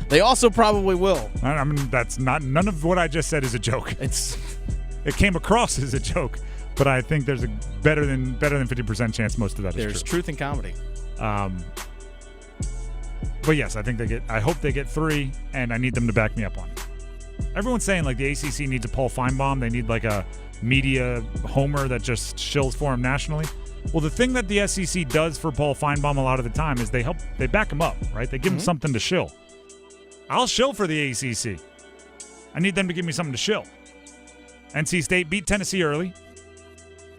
They also probably will. I mean, that's not. None of what I just said is a joke. It came across as a joke, but I think there's a better than 50% chance most of that is true. There's truth in comedy. But yes, I hope they get 3, and I need them to back me up on it. Everyone's saying like the ACC needs a Paul Feinbaum. They need like a media homer that just shills for him nationally. Well, the thing that the SEC does for Paul Feinbaum a lot of the time is they back him up, right? They give him something to shill. I'll shill for the ACC. I need them to give me something to shill. NC State beat Tennessee early.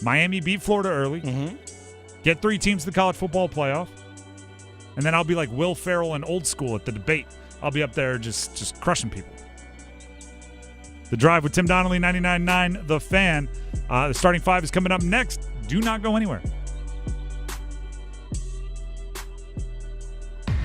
Miami beat Florida early. Mm-hmm. Get 3 teams to the college football playoff. And then I'll be like Will Ferrell and Old School at the debate. I'll be up there just crushing people. The Drive with Tim Donnelly, 99.9 The Fan. The starting 5 is coming up next. Do not go anywhere.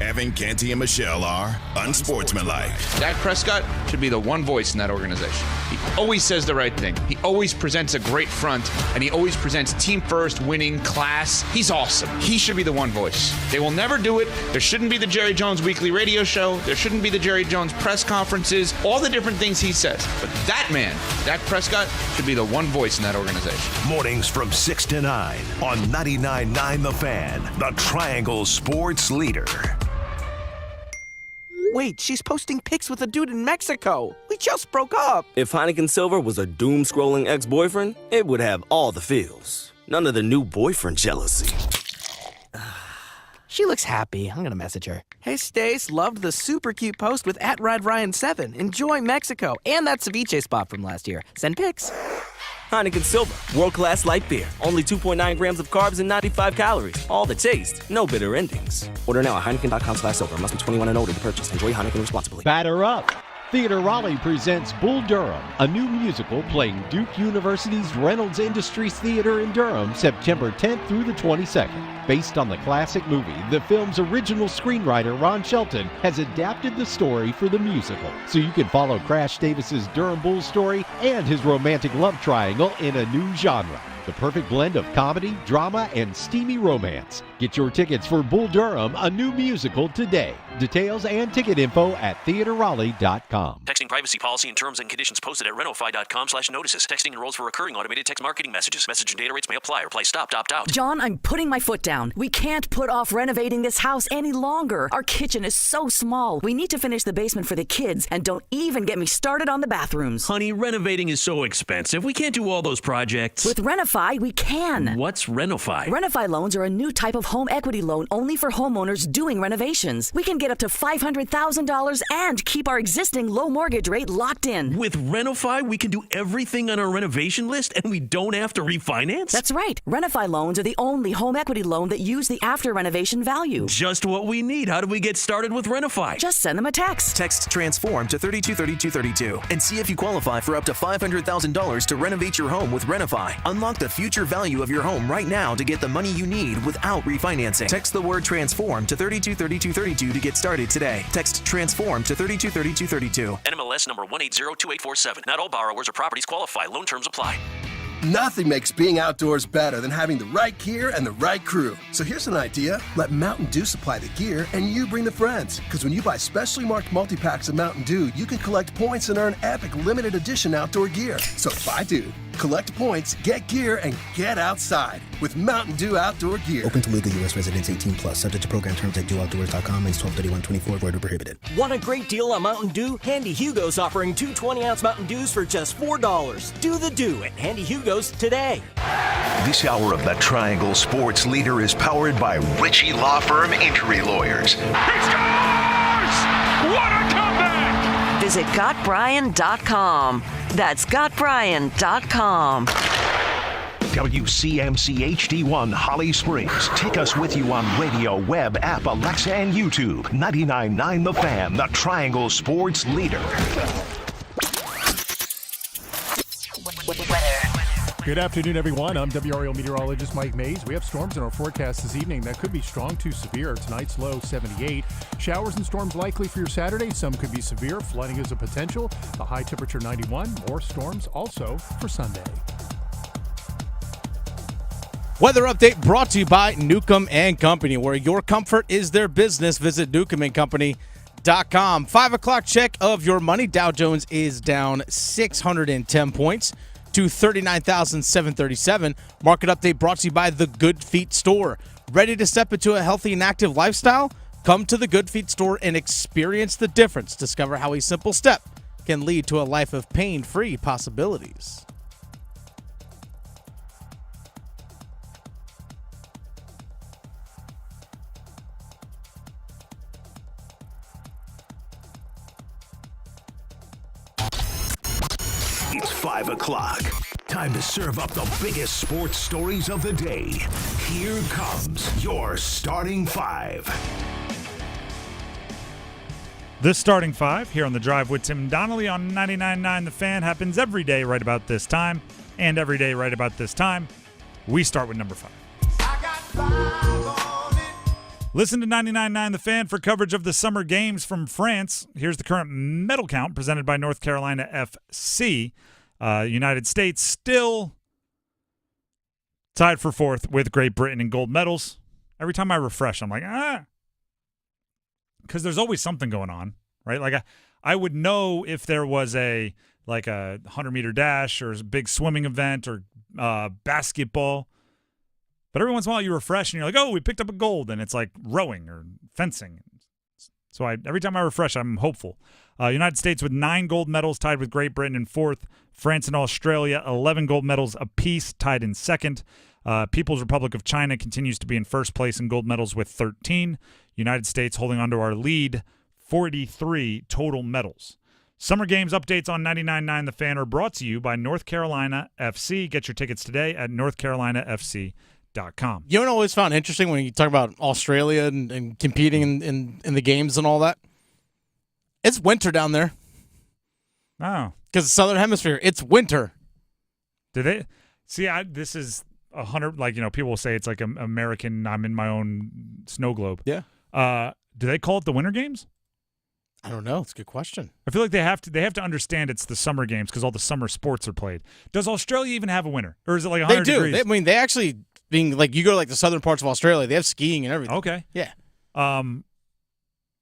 Evan, Canty, and Michelle are unsportsmanlike. Dak Prescott should be the one voice in that organization. He always says the right thing. He always presents a great front, and he always presents team first, winning, class. He's awesome. He should be the one voice. They will never do it. There shouldn't be the Jerry Jones weekly radio show. There shouldn't be the Jerry Jones press conferences, all the different things he says. But that man, Dak Prescott, should be the one voice in that organization. Mornings from 6 to 9 on 99.9 The Fan, the Triangle Sports Leader. Wait, she's posting pics with a dude in Mexico. We just broke up. If Heineken Silver was a doom-scrolling ex-boyfriend, it would have all the feels. None of the new boyfriend jealousy. She looks happy. I'm gonna message her. Hey, Stace, loved the super cute post with @RideRyan7. Enjoy Mexico and that ceviche spot from last year. Send pics. Heineken Silver, world-class light beer. Only 2.9 grams of carbs and 95 calories. All the taste, no bitter endings. Order now at Heineken.com/silver. Must be 21 and older to purchase. Enjoy Heineken responsibly. Batter up. Theater Raleigh presents Bull Durham, a new musical playing Duke University's Reynolds Industries Theater in Durham, September 10th through the 22nd. Based on the classic movie, the film's original screenwriter Ron Shelton has adapted the story for the musical, so you can follow Crash Davis's Durham Bulls story and his romantic love triangle in a new genre. The perfect blend of comedy, drama, and steamy romance. Get your tickets for Bull Durham, a new musical, today. Details and ticket info at theaterraleigh.com. Texting privacy policy and terms and conditions posted at renofi.com/notices. Texting enrolls for recurring automated text marketing messages. Message and data rates may apply. Reply stop, opt out. John, I'm putting my foot down. We can't put off renovating this house any longer. Our kitchen is so small. We need to finish the basement for the kids, and don't even get me started on the bathrooms. Honey, renovating is so expensive. We can't do all those projects. With Renofi, Renovify, we can. What's Renovify? Renovify loans are a new type of home equity loan only for homeowners doing renovations. We can get up to $500,000 and keep our existing low mortgage rate locked in. With Renovify, we can do everything on our renovation list and we don't have to refinance? That's right. Renovify loans are the only home equity loan that use the after renovation value. Just what we need. How do we get started with Renovify? Just send them a text. Text TRANSFORM to 323232 and see if you qualify for up to $500,000 to renovate your home with Renovify. Unlock the future value of your home right now to get the money you need without refinancing. Text the word TRANSFORM to 323232 to get started today. Text TRANSFORM to 323232. NMLS number 1802847. Not all borrowers or properties qualify. Loan terms apply. Nothing makes being outdoors better than having the right gear and the right crew. So here's an idea. Let Mountain Dew supply the gear and you bring the friends. Because when you buy specially marked multi-packs of Mountain Dew, you can collect points and earn epic limited edition outdoor gear. So buy Dew, collect points, get gear, and get outside with Mountain Dew outdoor gear. Open to legal U.S. residents 18+, subject to program terms at dewoutdoors.com and 12/31/24, void or prohibited. Want a great deal on Mountain Dew? Handy Hugo's offering 2 20-ounce Mountain Dews for just $4. Do the Dew at Handy Hugo's today. This hour of the Triangle Sports Leader is powered by Ritchie Law Firm Injury Lawyers. He scores! What a comeback! Visit GotBryan.com. That's GotBryan.com. WCMC HD1 Holly Springs. Take us with you on radio, web, app, Alexa, and YouTube. 99.9 The Fan, the Triangle Sports Leader. Good afternoon, everyone. I'm WRAL meteorologist Mike Mays. We have storms in our forecast this evening that could be strong to severe. Tonight's low 78. Showers and storms likely for your Saturday. Some could be severe. Flooding is a potential. The high temperature 91. More storms also for Sunday. Weather update brought to you by Newcomb & Company, where your comfort is their business. Visit newcombandcompany.com. 5 o'clock check of your money. Dow Jones is down 610 points to 39,737. Market update brought to you by the Good Feet Store. Ready to step into a healthy and active lifestyle? Come to the Good Feet Store and experience the difference. Discover how a simple step can lead to a life of pain-free possibilities. It's 5 o'clock. Time to serve up the biggest sports stories of the day. Here comes your starting five. This starting five here on The Drive with Tim Donnelly on 99.9 The Fan happens every day right about this time. And every day right about this time, we start with number 5. Listen to 99.9 The Fan for coverage of the summer games from France. Here's the current medal count presented by North Carolina FC. United States still tied for 4th with Great Britain in gold medals. Every time I refresh, I'm like, because there's always something going on, right? Like I would know if there was a 100-meter dash or a big swimming event or basketball. But every once in a while you refresh and you're like, oh, we picked up a gold, and it's like rowing or fencing. So every time I refresh, I'm hopeful. United States with 9 gold medals, tied with Great Britain in 4th. France and Australia, 11 gold medals apiece, tied in 2nd. People's Republic of China continues to be in 1st place in gold medals with 13. United States holding on to our lead, 43 total medals. Summer Games updates on 99.9 The Fan are brought to you by North Carolina FC. Get your tickets today at northcarolinafc.com. You know what I always found interesting when you talk about Australia and competing in the games and all that? It's winter down there. Oh. Because the Southern Hemisphere, it's winter. Do they? See, this is 100, people will say it's like American, I'm in my own snow globe. Yeah. Do they call it the Winter Games? I don't know. It's a good question. I feel like they have to understand it's the summer games because all the summer sports are played. Does Australia even have a winter? Or is it like 100 degrees? They do. They actually, you go to the southern parts of Australia, they have skiing and everything. Okay. Yeah.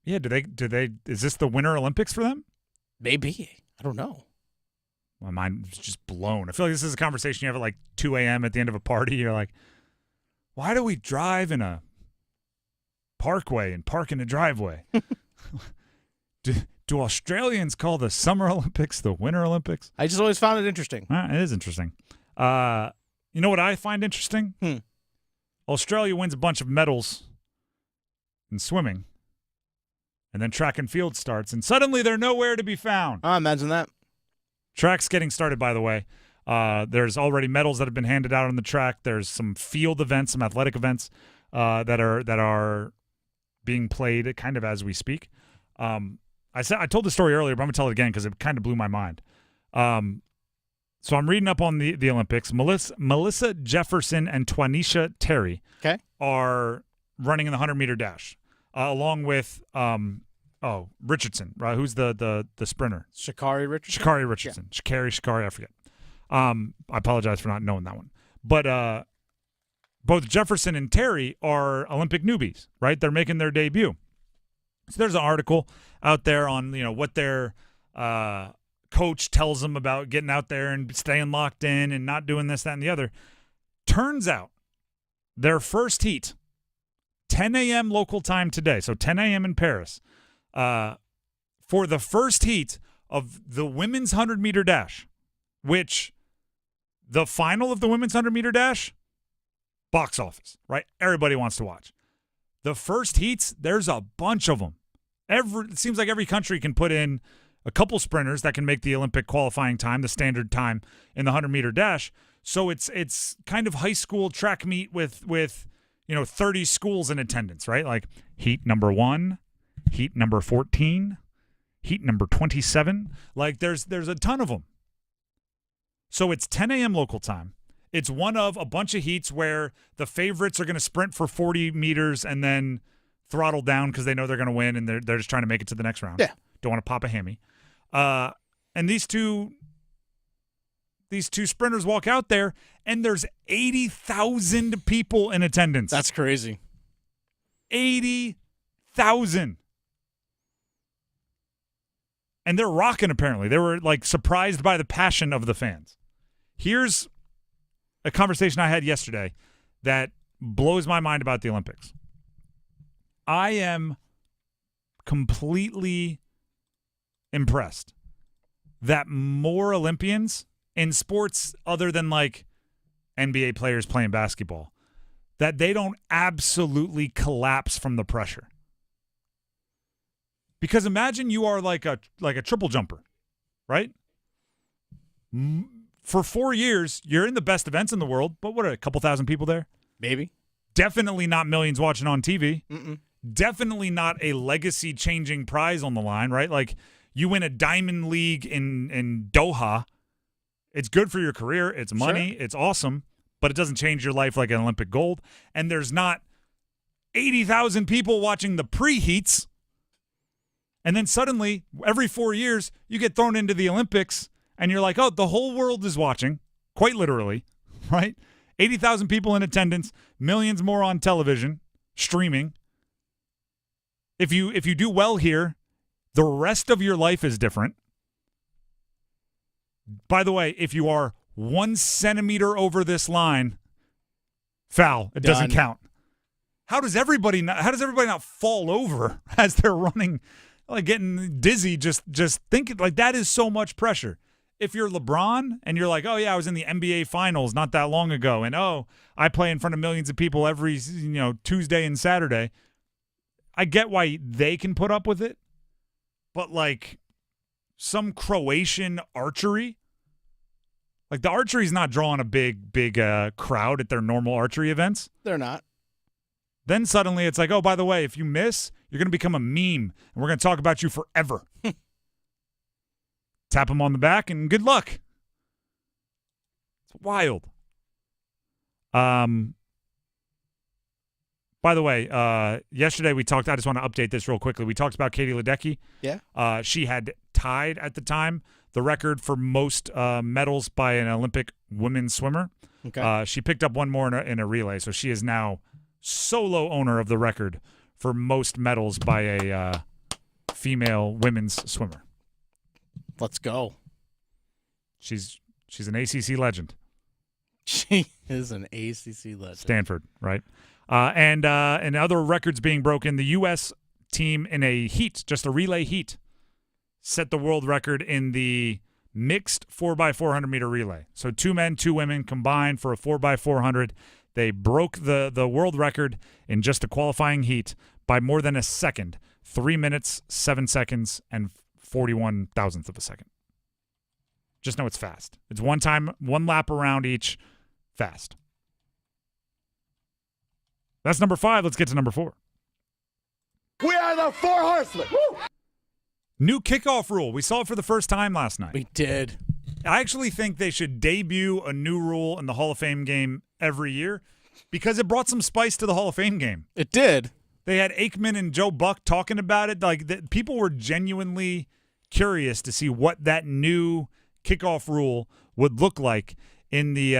Yeah, do they is this the Winter Olympics for them? Maybe. I don't know. My mind is just blown. I feel like this is a conversation you have at like 2 a.m. at the end of a party. You're like, why do we drive in a parkway and park in a driveway? Do Australians call the Summer Olympics the Winter Olympics? I just always found it interesting. It is interesting. You know what I find interesting? Australia wins a bunch of medals in swimming, and then track and field starts, and suddenly they're nowhere to be found. Imagine that. Track's getting started, by the way. There's already medals that have been handed out on the track. There's some field events, some athletic events that are being played kind of as we speak. I told the story earlier, but I'm going to tell it again because it kind of blew my mind. So I'm reading up on the Olympics. Melissa Jefferson and Twanisha Terry are running in the 100-meter dash, along with Richardson, right? Who's the sprinter? Sha'Carri Richardson. Sha'Carri Richardson. Yeah. Sha'Carri, I forget. I apologize for not knowing that one. But both Jefferson and Terry are Olympic newbies, right? They're making their debut. So there's an article out there on what their coach tells them about getting out there and staying locked in and not doing this, that, and the other. Turns out their first heat, 10 a.m. local time today, so 10 a.m. in Paris, for the first heat of the women's 100-meter dash, which the final of the women's 100-meter dash, box office, right? Everybody wants to watch. The first heats, there's a bunch of them. It seems like every country can put in a couple sprinters that can make the Olympic qualifying time, the standard time in the 100-meter dash. So it's kind of high school track meet with 30 schools in attendance, right? Like heat number 1, heat number 14, heat number 27. Like there's a ton of them. So it's 10 a.m. local time. It's one of a bunch of heats where the favorites are going to sprint for 40 meters and then throttle down because they know they're going to win and they're just trying to make it to the next round. Yeah. Don't want to pop a hammy. And these two sprinters walk out there, and there's 80,000 people in attendance. That's crazy. 80,000. And they're rocking, apparently. They were, surprised by the passion of the fans. Here's a conversation I had yesterday that blows my mind about the Olympics. I am completely impressed that more Olympians in sports other than NBA players playing basketball, that they don't absolutely collapse from the pressure. Because imagine you are like a triple jumper, right? For 4 years, you're in the best events in the world, but what are a couple thousand people there? Maybe. Definitely not millions watching on TV. Mm-mm. Definitely not a legacy-changing prize on the line, right? Like you win a Diamond League in Doha. It's good for your career. It's money. Sure. It's awesome, but it doesn't change your life like an Olympic gold. And there's not 80,000 people watching the preheats. And then suddenly, every 4 years, you get thrown into the Olympics, and you're like, oh, the whole world is watching, quite literally, right? 80,000 people in attendance, millions more on television, streaming. If you do well here, the rest of your life is different. By the way, if you are 1 centimeter over this line, foul. It doesn't count. How does everybody not fall over as they're running, getting dizzy, just thinking that is so much pressure. If you're LeBron and you're like, oh yeah, I was in the NBA finals not that long ago, and oh, I play in front of millions of people every Tuesday and Saturday, I get why they can put up with it. But some Croatian archery, the archery's not drawing a big crowd at their normal archery events. They're not. Then suddenly it's like, oh, by the way, if you miss, you're going to become a meme, and we're going to talk about you forever. Tap them on the back, and good luck. It's wild. By the way, yesterday we talked, I just want to update this real quickly. We talked about Katie Ledecky. Yeah. She had tied at the time the record for most medals by an Olympic women's swimmer. Okay. She picked up one more in a relay, so she is now solo owner of the record for most medals by a female women's swimmer. Let's go. She's an ACC legend. She is an ACC legend. Stanford, right? And other records being broken, the U.S. team in a heat, just a relay heat, set the world record in the mixed 4x400 meter relay. So 2 men, 2 women combined for a 4x400. They broke the world record in just the qualifying heat by more than a second. 3 minutes, 7 seconds, and 41 thousandths of a second. Just know it's fast. It's one lap around each, fast. That's number 5. Let's get to number 4. We are the 4 horsemen. Woo! New kickoff rule. We saw it for the first time last night. We did. I actually think they should debut a new rule in the Hall of Fame game every year because it brought some spice to the Hall of Fame game. It did. They had Aikman and Joe Buck talking about it. Like people were genuinely curious to see what that new kickoff rule would look like in the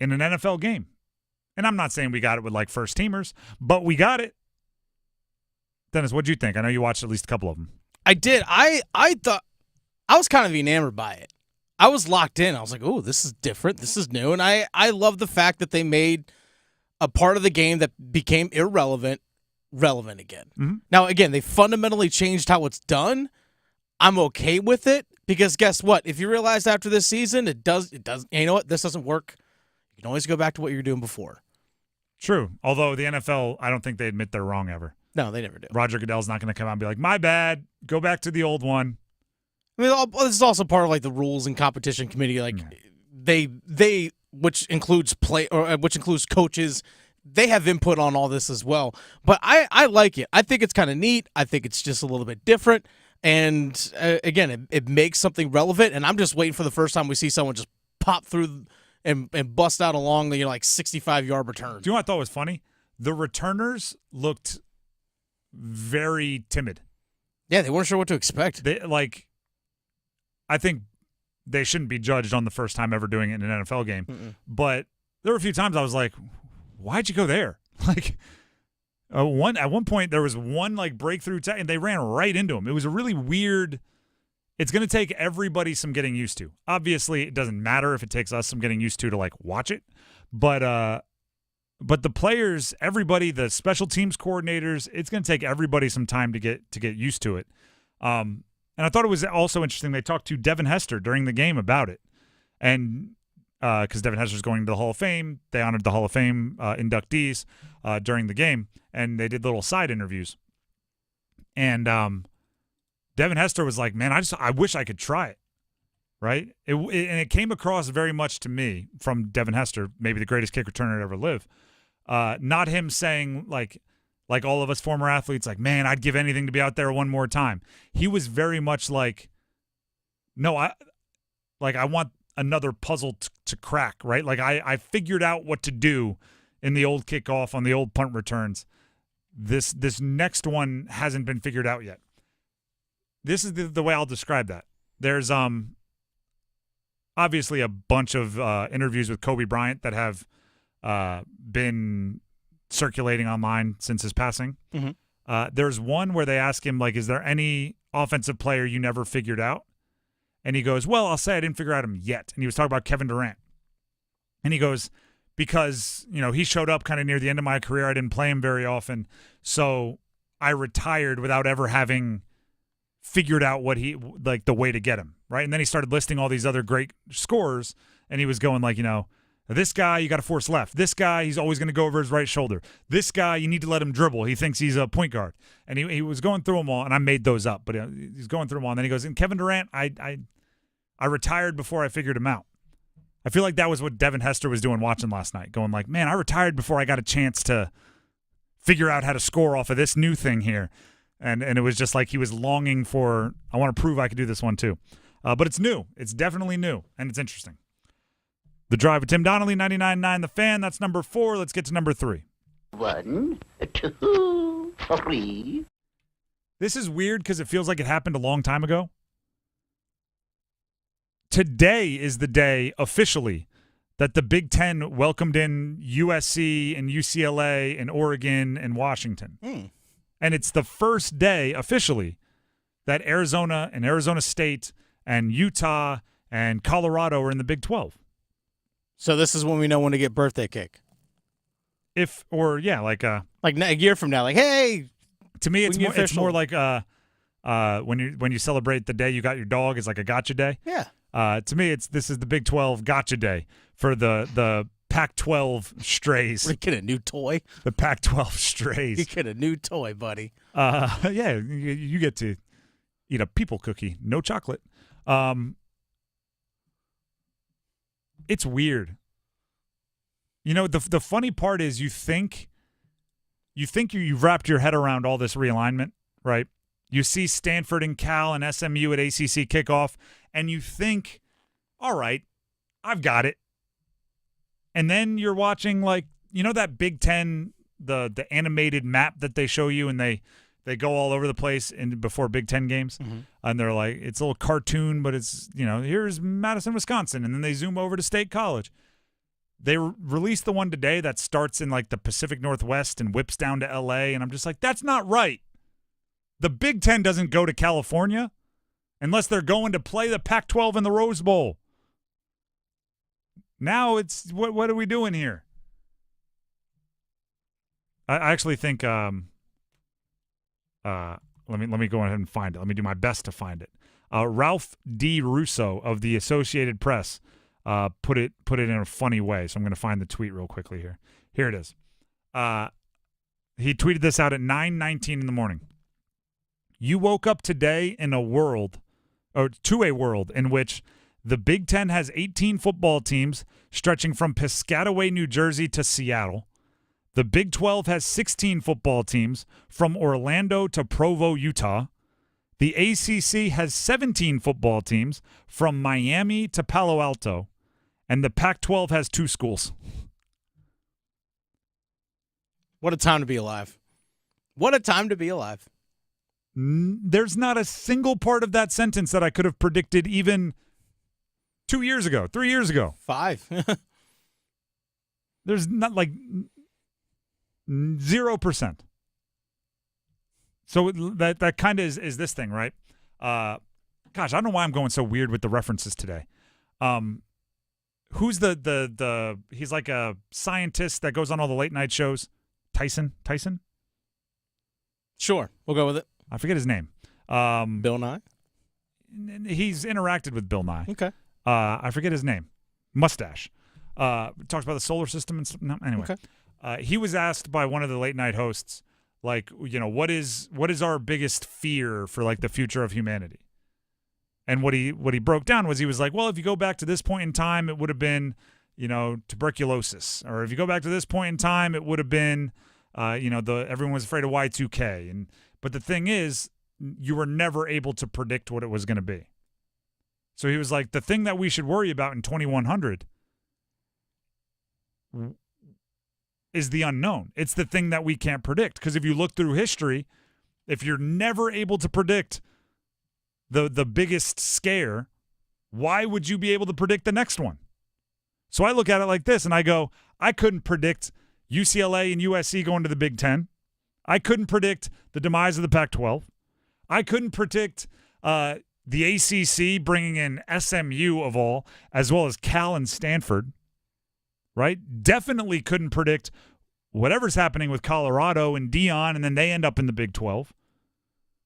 in an NFL game. And I'm not saying we got it with like first teamers, but we got it. Dennis, what'd you think? I know you watched at least a couple of them. I did. I thought I was kind of enamored by it. I was locked in. I was like, "Oh, this is different. This is new." And I love the fact that they made a part of the game that became relevant again. Mm-hmm. Now, again, they fundamentally changed how it's done. I'm okay with it because guess what? If you realize after this season it does. You know what? This doesn't work. You can always go back to what you were doing before. True. Although the NFL, I don't think they admit they're wrong ever. No, they never do. Roger Goodell's not going to come out and be like, "My bad. Go back to the old one." I mean, this is also part of like the rules and competition committee. Like they which includes which includes coaches. They have input on all this as well. But I like it. I think it's kind of neat. I think it's just a little bit different. And again, it makes something relevant. And I'm just waiting for the first time we see someone just pop through and bust out along the 65-yard return. Do you know what I thought was funny? The returners looked very timid. Yeah, they weren't sure what to expect. I think they shouldn't be judged on the first time ever doing it in an NFL game. But there were a few times I was like, why'd you go there? At one point there was one breakthrough and they ran right into him. It was a really weird. It's going to take everybody some getting used to. Obviously, it doesn't matter if it takes us some getting used to watch it. But the players, everybody, the special teams coordinators, it's going to take everybody some time to get used to it. And I thought it was also interesting. They talked to Devin Hester during the game about it. And because Devin Hester's going to the Hall of Fame, they honored the Hall of Fame inductees during the game. And they did little side interviews. And Devin Hester was like, man, I wish I could try it. Right? And it came across very much to me from Devin Hester, maybe the greatest kick returner to ever live. Not him saying like all of us former athletes, man, I'd give anything to be out there one more time. He was very much like, no, I want another puzzle to crack, right? I figured out what to do in the old kickoff on the old punt returns. This next one hasn't been figured out yet. This is the way I'll describe that. There's obviously a bunch of interviews with Kobe Bryant that have been circulating online since his passing. Mm-hmm. There's one where they ask him, is there any offensive player you never figured out? And he goes, well, I'll say I didn't figure out him yet. And he was talking about Kevin Durant. And he goes, because, he showed up kind of near the end of my career. I didn't play him very often. So I retired without ever having figured out what the way to get him, right? And then he started listing all these other great scorers. And he was going this guy, you got to force left. This guy, he's always going to go over his right shoulder. This guy, you need to let him dribble. He thinks he's a point guard. And he was going through them all, and I made those up. But he's going through them all. And then he goes, and Kevin Durant, I retired before I figured him out. I feel like that was what Devin Hester was doing watching last night, going man, I retired before I got a chance to figure out how to score off of this new thing here. And it was just he was longing for, I want to prove I could do this one too. But it's new. It's definitely new, and it's interesting. The Drive with Tim Donnelly, 99.9 The Fan. That's number 4. Let's get to number 3. 1, 2, 3. This is weird because it feels like it happened a long time ago. Today is the day, officially, that the Big Ten welcomed in USC and UCLA and Oregon and Washington. And it's the first day, officially, that Arizona and Arizona State and Utah and Colorado are in the Big 12. So this is when we know when to get birthday cake. A year from now, hey. To me, it's more like when you celebrate the day you got your dog, is like a gotcha day. Yeah. To me, this is the Big 12 gotcha day for the Pac-12 strays. We get a new toy. The Pac-12 strays. You get a new toy, buddy. Yeah, you get to eat a people cookie, no chocolate. It's weird. You know, the funny part is you think you've wrapped your head around all this realignment, right? You see Stanford and Cal and SMU at ACC kickoff, and you think, all right, I've got it. And then you're watching, like, you know that Big Ten, the animated map that they show you, and they go all over the place before Big Ten games. Mm-hmm. And they're like, it's a little cartoon, but it's, here's Madison, Wisconsin. And then they zoom over to State College. They released the one today that starts in, like, the Pacific Northwest and whips down to L.A., and I'm just like, that's not right. The Big Ten doesn't go to California unless they're going to play the Pac-12 in the Rose Bowl. Now it's what are we doing here? I actually think let me go ahead and find it. Let me do my best to find it. Ralph D. Russo of the Associated Press put it in a funny way. So I'm going to find the tweet real quickly here. Here it is. He tweeted this out at 9:19 in the morning. You woke up today to a world in which the Big Ten has 18 football teams stretching from Piscataway, New Jersey to Seattle. The Big 12 has 16 football teams from Orlando to Provo, Utah. The ACC has 17 football teams from Miami to Palo Alto. And the Pac-12 has 2 schools. What a time to be alive. What a time to be alive. There's not a single part of that sentence that I could have predicted even 2 years ago, 3 years ago. 5. There's not, like, 0%. So that kind of is this thing, right? Gosh, I don't know why I'm going so weird with the references today. Who's the he's like a scientist that goes on all the late night shows? Tyson? Sure, we'll go with it. I forget his name. Bill Nye? He's interacted with Bill Nye. Okay. I forget his name. Mustache. Talks about the solar system and stuff. No, anyway. Okay. He was asked by one of the late night hosts, like, what is our biggest fear for, like, the future of humanity? And what he broke down was, he was like, well, if you go back to this point in time, it would have been, tuberculosis. Or if you go back to this point in time, it would have been, everyone was afraid of Y2K. But the thing is, you were never able to predict what it was going to be. So he was like, the thing that we should worry about in 2100 is the unknown. It's the thing that we can't predict. Because if you look through history, if you're never able to predict the biggest scare, why would you be able to predict the next one? So I look at it like this, and I go, I couldn't predict UCLA and USC going to the Big Ten. I couldn't predict the demise of the Pac-12. I couldn't predict the ACC bringing in SMU of all, as well as Cal and Stanford, right? Definitely couldn't predict whatever's happening with Colorado and Dion, and then they end up in the Big 12.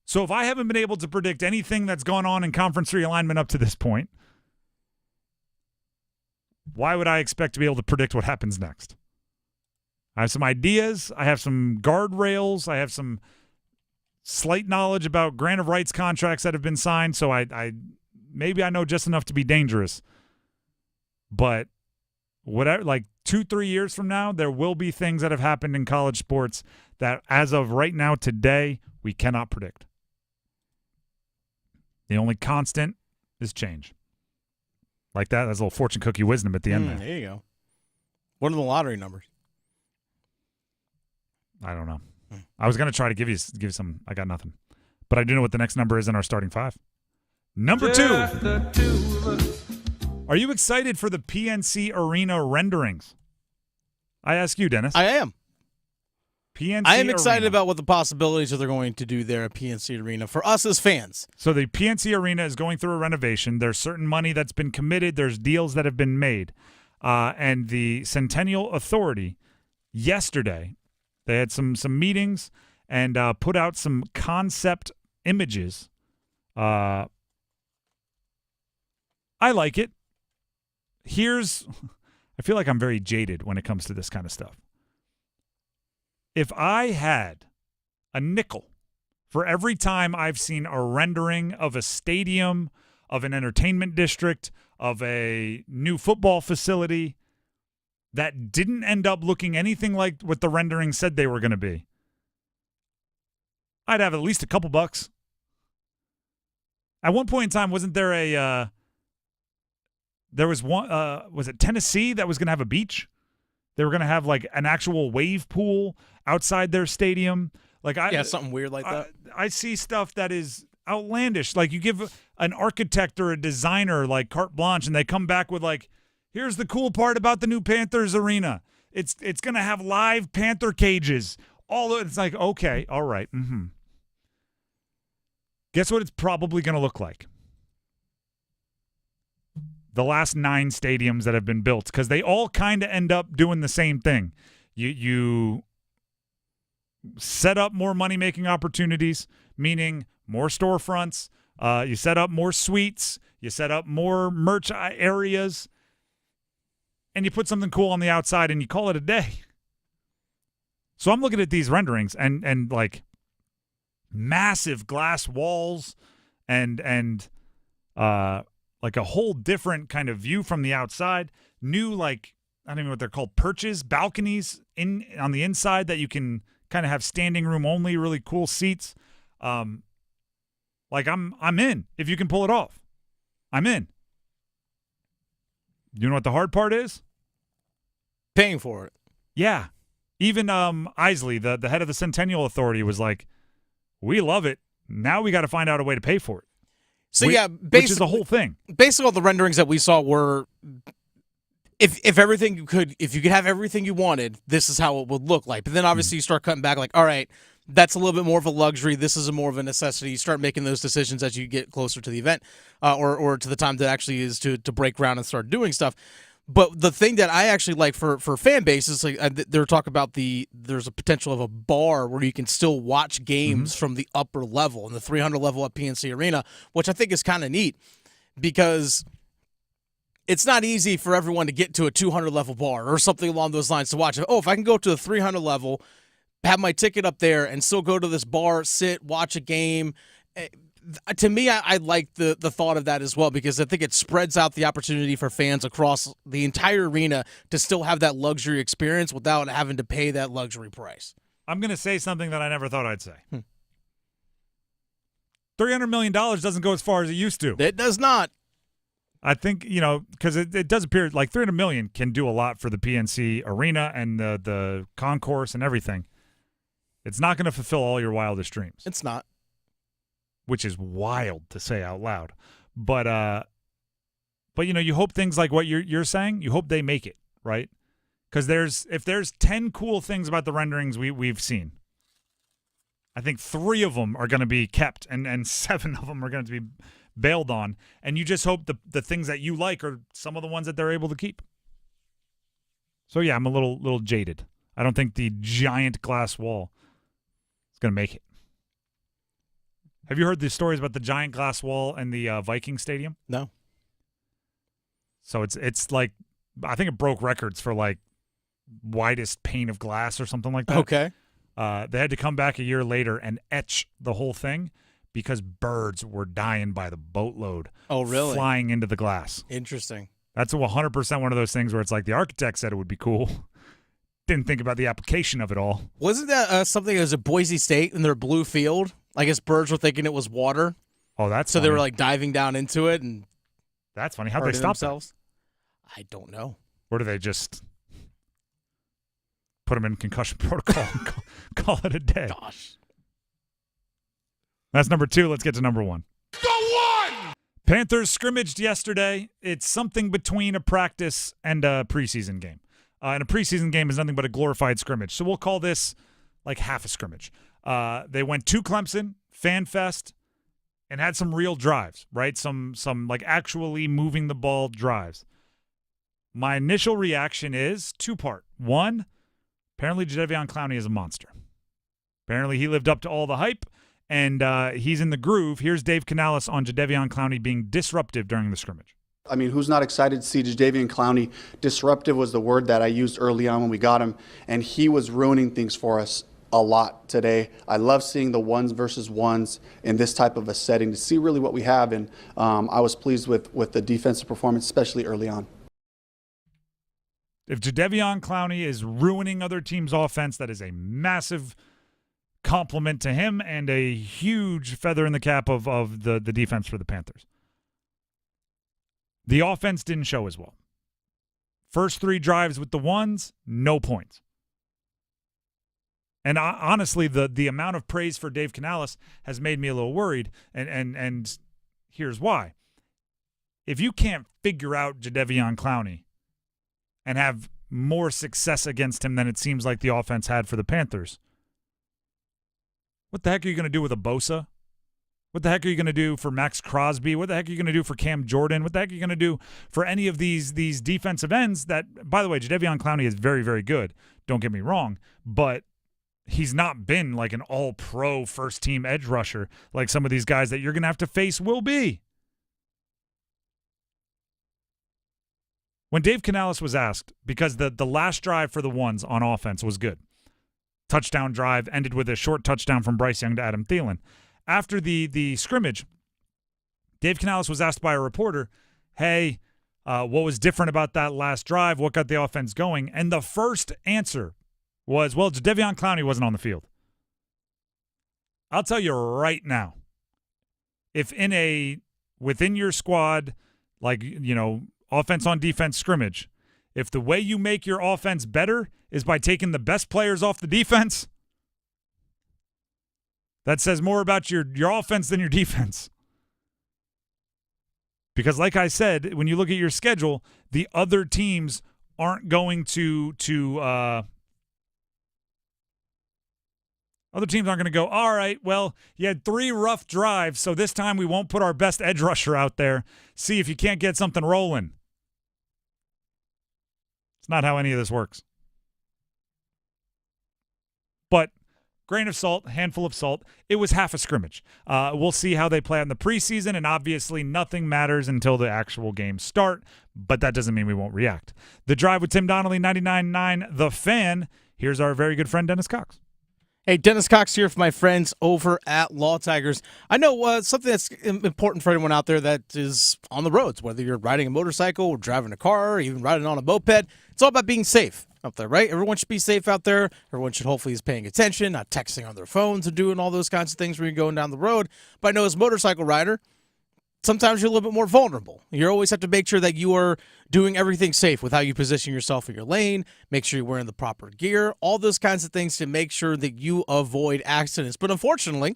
So if I haven't been able to predict anything that's gone on in conference realignment up to this point, why would I expect to be able to predict what happens next? I have some ideas. I have some guardrails. I have some slight knowledge about grant of rights contracts that have been signed, so I maybe I know just enough to be dangerous. But whatever, like 2-3 years from now, there will be things that have happened in college sports that, as of right now, today, we cannot predict. The only constant is change. Like that. That's a little fortune cookie wisdom at the end there. There you go. What are the lottery numbers? I don't know. I was going to try to give you some. I got nothing. But I do know what the next number is in our starting 5. Number 2. Are you excited for the PNC Arena renderings? I ask you, Dennis. I am. PNC I am excited Arena. about what the possibilities they're going to do there at PNC Arena for us as fans. So the PNC Arena is going through a renovation. There's certain money that's been committed. There's deals that have been made. And the Centennial Authority, yesterday, they had some meetings and put out some concept images I like it. I feel like I'm very jaded when it comes to this kind of stuff. If I had a nickel for every time I've seen a rendering of a stadium, of an entertainment district, of a new football facility that didn't end up looking anything like what the rendering said they were going to be, I'd have at least a couple bucks. At one point in time, wasn't there there was one, was it Tennessee that was going to have a beach? They were going to have like an actual wave pool outside their stadium. Something weird like that. I see stuff that is outlandish. Like you give an architect or a designer like carte blanche and they come back with like, here's the cool part about the new Panthers arena. It's going to have live Panther cages. It's like, okay, all right. Mm-hmm. Guess what it's probably going to look like? The last 9 stadiums that have been built, because they all kind of end up doing the same thing. You set up more money-making opportunities, meaning more storefronts. You set up more suites. You set up more merch areas. And you put something cool on the outside and you call it a day. So I'm looking at these renderings and like massive glass walls and like a whole different kind of view from the outside. New, like, I don't even know what they're called, perches, balconies on the inside that you can kind of have standing room only, really cool seats. Like I'm in. If you can pull it off, I'm in. You know what the hard part is? Paying for it. Yeah. Even Isley, the head of the Centennial Authority, was like, we love it. Now we got to find out a way to pay for it. So which is the whole thing. Basically, all the renderings that we saw were, if you could have everything you wanted, this is how it would look like. But then obviously you start cutting back, like, all right, that's a little bit more of a luxury. This is more of a necessity. You start making those decisions as you get closer to the event, or to the time that actually is to break ground and start doing stuff. But the thing that I actually like for fan bases, like they're talking about there's a potential of a bar where you can still watch games from the upper level and the 300 level at PNC Arena, which I think is kind of neat because it's not easy for everyone to get to a 200 level bar or something along those lines to watch. Oh, if I can go to the 300 level, have my ticket up there, and still go to this bar, sit, watch a game. To me, I like the thought of that as well because I think it spreads out the opportunity for fans across the entire arena to still have that luxury experience without having to pay that luxury price. I'm going to say something that I never thought I'd say. $300 million doesn't go as far as it used to. It does not. I think, because it does appear like $300 million can do a lot for the PNC Arena and the concourse and everything. It's not going to fulfill all your wildest dreams. It's not. Which is wild to say out loud. But you hope things like what you're saying, you hope they make it, right? Because if there's 10 cool things about the renderings we've seen, I think 3 of them are going to be kept and 7 of them are going to be bailed on. And you just hope the things that you like are some of the ones that they're able to keep. So yeah, I'm a little jaded. I don't think the giant glass wall is going to make it. Have you heard the stories about the giant glass wall in the Viking Stadium? No. So it's like, I think it broke records for like widest pane of glass or something like that. Okay. They had to come back a year later and etch the whole thing because birds were dying by the boatload. Oh, really? Flying into the glass. Interesting. That's 100% one of those things where it's like the architect said it would be cool. Didn't think about the application of it all. Wasn't that something that was at Boise State in their blue field? I guess birds were thinking it was water. Oh, that's so funny. They were like diving down into it and that's funny. How'd they stop themselves? I don't know. Or do they just put them in concussion protocol and call it a day? Gosh. That's number 2. Let's get to number 1. Go 1! Panthers scrimmaged yesterday. It's something between a practice and a preseason game. And a preseason game is nothing but a glorified scrimmage. So we'll call this like half a scrimmage. They went to Clemson, Fan Fest, and had some real drives, right? Some like actually moving the ball drives. My initial reaction is 2-part. 1, apparently Jadeveon Clowney is a monster. Apparently he lived up to all the hype, and he's in the groove. Here's Dave Canales on Jadeveon Clowney being disruptive during the scrimmage. I mean, who's not excited to see Jadeveon Clowney? Disruptive was the word that I used early on when we got him, and he was ruining things for us a lot today. I love seeing the ones versus ones in this type of a setting to see really what we have, and I was pleased with the defensive performance, especially early on. If Jadeveon Clowney is ruining other teams' offense, that is a massive compliment to him and a huge feather in the cap of the defense for the Panthers. The offense didn't show as well. First 3 drives with the ones, no points. And honestly, the amount of praise for Dave Canales has made me a little worried, and here's why. If you can't figure out Jadeveon Clowney and have more success against him than it seems like the offense had for the Panthers, what the heck are you going to do with a Bosa? What the heck are you going to do for Max Crosby? What the heck are you going to do for Cam Jordan? What the heck are you going to do for any of these defensive ends that, by the way, Jadeveon Clowney is very, very good. Don't get me wrong, but he's not been like an all-pro first-team edge rusher like some of these guys that you're going to have to face will be. When Dave Canales was asked, because the last drive for the ones on offense was good, touchdown drive ended with a short touchdown from Bryce Young to Adam Thielen. After the scrimmage, Dave Canales was asked by a reporter, hey, what was different about that last drive? What got the offense going? And the first answer was, well, Jadeveon Clowney wasn't on the field. I'll tell you right now, if within your squad, like, offense on defense scrimmage, if the way you make your offense better is by taking the best players off the defense, that says more about your offense than your defense. Because like I said, when you look at your schedule, the other teams aren't going to other teams aren't going to go, all right, well, you had 3 rough drives, so this time we won't put our best edge rusher out there. See if you can't get something rolling. It's not how any of this works. But grain of salt, handful of salt. It was half a scrimmage. We'll see how they play out in the preseason, and obviously nothing matters until the actual games start, but that doesn't mean we won't react. The Drive with Tim Donnelly, 99.9 The Fan. Here's our very good friend, Dennis Cox. Hey, Dennis Cox here for my friends over at Law Tigers. I know something that's important for anyone out there that is on the roads, whether you're riding a motorcycle or driving a car or even riding on a moped. It's all about being safe out there, right? Everyone should be safe out there. Everyone should hopefully be paying attention, not texting on their phones and doing all those kinds of things when you're going down the road. But I know as a motorcycle rider, sometimes you're a little bit more vulnerable. You always have to make sure that you are doing everything safe with how you position yourself in your lane, make sure you're wearing the proper gear, all those kinds of things to make sure that you avoid accidents. But unfortunately,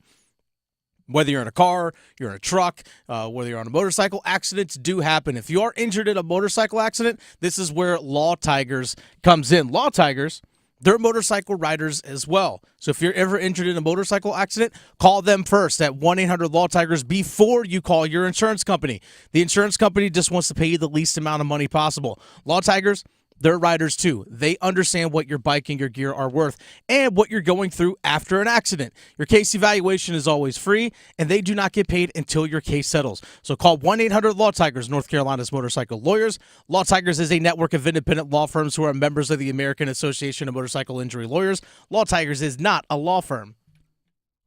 whether you're in a car, you're in a truck, whether you're on a motorcycle, accidents do happen. If you are injured in a motorcycle accident, this is where Law Tigers comes in. Law Tigers, they're motorcycle riders as well. So if you're ever injured in a motorcycle accident, call them first at 1-800-LAW-TIGERS before you call your insurance company. The insurance company just wants to pay you the least amount of money possible. Law Tigers, they're riders too. They understand what your bike and your gear are worth and what you're going through after an accident. Your case evaluation is always free, and they do not get paid until your case settles. So call 1-800-LAW-TIGERS, North Carolina's motorcycle lawyers. Law Tigers is a network of independent law firms who are members of the American Association of Motorcycle Injury Lawyers. Law Tigers is not a law firm.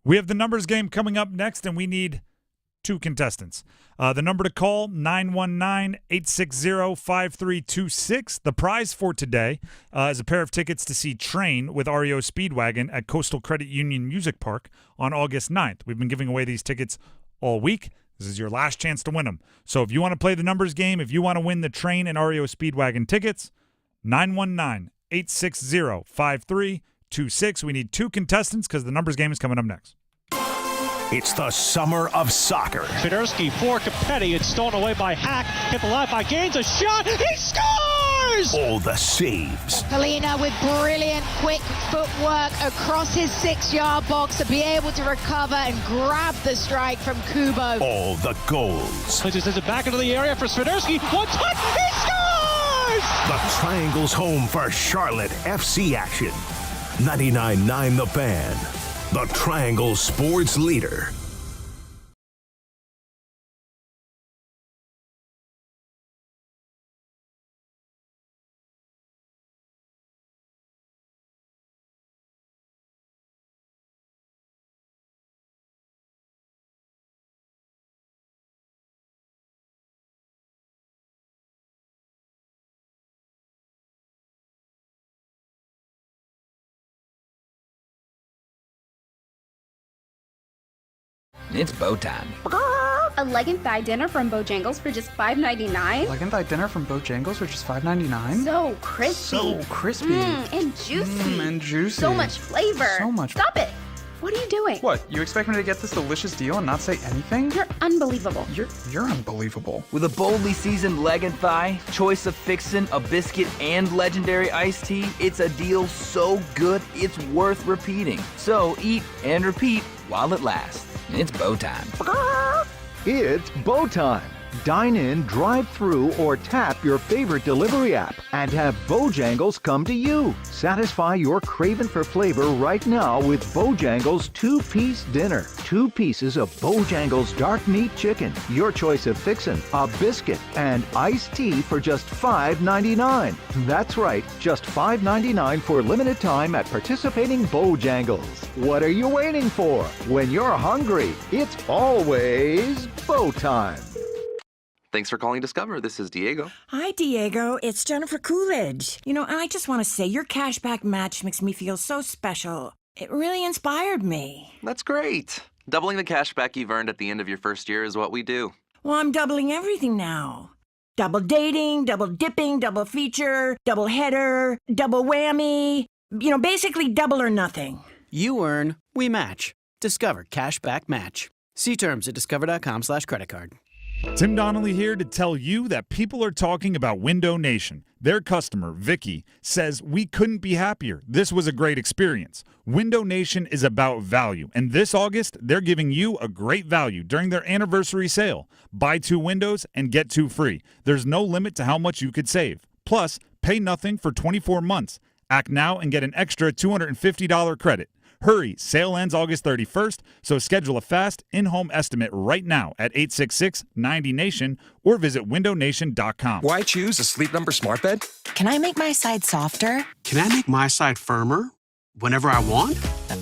We have the numbers game coming up next, and we need 2 contestants. The number to call, 919-860-5326. The prize for today is a pair of tickets to see Train with REO Speedwagon at Coastal Credit Union Music Park on August 9th. We've been giving away these tickets all week. This is your last chance to win them. So if you want to play the numbers game, if you want to win the Train and REO Speedwagon tickets, 919-860-5326. We need 2 contestants because the numbers game is coming up next. It's the summer of soccer. Swiderski for Capetti. It's stolen away by Hack. Hit the line by Gaines. A shot. He scores! All the saves. Polina with brilliant quick footwork across his 6-yard box to be able to recover and grab the strike from Kubo. All the goals. Sends it back into the area for Swiderski. One touch. He scores! The Triangle's home for Charlotte FC action. 99.9 The Fan. the Triangle Sports Leader. It's bow time. A leg and thigh dinner from Bojangles for just $5.99. Leg and thigh dinner from Bojangles for just $5.99. So crispy. So crispy. And juicy. And juicy. So much flavor. So much. Stop it. What are you doing? What? You expect me to get this delicious deal and not say anything? You're unbelievable. You're unbelievable. With a boldly seasoned leg and thigh, choice of fixin', a biscuit, and legendary iced tea, it's a deal so good it's worth repeating. So eat and repeat while it lasts. It's bow time. It's bow time. Dine in, drive through, or tap your favorite delivery app and have Bojangles come to you. Satisfy your craving for flavor right now with Bojangles 2-piece dinner. 2 pieces of Bojangles dark meat chicken, your choice of fixin', a biscuit, and iced tea for just $5.99. That's right, just $5.99 for limited time at participating Bojangles. What are you waiting for? When you're hungry, it's always bow time. Thanks for calling Discover. This is Diego. Hi, Diego. It's Jennifer Coolidge. I just want to say your cashback match makes me feel so special. It really inspired me. That's great. Doubling the cashback you've earned at the end of your first year is what we do. Well, I'm doubling everything now. Double dating, double dipping, double feature, double header, double whammy. Basically double or nothing. You earn, we match. Discover Cashback Match. See terms at discover.com/creditcard. Tim Donnelly here to tell you that people are talking about Window Nation. Their customer, Vicky, says, "We couldn't be happier. This was a great experience." Window Nation is about value, and this August, they're giving you a great value during their anniversary sale. Buy 2 windows and get 2 free. There's no limit to how much you could save. Plus, pay nothing for 24 months. Act now and get an extra $250 credit. Hurry, sale ends August 31st, so schedule a fast in-home estimate right now at 866-90NATION or visit windownation.com. Why choose a Sleep Number smart bed? Can I make my side softer? Can I make my side firmer whenever I want?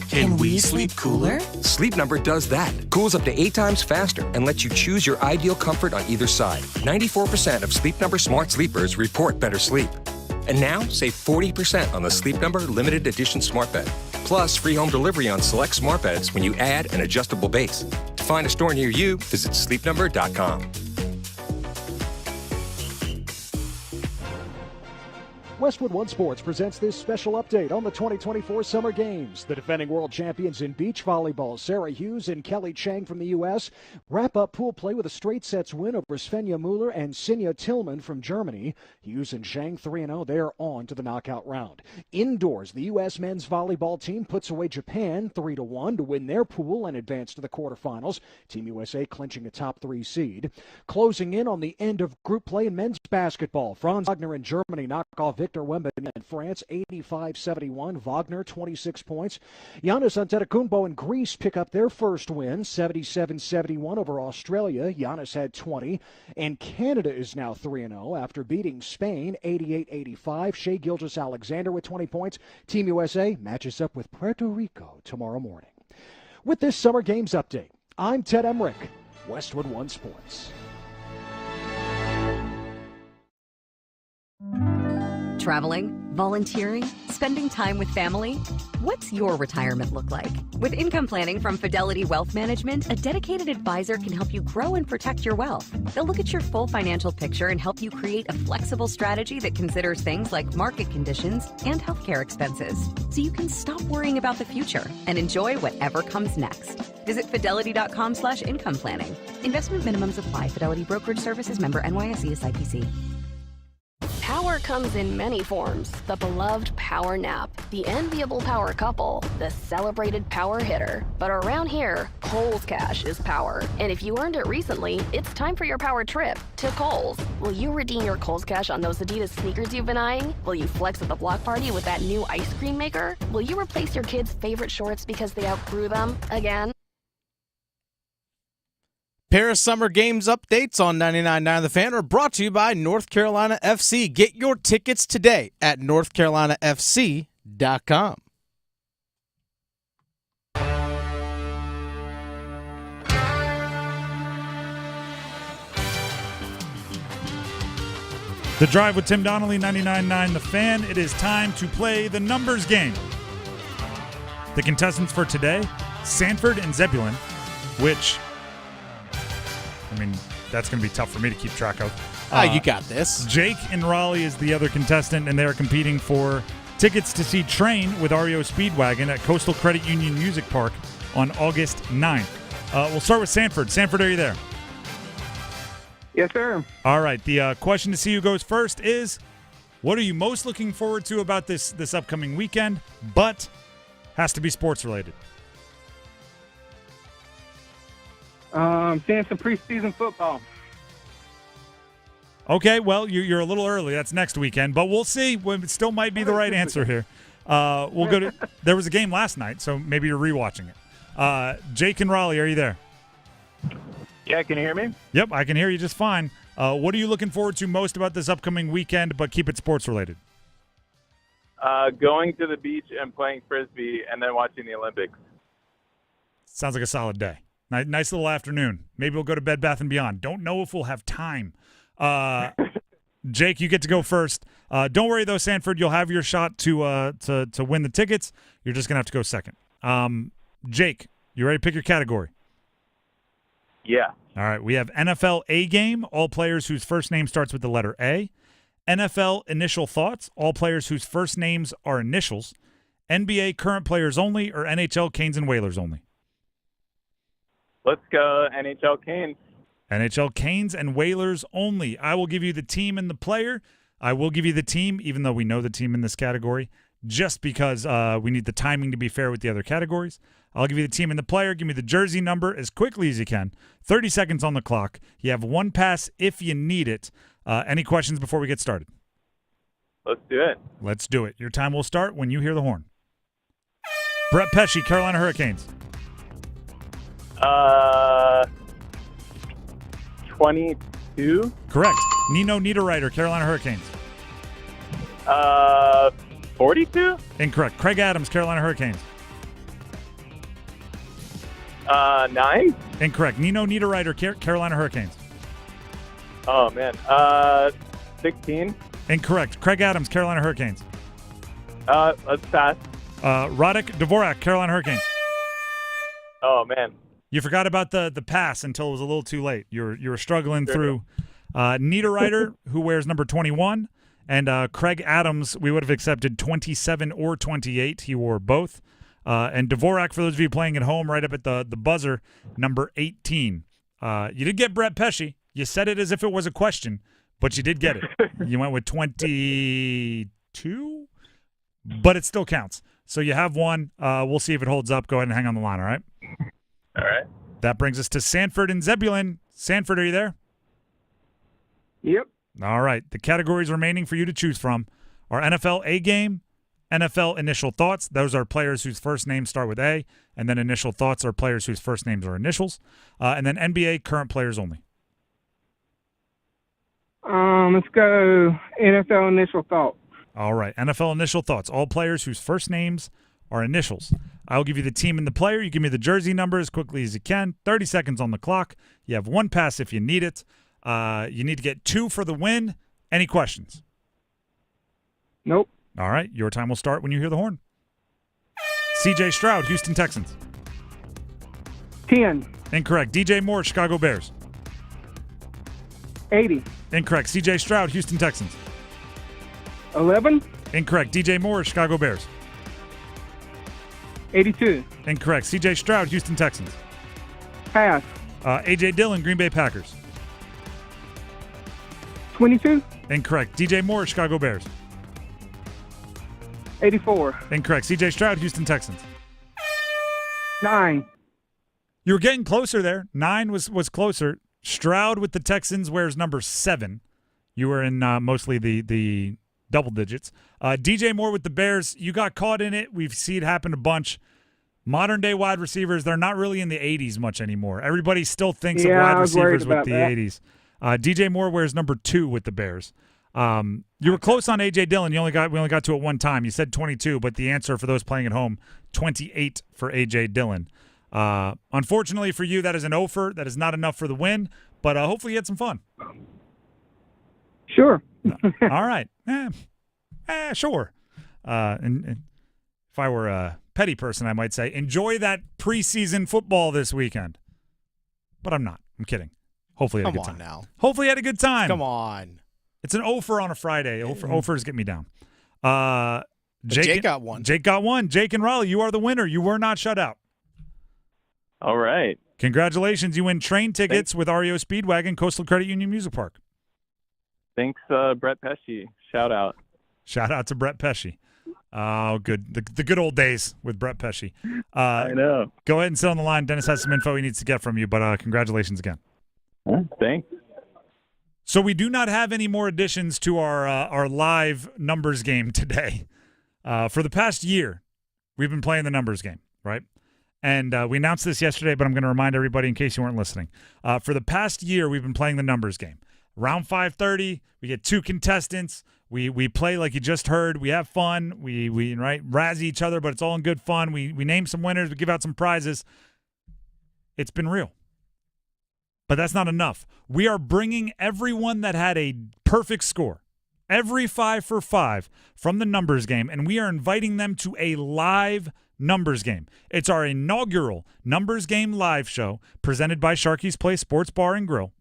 Can we sleep cooler? Sleep Number does that. Cools up to 8 times faster and lets you choose your ideal comfort on either side. 94% of Sleep Number smart sleepers report better sleep. And now, save 40% on the Sleep Number limited edition smart bed. Plus, free home delivery on select smart beds when you add an adjustable base. To find a store near you, visit sleepnumber.com. Westwood One Sports presents this special update on the 2024 Summer Games. The defending world champions in beach volleyball, Sarah Hughes and Kelly Chang from the U.S., wrap up pool play with a straight sets win over Svenja Mueller and Sinja Tillman from Germany. Hughes and Chang 3-0. They're on to the knockout round. Indoors, the U.S. men's volleyball team puts away Japan 3-1 to win their pool and advance to the quarterfinals. Team USA clinching a top 3 seed. Closing in on the end of group play in men's basketball, Franz Wagner in Germany knock off Victor Wembanyama in France, 85-71. Wagner, 26 points. Giannis Antetokounmpo in Greece pick up their first win, 77-71 over Australia. Giannis had 20. And Canada is now 3-0 after beating Spain, 88-85. Shai Gilgeous-Alexander with 20 points. Team USA matches up with Puerto Rico tomorrow morning. With this Summer Games update, I'm Ted Emmerich, Westwood One Sports. Traveling, volunteering, spending time with family. What's your retirement look like? With income planning from Fidelity Wealth Management, a dedicated advisor can help you grow and protect your wealth. They'll look at your full financial picture and help you create a flexible strategy that considers things like market conditions and healthcare expenses, so you can stop worrying about the future and enjoy whatever comes next. Visit fidelity.com/income planning. Investment minimums apply. Fidelity Brokerage Services, member NYSE, SIPC. How Power comes in many forms. The beloved power nap, the enviable power couple, the celebrated power hitter. But around here, Kohl's Cash is power. And if you earned it recently, it's time for your power trip to Kohl's. Will you redeem your Kohl's Cash on those Adidas sneakers you've been eyeing? Will you flex at the block party with that new ice cream maker? Will you replace your kids' favorite shorts because they outgrew them again? Paris Summer Games updates on 99.9 The Fan are brought to you by North Carolina FC. Get your tickets today at northcarolinafc.com. The Drive with Tim Donnelly, 99.9 The Fan. It is time to play the numbers game. The contestants for today, Sanford and Zebulon, which, I mean, that's going to be tough for me to keep track of. You got this. Jake in Raleigh is the other contestant, and they are competing for tickets to see Train with REO Speedwagon at Coastal Credit Union Music Park on August 9th. We'll start with Sanford. Sanford, are you there? Yes, sir. All right. The question to see who goes first is, what are you most looking forward to about this upcoming weekend, but has to be sports related? Seeing some preseason football. Okay, well, you're a little early. That's next weekend, but we'll see. It still might be the right answer here. We'll go to. There was a game last night, so maybe you're rewatching it. Jake and Raleigh, are you there? Yeah, can you hear me? Yep, I can hear you just fine. What are you looking forward to most about this upcoming weekend, but keep it sports related? Going to the beach and playing Frisbee and then watching the Olympics. Sounds like a solid day. Nice little afternoon. Maybe we'll go to Bed Bath & Beyond. Don't know if we'll have time. Jake, you get to go first. Don't worry, though, Sanford. You'll have your shot to win the tickets. You're just going to have to go second. Jake, you ready to pick your category? Yeah. All right. We have NFL A Game, all players whose first name starts with the letter A. NFL Initial Thoughts, all players whose first names are initials. NBA Current Players Only, or NHL Canes and Whalers Only? Let's go NHL Canes. NHL Canes and Whalers Only. I will give you the team and the player. I will give you the team, even though we know the team in this category, just because we need the timing to be fair with the other categories. I'll give you the team and the player. Give me the jersey number as quickly as you can. 30 seconds on the clock. You have one pass if you need it. Any questions before we get started? Let's do it. Let's do it. Your time will start when you hear the horn. Brett Pesci, Carolina Hurricanes. 22. Correct. Nino Niederreiter, Carolina Hurricanes. 42. Incorrect. Craig Adams, Carolina Hurricanes. 9. Incorrect. Nino Niederreiter, Carolina Hurricanes. Oh, man. 16. Incorrect. Craig Adams, Carolina Hurricanes. Let's pass. Radek Dvorak, Carolina Hurricanes. Oh, man. You forgot about the pass until it was a little too late. You were struggling through Niederreiter, who wears number 21, and Craig Adams, we would have accepted 27 or 28. He wore both. And Dvorak, for those of you playing at home, right up at the buzzer, number 18. You did get Brett Pesci. You said it as if it was a question, but you did get it. You went with 22, but it still counts. So you have one. We'll see if it holds up. Go ahead and hang on the line, all right? All right. That brings us to Sanford and Zebulon. Sanford, are you there? Yep. All right. The categories remaining for you to choose from are NFL A Game, NFL Initial Thoughts. Those are players whose first names start with A, and then Initial Thoughts are players whose first names are initials. And then NBA Current Players Only. Let's go NFL Initial Thoughts. All right. NFL Initial Thoughts. All players whose first names are initials. I'll give you the team and the player. You give me the jersey number as quickly as you can. 30 seconds on the clock. You have one pass if you need it. You need to get 2 for the win. Any questions? Nope. All right. Your time will start when you hear the horn. C.J. Stroud, Houston Texans. 10. Incorrect. DJ Moore, Chicago Bears. 80. Incorrect. C.J. Stroud, Houston Texans. 11. Incorrect. DJ Moore, Chicago Bears. 82. Incorrect. C.J. Stroud, Houston Texans. Pass. A.J. Dillon, Green Bay Packers. 22. Incorrect. DJ Moore, Chicago Bears. 84. Incorrect. CJ Stroud, Houston Texans. 9. You were getting closer there. 9 was closer. Stroud with the Texans wears number 7. You were in mostly the double digits. DJ Moore with the Bears, you got caught in it. We've seen it happen a bunch. Modern-day wide receivers, they're not really in the 80s much anymore. Everybody still thinks of wide receivers with the 80s. DJ Moore wears number 2 with the Bears. You were close on A.J. Dillon. We only got to it one time. You said 22, but the answer for those playing at home, 28 for A.J. Dillon. Unfortunately for you, that is an offer. That is not enough for the win, but hopefully you had some fun. Sure. All right. Sure. And if I were a petty person, I might say, enjoy that preseason football this weekend. But I'm not. I'm kidding. Hopefully you had a good time. Come on now. Hopefully you had a good time. Come on. It's an offer on a Friday. Offers get me down. Jake got one. Jake got one. Jake and Raleigh, you are the winner. You were not shut out. All right. Congratulations. You win train tickets with REO Speedwagon, Coastal Credit Union Music Park. Thanks, Brett Pesci. Shout out. Shout out to Brett Pesci. Oh, good. The good old days with Brett Pesci. I know. Go ahead and sit on the line. Dennis has some info he needs to get from you, but congratulations again. Thanks. So we do not have any more additions to our live numbers game today. For the past year, we've been playing the numbers game, right? And we announced this yesterday, but I'm going to remind everybody in case you weren't listening. For the past year, we've been playing the numbers game. Around 5:30, we get 2 contestants. We play like you just heard. We have fun. We razz each other, but it's all in good fun. We name some winners. We give out some prizes. It's been real. But that's not enough. We are bringing everyone that had a perfect score, every 5 for 5 from the numbers game, and we are inviting them to a live numbers game. It's our inaugural numbers game live show presented by Sharky's Place Sports Bar and Grill,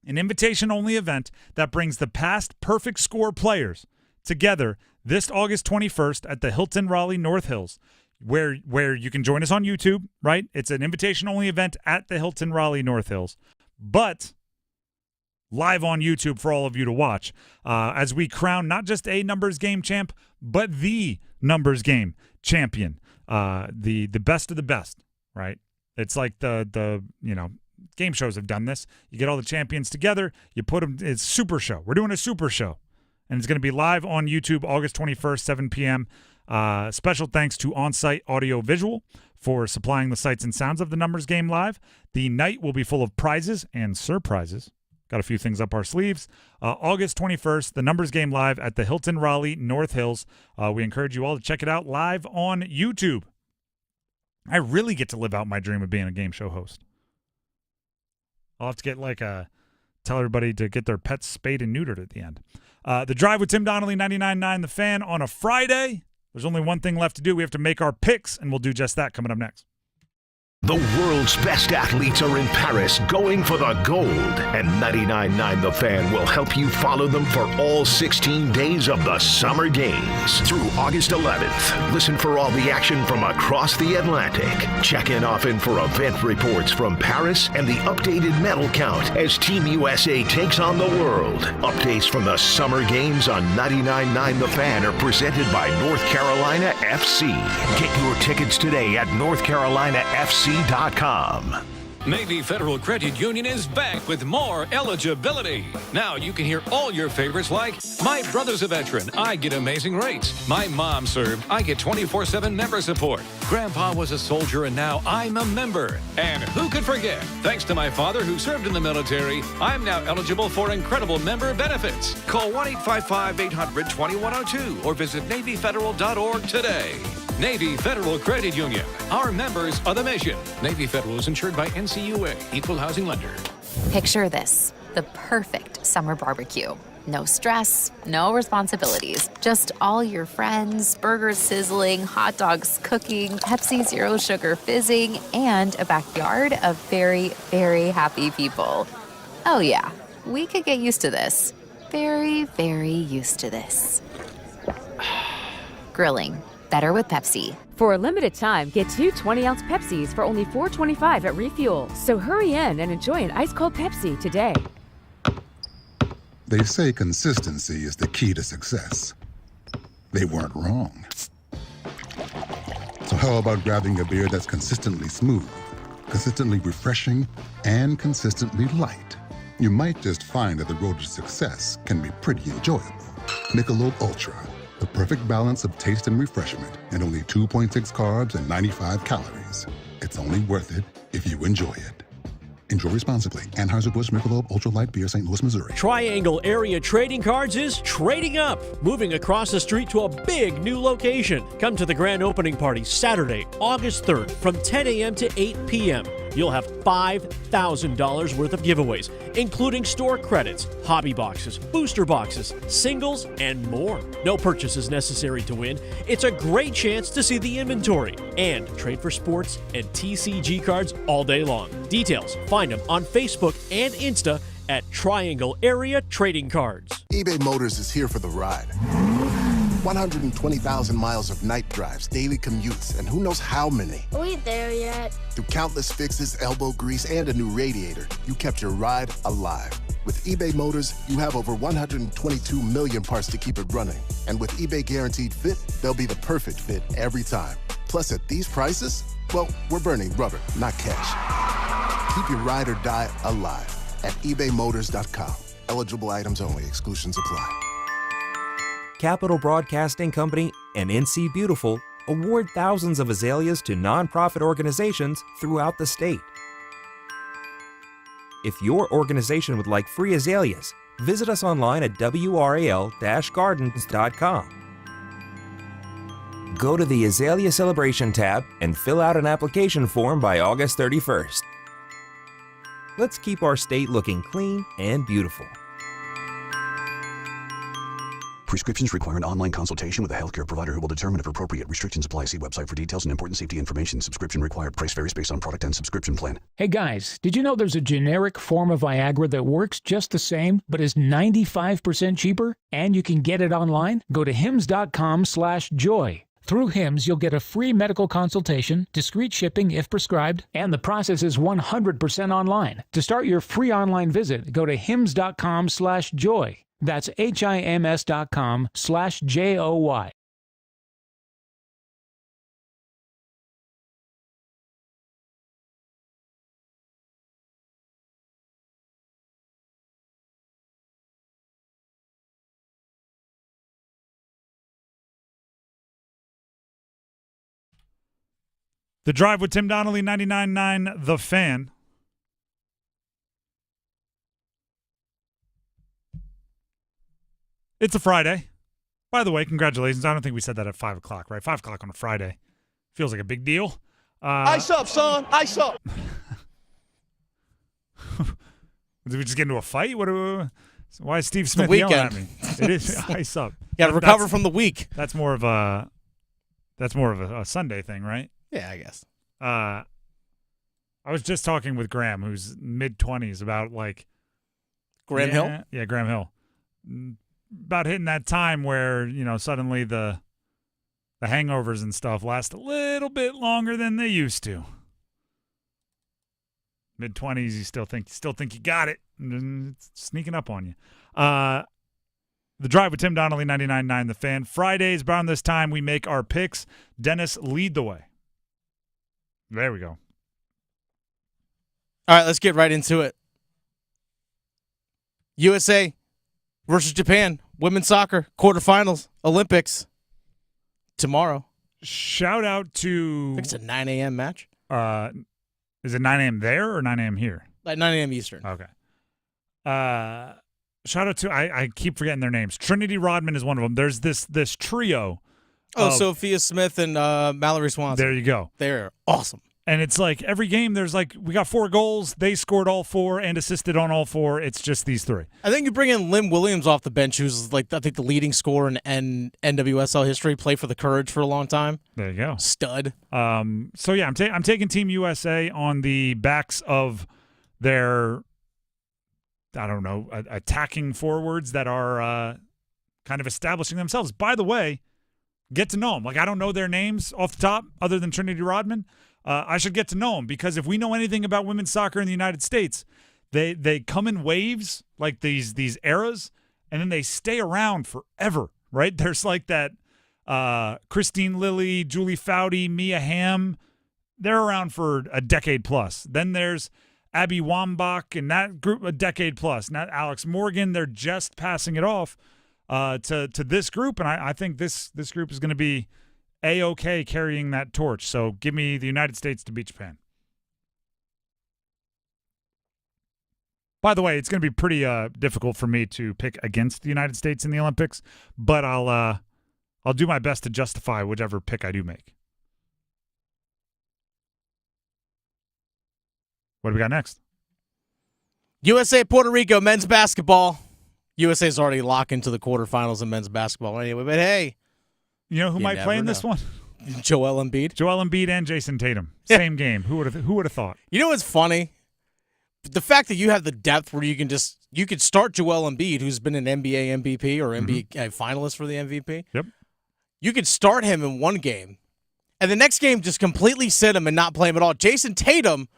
an invitation-only event that brings the past perfect score players together this August 21st at the Hilton Raleigh North Hills, where you can join us on YouTube, right? It's an invitation-only event at the Hilton Raleigh North Hills, but live on YouTube for all of you to watch as we crown not just a numbers game champ, but the numbers game champion, the best of the best, right? It's like the game shows have done this. You get all the champions together, you put them. It's super show. We're doing a super show, and it's going to be live on YouTube August 21st, 7 p.m. Special thanks to On-Site Audio Visual for supplying the sights and sounds of the numbers game live. The night will be full of prizes and surprises. Got a few things up our sleeves. August 21st, the numbers game live at the Hilton Raleigh North Hills. We encourage you all to check it out live on YouTube. I really get to live out my dream of being a game show host. I'll have to get tell everybody to get their pets spayed and neutered at the end. The Drive with Tim Donnelly, 99.9 The Fan on a Friday. There's only one thing left to do. We have to make our picks, and we'll do just that coming up next. The world's best athletes are in Paris going for the gold, and 99.9 The Fan will help you follow them for all 16 days of the Summer Games through August 11th. Listen for all the action from across the Atlantic. Check in often for event reports from Paris and the updated medal count as Team USA takes on the world. Updates from the Summer Games on 99.9 The Fan are presented by North Carolina FC. Get your tickets today at NorthCarolinaFC.com. Navy Federal Credit Union is back with more eligibility. Now you can hear all your favorites like, my brother's a veteran, I get amazing rates. My mom served, I get 24/7 member support. Grandpa was a soldier and now I'm a member. And who could forget, thanks to my father who served in the military, I'm now eligible for incredible member benefits. Call 1-855-800-2102 or visit NavyFederal.org today. Navy Federal Credit Union. Our members are the mission. Navy Federal is insured by NCUA, Equal Housing Lender. Picture this, the perfect summer barbecue. No stress, no responsibilities, just all your friends, burgers sizzling, hot dogs cooking, Pepsi Zero Sugar fizzing, and a backyard of very, very happy people. Oh yeah, we could get used to this. Very, very used to this. Grilling. Better with Pepsi. For a limited time, get 2 20-ounce Pepsis for only $4.25 at Refuel. So hurry in and enjoy an ice-cold Pepsi today. They say consistency is the key to success. They weren't wrong. So how about grabbing a beer that's consistently smooth, consistently refreshing, and consistently light? You might just find that the road to success can be pretty enjoyable. Michelob Ultra, the perfect balance of taste and refreshment, and only 2.6 carbs and 95 calories. It's only worth it if you enjoy it. Enjoy responsibly. Anheuser-Busch Michelob Ultra Light Beer, St. Louis, Missouri. Triangle Area Trading Cards is trading up, moving across the street to a big new location. Come to the grand opening party Saturday, August 3rd from 10 a.m. to 8 p.m. You'll have $5,000 worth of giveaways, including store credits, hobby boxes, booster boxes, singles, and more. No purchases necessary to win. It's a great chance to see the inventory and trade for sports and TCG cards all day long. Details, find them on Facebook and Insta at Triangle Area Trading Cards. eBay Motors is here for the ride. 120,000 miles of night drives, daily commutes, and who knows how many. Are we there yet? Through countless fixes, elbow grease, and a new radiator, you kept your ride alive. With eBay Motors, you have over 122 million parts to keep it running. And with eBay Guaranteed Fit, they'll be the perfect fit every time. Plus, at these prices, well, we're burning rubber, not cash. Keep your ride or die alive at ebaymotors.com. Eligible items only. Exclusions apply. Capital Broadcasting Company and NC Beautiful award thousands of azaleas to nonprofit organizations throughout the state. If your organization would like free azaleas, visit us online at wral-gardens.com. Go to the Azalea Celebration tab and fill out an application form by August 31st. Let's keep our state looking clean and beautiful. Prescriptions require an online consultation with a healthcare provider who will determine if appropriate. Restrictions apply. See website for details and important safety information. Subscription required. Price varies based on product and subscription plan. Hey guys, did you know there's a generic form of Viagra that works just the same, but is 95% cheaper? And you can get it online? Go to hims.com/joy. Through HIMS, you'll get a free medical consultation, discreet shipping if prescribed, and the process is 100% online. To start your free online visit, go to hims.com/joy. That's HIMS.com/JOY. The Drive with Tim Donnelly, 99.9 The Fan. It's a Friday. By the way, congratulations. I don't think we said that at 5 o'clock, right? 5 o'clock on a Friday. Feels like a big deal. Ice up, son. Ice up. Did we just get into a fight? Why is Steve Smith yelling at me? It is ice up. Got to recover from the week. That's more of a Sunday thing, right? Yeah, I guess. I was just talking with Graham, who's mid-20s, about like Graham Hill? Yeah, Graham Hill. About hitting that time where, suddenly the hangovers and stuff last a little bit longer than they used to. Mid-20s, you still think you got it. It's sneaking up on you. The Drive with Tim Donnelly, 99.9 The Fan. Fridays, around this time, we make our picks. Dennis, lead the way. There we go. All right, let's get right into it. USA versus Japan, women's soccer, quarterfinals, Olympics, tomorrow. Shout out to... I think it's a 9 a.m. match. Is it 9 a.m. there or 9 a.m. here? Like 9 a.m. Eastern. Okay. Shout out to... I keep forgetting their names. Trinity Rodman is one of them. There's this trio. Sophia Smith and Mallory Swanson. There you go. They're awesome. And it's like every game there's like, we got 4 goals. They scored all 4 and assisted on all 4. It's just these 3. I think you bring in Lynn Williams off the bench, who's like, I think the leading scorer in NWSL history, played for the Courage for a long time. There you go. Stud. So yeah, I'm taking Team USA on the backs of their, I don't know, attacking forwards that are kind of establishing themselves. By the way, get to know them. Like, I don't know their names off the top other than Trinity Rodman. I should get to know them, because if we know anything about women's soccer in the United States, they come in waves, like these eras, and then they stay around forever, right? There's like that Christine Lilly, Julie Foudy, Mia Hamm. They're around for a decade plus. Then there's Abby Wambach and that group, a decade plus. Not Alex Morgan. They're just passing it off to this group, and I think this group is going to be A-OK carrying that torch. So give me the United States to beat Japan. By the way, it's going to be pretty difficult for me to pick against the United States in the Olympics, but I'll do my best to justify whichever pick I do make. What do we got next? USA Puerto Rico men's basketball. USA's already locked into the quarterfinals in men's basketball anyway, but hey. You know who might play in this one? Joel Embiid. Joel Embiid and Jason Tatum. Same game. Who would have thought? You know what's funny? The fact that you have the depth where you could start Joel Embiid, who's been an NBA MVP or NBA finalist for the MVP. Yep. You could start him in one game, and the next game just completely sit him and not play him at all. Jason Tatum,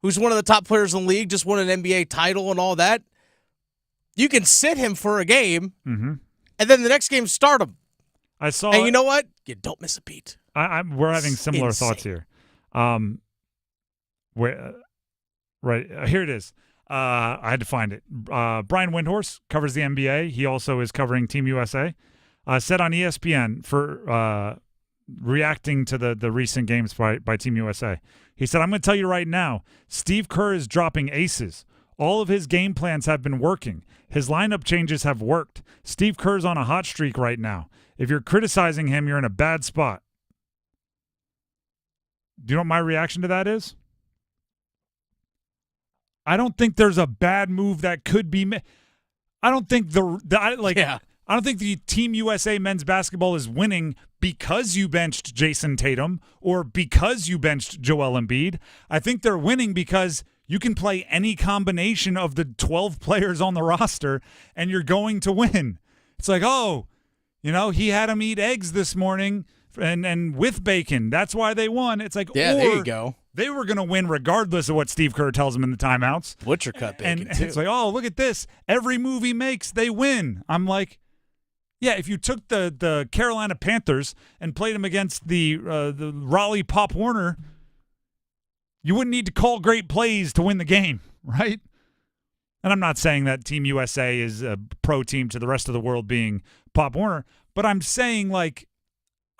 who's one of the top players in the league, just won an NBA title and all that. You can sit him for a game, and then the next game start him. I saw, and you know what? You don't miss a beat. We're having similar thoughts here. Here it is. I had to find it. Brian Windhorst covers the NBA. He also is covering Team USA. Said on ESPN for reacting to the recent games by Team USA. He said, I'm going to tell you right now, Steve Kerr is dropping aces. All of his game plans have been working. His lineup changes have worked. Steve Kerr's on a hot streak right now. If you're criticizing him, you're in a bad spot. Do you know what my reaction to that is? I don't think there's a bad move that could be made. I don't think I don't think the Team USA men's basketball is winning because you benched Jason Tatum or because you benched Joel Embiid. I think they're winning because you can play any combination of the 12 players on the roster and you're going to win. It's like, he had him eat eggs this morning and with bacon. That's why they won. It's like, yeah, there you go. They were going to win regardless of what Steve Kerr tells them in the timeouts. Butcher cut bacon, and it's like, look at this. Every move he makes, they win. I'm like, yeah, if you took the Carolina Panthers and played them against the Raleigh Pop Warner, you wouldn't need to call great plays to win the game, right? And I'm not saying that Team USA is a pro team to the rest of the world being Pop Warner, but I'm saying,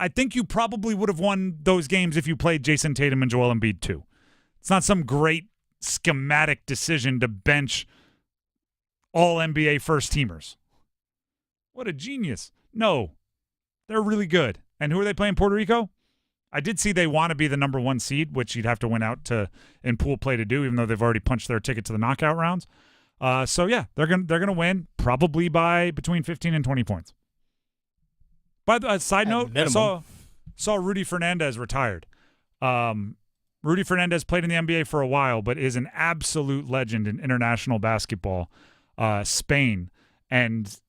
I think you probably would have won those games if you played Jason Tatum and Joel Embiid too. It's not some great schematic decision to bench all NBA first teamers. What a genius. No, they're really good. And who are they playing, Puerto Rico? I did see they want to be the number 1 seed, which you'd have to win out in pool play to do, even though they've already punched their ticket to the knockout rounds. So yeah, they're gonna win probably by between 15 and 20 points. By the side note, I saw Rudy Fernandez retired. Rudy Fernandez played in the NBA for a while, but is an absolute legend in international basketball. Spain and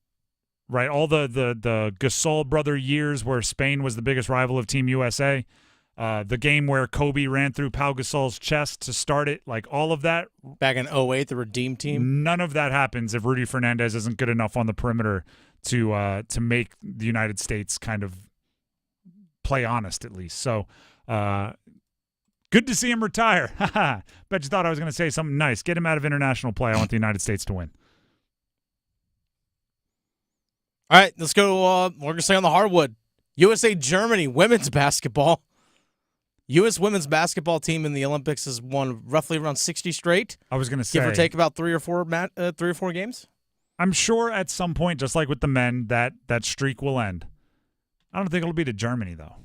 all the Gasol brother years where Spain was the biggest rival of Team USA. The game where Kobe ran through Pau Gasol's chest to start it, all of that. Back in 2008, the Redeem team. None of that happens if Rudy Fernandez isn't good enough on the perimeter to make the United States kind of play honest, at least. So good to see him retire. Bet you thought I was going to say something nice. Get him out of international play. I want the United States to win. All right, let's go. We're going to stay on the hardwood. USA Germany women's basketball. U.S. women's basketball team in the Olympics has won roughly around 60 straight. I was going to say, give or take about 3 or 4 games. I'm sure at some point, just like with the men, that streak will end. I don't think it'll be to Germany, though.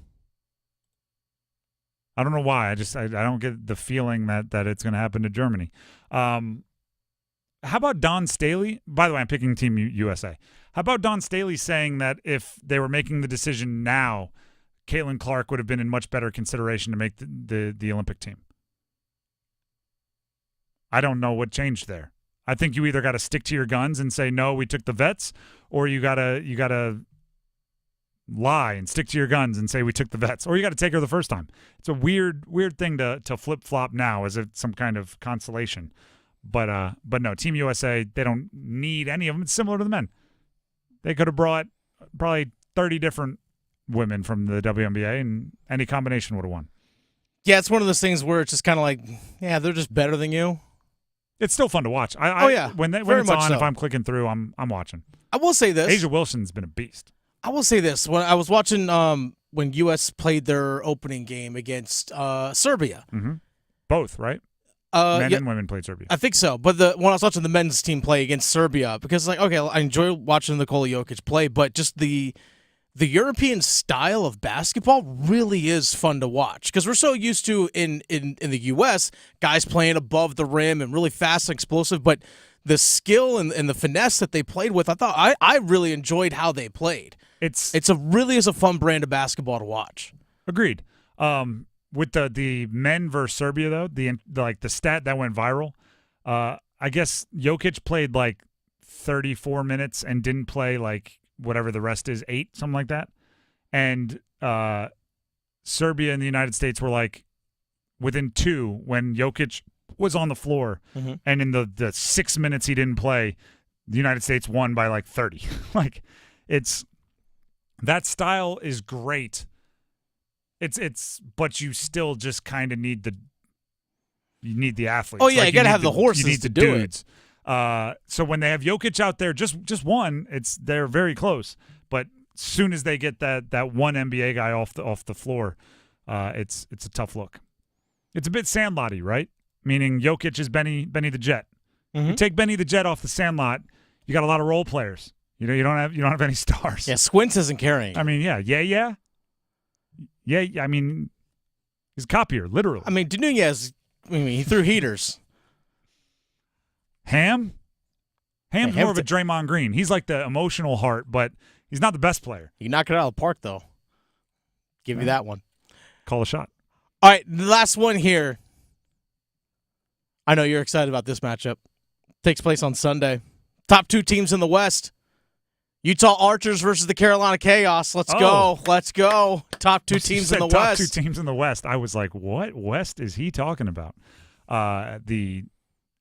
I don't know why. I don't get the feeling that it's going to happen to Germany. How about Don Staley? By the way, I'm picking Team USA. How about Don Staley saying that if they were making the decision now, Caitlin Clark would have been in much better consideration to make the Olympic team? I don't know what changed there. I think you either got to stick to your guns and say, no, we took the vets, or you gotta lie and stick to your guns and say we took the vets, or you got to take her the first time. It's a weird thing to flip-flop now as if some kind of consolation. But no, Team USA, they don't need any of them. It's similar to the men. They could have brought probably 30 different women from the WNBA, and any combination would have won. Yeah, it's one of those things where it's just kind of like, yeah, they're just better than you. It's still fun to watch. When it's on, if I'm clicking through, I'm watching. I will say this. Asia Wilson's been a beast. I will say this. When I was watching when U.S. played their opening game against Serbia. Mm-hmm. Both, right? Men and women played Serbia. I think so. But when I was watching the men's team play against Serbia, because okay, I enjoy watching Nikola Jokic play, but just the European style of basketball really is fun to watch because we're so used to in the U.S. guys playing above the rim and really fast and explosive, but the skill and the finesse that they played with, I really enjoyed how they played. It's really is a fun brand of basketball to watch. Agreed. With the men versus Serbia though, the stat that went viral, I guess Jokic played like 34 minutes and didn't play like whatever the rest is, 8, something like that. And Serbia and the United States were like within 2 when Jokic was on the floor. Mm-hmm. And in the 6 minutes he didn't play, the United States won by like 30. Like that style is great. But you still just kind of need the athletes. Oh yeah, you gotta have the horses you need to the do dudes. So when they have Jokic out there, just one, they're very close. But as soon as they get that one NBA guy off the floor, it's a tough look. It's a bit Sandlotty, right? Meaning Jokic is Benny the Jet. Mm-hmm. You take Benny the Jet off the Sandlot, you got a lot of role players. You don't have any stars. Yeah, Squints isn't carrying. I mean, yeah. I mean, he's a copier, literally. I mean, Nunez, he threw heaters. Ham's more of a Draymond Green. He's like the emotional heart, but he's not the best player. He knocked it out of the park, though. Give me that one. Call a shot. All right, the last one here. I know you're excited about this matchup. Takes place on Sunday. Top 2 teams in the West. Utah Archers versus the Carolina Chaos. Let's go. Top 2 teams in the West. Top 2 teams in the West. I was like, what West is he talking about? The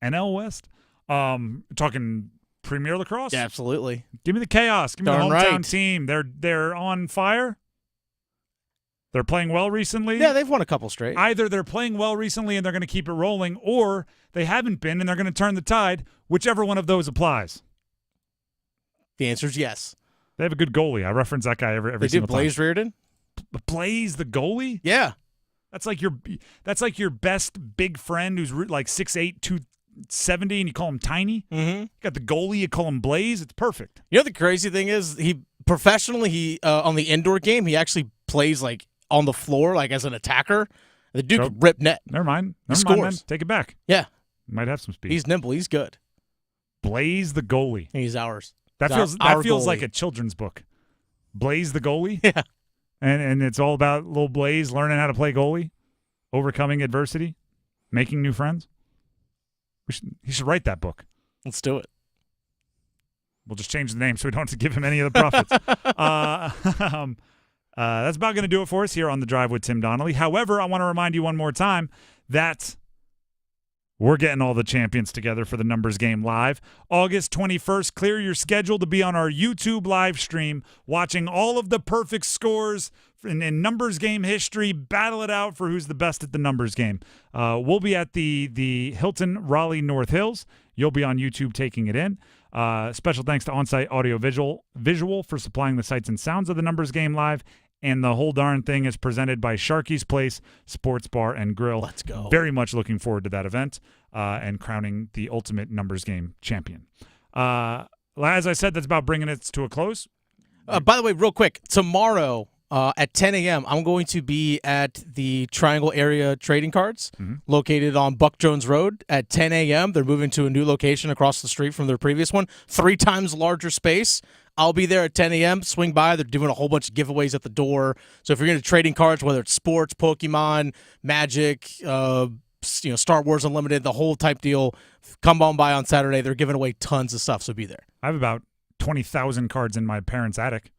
NL West? Talking Premier Lacrosse? Yeah, absolutely. Give me the Chaos. Give me the hometown team. They're on fire. They're playing well recently. Yeah, they've won a couple straight. Either they're playing well recently and they're going to keep it rolling, or they haven't been and they're going to turn the tide, whichever one of those applies. The answer is yes. They have a good goalie. I reference that guy every single time. Blaze Reardon? Blaze the goalie? Yeah. That's like your best big friend who's like 6'8", 270, and you call him tiny. Mm-hmm. You got the goalie, you call him Blaze. It's perfect. You know the crazy thing is, he professionally on the indoor game, he actually plays like on the floor, like as an attacker. The dude could rip net. Never mind. He scores. Take it back. Yeah. Might have some speed. He's nimble. He's good. Blaze the goalie. He's ours. That feels like a children's book. Blaze the goalie? Yeah. And it's all about little Blaze learning how to play goalie, overcoming adversity, making new friends. He should write that book. Let's do it. We'll just change the name so we don't have to give him any of the profits. That's about going to do it for us here on The Drive with Tim Donnelly. However, I want to remind you one more time that we're getting all the champions together for the Numbers Game Live. August 21st, clear your schedule to be on our YouTube live stream, watching all of the perfect scores in Numbers Game history, battle it out for who's the best at the Numbers Game. We'll be at the Hilton Raleigh North Hills. You'll be on YouTube taking it in. Special thanks to On-Site Audio Visual for supplying the sights and sounds of the Numbers Game Live. And the whole darn thing is presented by Sharky's Place Sports Bar and Grill. Let's go. Very much looking forward to that event and crowning the ultimate Numbers Game champion. As I said, that's about bringing it to a close. By the way, real quick, tomorrow at 10 a.m., I'm going to be at the Triangle Area Trading Cards, located on Buck Jones Road at 10 a.m. They're moving to a new location across the street from their previous one, 3 times larger space. I'll be there at 10 a.m. Swing by. They're doing a whole bunch of giveaways at the door. So if you're into trading cards, whether it's sports, Pokemon, Magic, Star Wars Unlimited, the whole type deal, come on by on Saturday. They're giving away tons of stuff, so be there. I have about 20,000 cards in my parents' attic.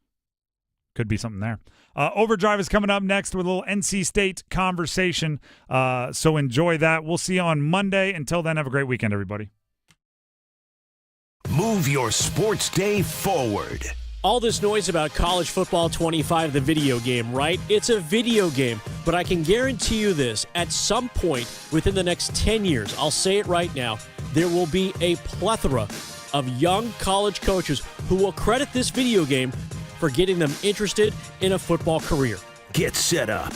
Could be something there. Overdrive is coming up next with a little NC State conversation. So enjoy that. We'll see you on Monday. Until then, have a great weekend, everybody. Move your sports day forward. All this noise about College Football 25, the video game, right? It's a video game, but I can guarantee you this. At some point within the next 10 years, I'll say it right now, there will be a plethora of young college coaches who will credit this video game for getting them interested in a football career. Get set up.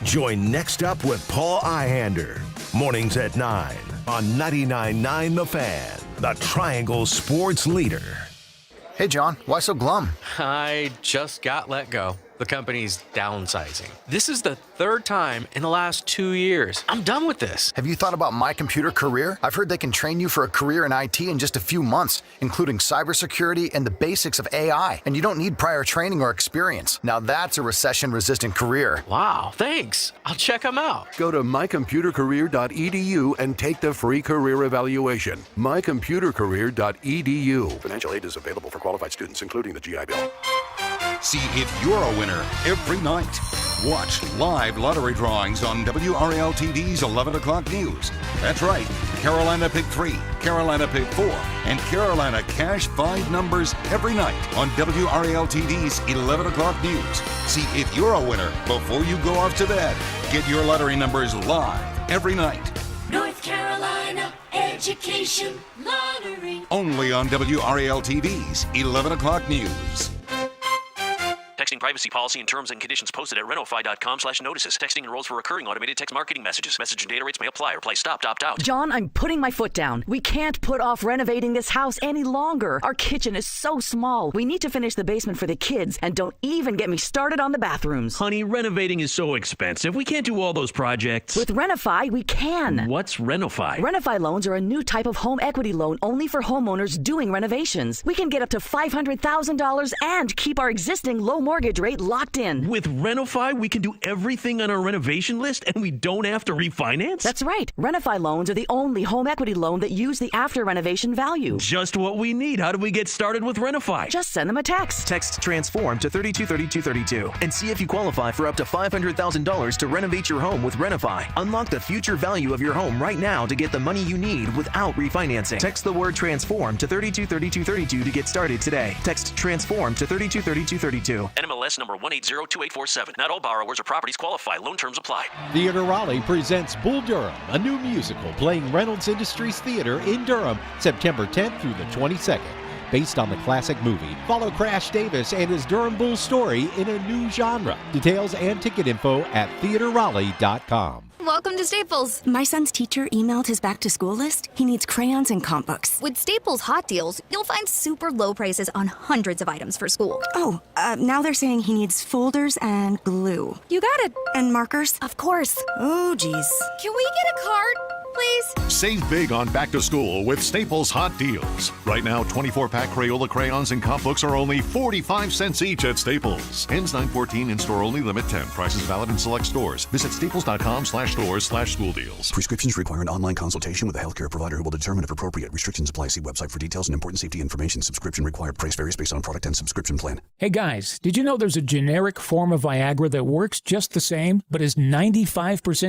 Join Next Up with Paul Ihander. Mornings at 9 on 99.9 The Fan, the Triangle Sports Leader. Hey, John, why so glum? I just got let go. The company's downsizing. This is the third time in the last 2 years. I'm done with this. Have you thought about My Computer Career? I've heard they can train you for a career in IT in just a few months, including cybersecurity and the basics of AI. And you don't need prior training or experience. Now that's a recession-resistant career. Wow, thanks. I'll check them out. Go to mycomputercareer.edu and take the free career evaluation. mycomputercareer.edu. Financial aid is available for qualified students, including the GI Bill. See if you're a winner every night. Watch live lottery drawings on WRAL-TV's 11 o'clock news. That's right, Carolina Pick 3, Carolina Pick 4, and Carolina Cash 5 numbers every night on WRAL-TV's 11 o'clock news. See if you're a winner before you go off to bed. Get your lottery numbers live every night. North Carolina Education Lottery. Only on WRAL-TV's 11 o'clock news. Texting privacy policy and terms and conditions posted at renofi.com/notices. Texting enrolls for recurring automated text marketing messages. Message and data rates may apply. Reply stop, opt out. John, I'm putting my foot down. We can't put off renovating this house any longer. Our kitchen is so small. We need to finish the basement for the kids, and don't even get me started on the bathrooms. Honey, renovating is so expensive. We can't do all those projects. With Renofi, we can. What's Renofi? Renofi loans are a new type of home equity loan only for homeowners doing renovations. We can get up to $500,000 and keep our existing low mortgage rate locked in. With Renofi, we can do everything on our renovation list and we don't have to refinance? That's right. Renofi loans are the only home equity loan that use the after renovation value. Just what we need. How do we get started with Renofi? Just send them a text. Text TRANSFORM to 323232 and see if you qualify for up to $500,000 to renovate your home with Renofi. Unlock the future value of your home right now to get the money you need without refinancing. Text the word TRANSFORM to 323232 to get started today. Text TRANSFORM to 323232. NMLS number 1802847. Not all borrowers or properties qualify. Loan terms apply. Theater Raleigh presents Bull Durham, a new musical playing Reynolds Industries Theater in Durham, September 10th through the 22nd. Based on the classic movie, follow Crash Davis and his Durham Bulls story in a new genre. Details and ticket info at theaterraleigh.com. Welcome to Staples. My son's teacher emailed his back-to-school list. He needs crayons and comp books. With Staples Hot Deals, you'll find super low prices on hundreds of items for school. Oh, now they're saying he needs folders and glue. You got it. And markers? Of course. Oh, geez. Can we get a card, please? Save big on back to school with Staples Hot Deals. Right now, 24-pack Crayola crayons and comp books are only 45 cents each at Staples. Ends 9/14, in-store only, limit 10. Prices valid in select stores. Visit staples.com/stores/school deals. Prescriptions require an online consultation with a healthcare provider who will determine if appropriate. Restrictions apply. See website for details and important safety information. Subscription required. Price varies based on product and subscription plan. Hey guys, did you know there's a generic form of Viagra that works just the same, but is 95%